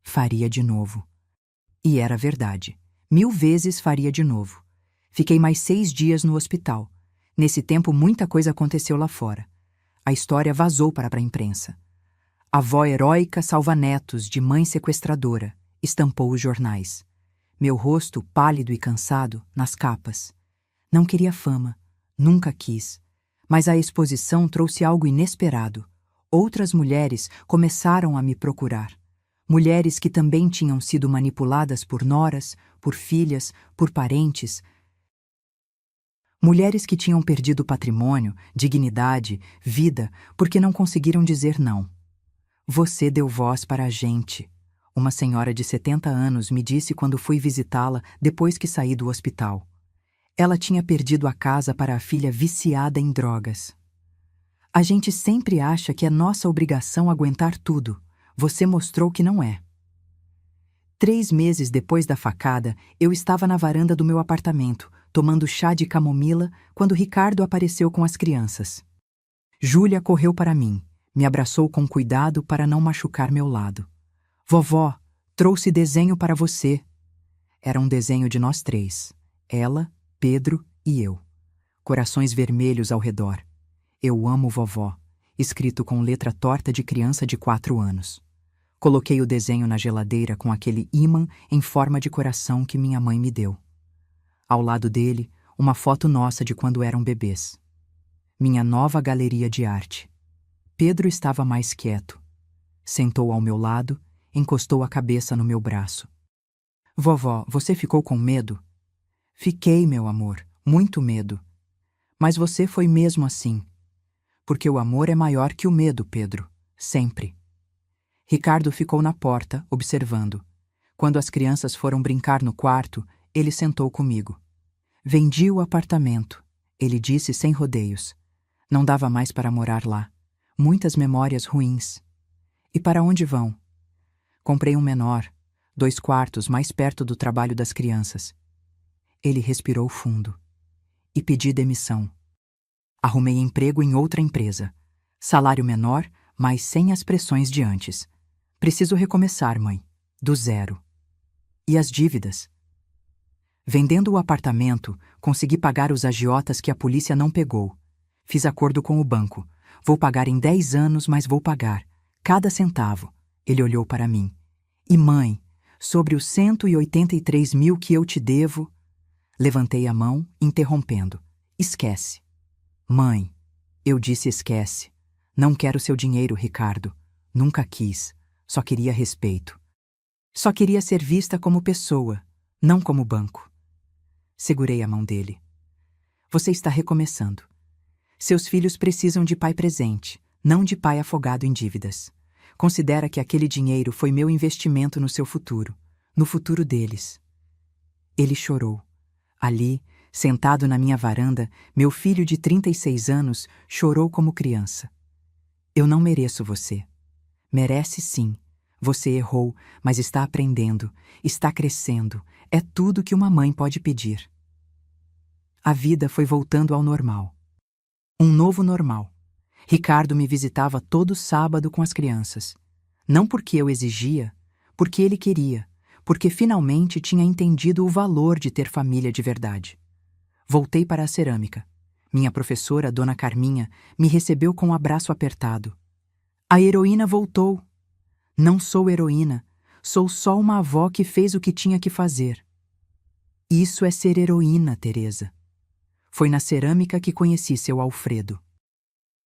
Faria de novo. E era verdade. 1000 vezes faria de novo. Fiquei mais 6 dias no hospital. Nesse tempo, muita coisa aconteceu lá fora. A história vazou para a imprensa. Avó heróica salva netos de mãe sequestradora, estampou os jornais. Meu rosto, pálido e cansado, nas capas. Não queria fama, nunca quis. Mas a exposição trouxe algo inesperado. Outras mulheres começaram a me procurar. Mulheres que também tinham sido manipuladas por noras, por filhas, por parentes. Mulheres que tinham perdido patrimônio, dignidade, vida, porque não conseguiram dizer não. Você deu voz para a gente. Uma senhora de 70 anos me disse quando fui visitá-la depois que saí do hospital. Ela tinha perdido a casa para a filha viciada em drogas. A gente sempre acha que é nossa obrigação aguentar tudo. Você mostrou que não é. 3 meses depois da facada, eu estava na varanda do meu apartamento, tomando chá de camomila, quando Ricardo apareceu com as crianças. Júlia correu para mim, me abraçou com cuidado para não machucar meu lado. Vovó, trouxe desenho para você. Era um desenho de nós 3, ela, Pedro e eu. Corações vermelhos ao redor. Eu amo vovó, escrito com letra torta de criança de 4 anos. Coloquei o desenho na geladeira com aquele ímã em forma de coração que minha mãe me deu. Ao lado dele, uma foto nossa de quando eram bebês. Minha nova galeria de arte. Pedro estava mais quieto. Sentou ao meu lado, encostou a cabeça no meu braço. Vovó, você ficou com medo? Fiquei, meu amor, muito medo. Mas você foi mesmo assim. Porque o amor é maior que o medo, Pedro. Sempre. Ricardo ficou na porta, observando. Quando as crianças foram brincar no quarto, ele sentou comigo. Vendi o apartamento, ele disse sem rodeios. Não dava mais para morar lá. Muitas memórias ruins. E para onde vão? Comprei um menor, 2 quartos mais perto do trabalho das crianças. Ele respirou fundo. E pedi demissão. Arrumei emprego em outra empresa. Salário menor, mas sem as pressões de antes. Preciso recomeçar, mãe. Do zero. E as dívidas? Vendendo o apartamento, consegui pagar os agiotas que a polícia não pegou. Fiz acordo com o banco. Vou pagar em 10 anos, mas vou pagar. Cada centavo. Ele olhou para mim. E mãe, sobre os 183 mil que eu te devo... Levantei a mão, interrompendo. Esquece. Mãe, eu disse esquece. Não quero seu dinheiro, Ricardo. Nunca quis, só queria respeito. Só queria ser vista como pessoa, não como banco. Segurei a mão dele. Você está recomeçando. Seus filhos precisam de pai presente, não de pai afogado em dívidas. Considera que aquele dinheiro foi meu investimento no seu futuro, no futuro deles. Ele chorou. Ali, sentado na minha varanda, meu filho de 36 anos chorou como criança. Eu não mereço você. Merece sim. Você errou, mas está aprendendo, está crescendo. É tudo que uma mãe pode pedir. A vida foi voltando ao normal. Um novo normal. Ricardo me visitava todo sábado com as crianças. Não porque eu exigia, porque ele queria, porque finalmente tinha entendido o valor de ter família de verdade. Voltei para a cerâmica. Minha professora, Dona Carminha, me recebeu com um abraço apertado. A heroína voltou. Não sou heroína, sou só uma avó que fez o que tinha que fazer. Isso é ser heroína, Teresa. Foi na cerâmica que conheci seu Alfredo.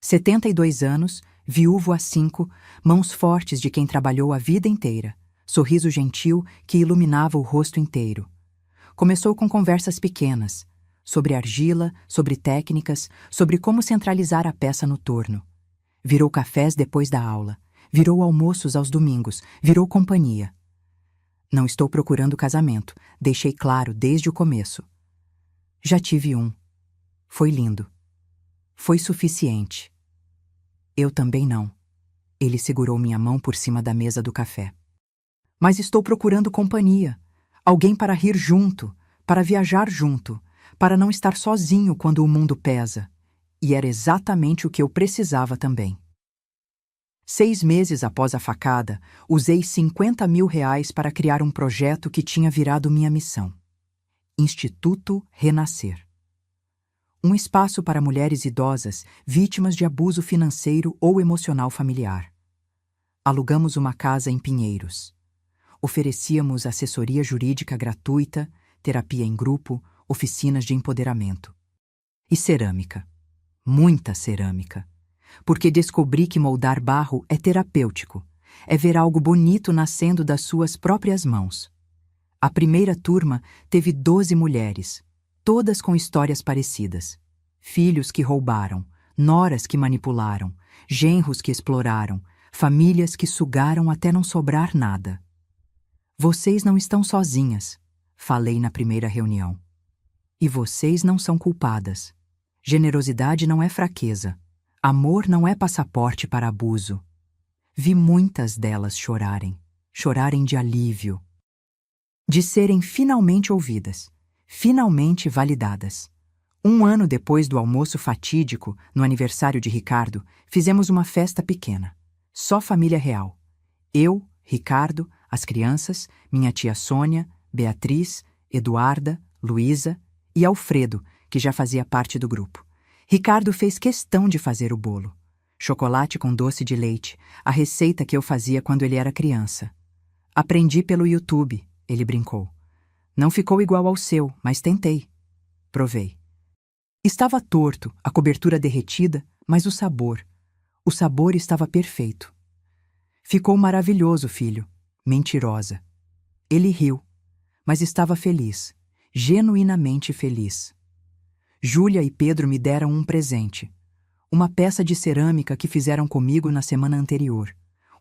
72 anos, viúvo há 5, mãos fortes de quem trabalhou a vida inteira, sorriso gentil que iluminava o rosto inteiro. Começou com conversas pequenas, sobre argila, sobre técnicas, sobre como centralizar a peça no torno. Virou cafés depois da aula, virou almoços aos domingos, virou companhia. Não estou procurando casamento, deixei claro desde o começo. Já tive um. Foi lindo. Foi suficiente. Eu também não. Ele segurou minha mão por cima da mesa do café. Mas estou procurando companhia. Alguém para rir junto, para viajar junto, para não estar sozinho quando o mundo pesa. E era exatamente o que eu precisava também. 6 meses após a facada, usei 50 mil reais para criar um projeto que tinha virado minha missão. Instituto Renascer. Um espaço para mulheres idosas vítimas de abuso financeiro ou emocional familiar. Alugamos uma casa em Pinheiros. Oferecíamos assessoria jurídica gratuita, terapia em grupo, oficinas de empoderamento. E cerâmica. Muita cerâmica. Porque descobri que moldar barro é terapêutico. É ver algo bonito nascendo das suas próprias mãos. A primeira turma teve 12 mulheres, todas com histórias parecidas. Filhos que roubaram, noras que manipularam, genros que exploraram, famílias que sugaram até não sobrar nada. Vocês não estão sozinhas, falei na primeira reunião. E vocês não são culpadas. Generosidade não é fraqueza. Amor não é passaporte para abuso. Vi muitas delas chorarem de alívio. De serem finalmente ouvidas, finalmente validadas. 1 ano depois do almoço fatídico, no aniversário de Ricardo, fizemos uma festa pequena. Só família real. Eu, Ricardo, as crianças, minha tia Sônia, Beatriz, Eduarda, Luísa e Alfredo, que já fazia parte do grupo. Ricardo fez questão de fazer o bolo. Chocolate com doce de leite, a receita que eu fazia quando ele era criança. Aprendi pelo YouTube, ele brincou. Não ficou igual ao seu, mas tentei. Provei. Estava torto, a cobertura derretida, mas o sabor estava perfeito. Ficou maravilhoso, filho. Mentirosa. Ele riu, mas estava feliz, genuinamente feliz. Júlia e Pedro me deram um presente. Uma peça de cerâmica que fizeram comigo na semana anterior.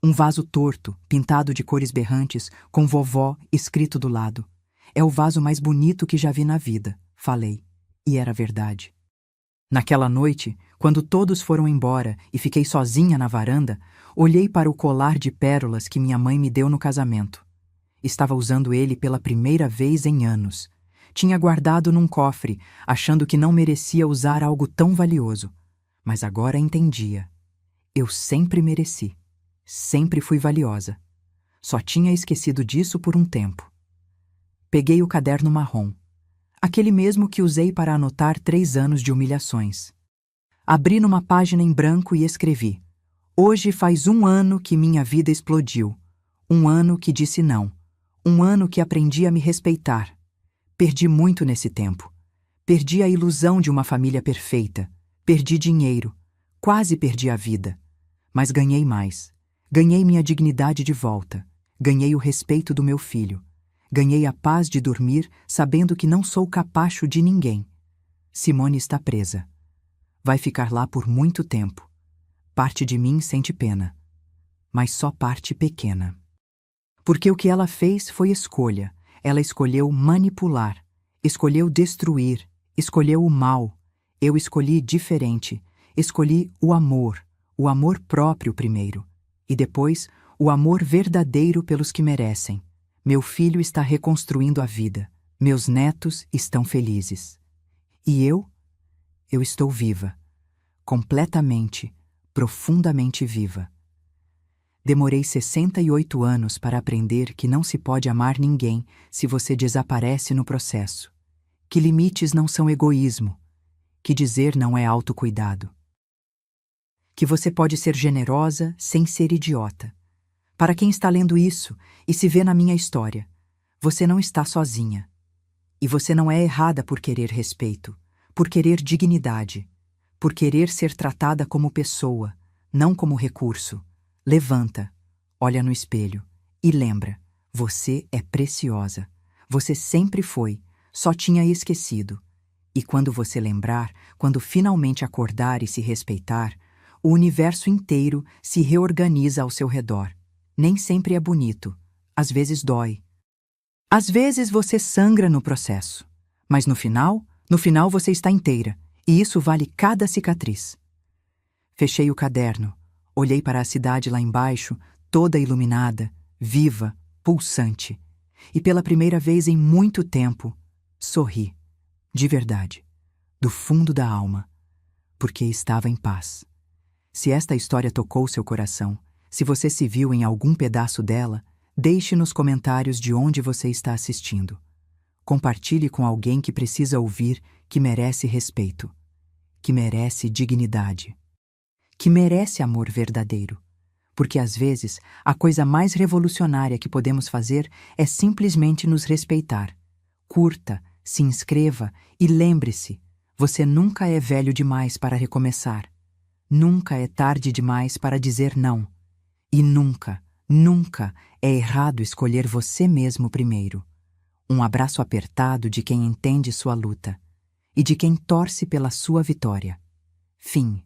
Um vaso torto, pintado de cores berrantes, com vovó escrito do lado. É o vaso mais bonito que já vi na vida, falei. E era verdade. Naquela noite, quando todos foram embora e fiquei sozinha na varanda, olhei para o colar de pérolas que minha mãe me deu no casamento. Estava usando ele pela primeira vez em anos. Tinha guardado num cofre, achando que não merecia usar algo tão valioso. Mas agora entendia. Eu sempre mereci. Sempre fui valiosa. Só tinha esquecido disso por um tempo. Peguei o caderno marrom. Aquele mesmo que usei para anotar 3 anos de humilhações. Abri numa página em branco e escrevi: Hoje faz 1 ano que minha vida explodiu. 1 ano que disse não. 1 ano que aprendi a me respeitar. Perdi muito nesse tempo. Perdi a ilusão de uma família perfeita. Perdi dinheiro. Quase perdi a vida. Mas ganhei mais. Ganhei minha dignidade de volta. Ganhei o respeito do meu filho. Ganhei a paz de dormir sabendo que não sou capacho de ninguém. Simone está presa. Vai ficar lá por muito tempo. Parte de mim sente pena, mas só parte pequena. Porque o que ela fez foi escolha. Ela escolheu manipular, escolheu destruir, escolheu o mal. Eu escolhi diferente. Escolhi o amor próprio primeiro, e depois o amor verdadeiro pelos que merecem. Meu filho está reconstruindo a vida. Meus netos estão felizes. E eu estou viva. Completamente, profundamente viva. Demorei 68 anos para aprender que não se pode amar ninguém se você desaparece no processo. Que limites não são egoísmo. Que dizer não é autocuidado. Que você pode ser generosa sem ser idiota. Para quem está lendo isso e se vê na minha história, você não está sozinha. E você não é errada por querer respeito, por querer dignidade, por querer ser tratada como pessoa, não como recurso. Levanta, olha no espelho e lembra, você é preciosa. Você sempre foi, só tinha esquecido. E quando você lembrar, quando finalmente acordar e se respeitar, o universo inteiro se reorganiza ao seu redor. Nem sempre é bonito, às vezes dói. Às vezes você sangra no processo, mas no final você está inteira, e isso vale cada cicatriz. Fechei o caderno, olhei para a cidade lá embaixo, toda iluminada, viva, pulsante, e pela primeira vez em muito tempo, sorri, de verdade, do fundo da alma, porque estava em paz. Se esta história tocou seu coração, se você se viu em algum pedaço dela, deixe nos comentários de onde você está assistindo. Compartilhe com alguém que precisa ouvir, que merece respeito, que merece dignidade, que merece amor verdadeiro. Porque às vezes a coisa mais revolucionária que podemos fazer é simplesmente nos respeitar. Curta, se inscreva e lembre-se, você nunca é velho demais para recomeçar. Nunca é tarde demais para dizer não. E nunca, nunca é errado escolher você mesmo primeiro. Um abraço apertado de quem entende sua luta e de quem torce pela sua vitória. Fim.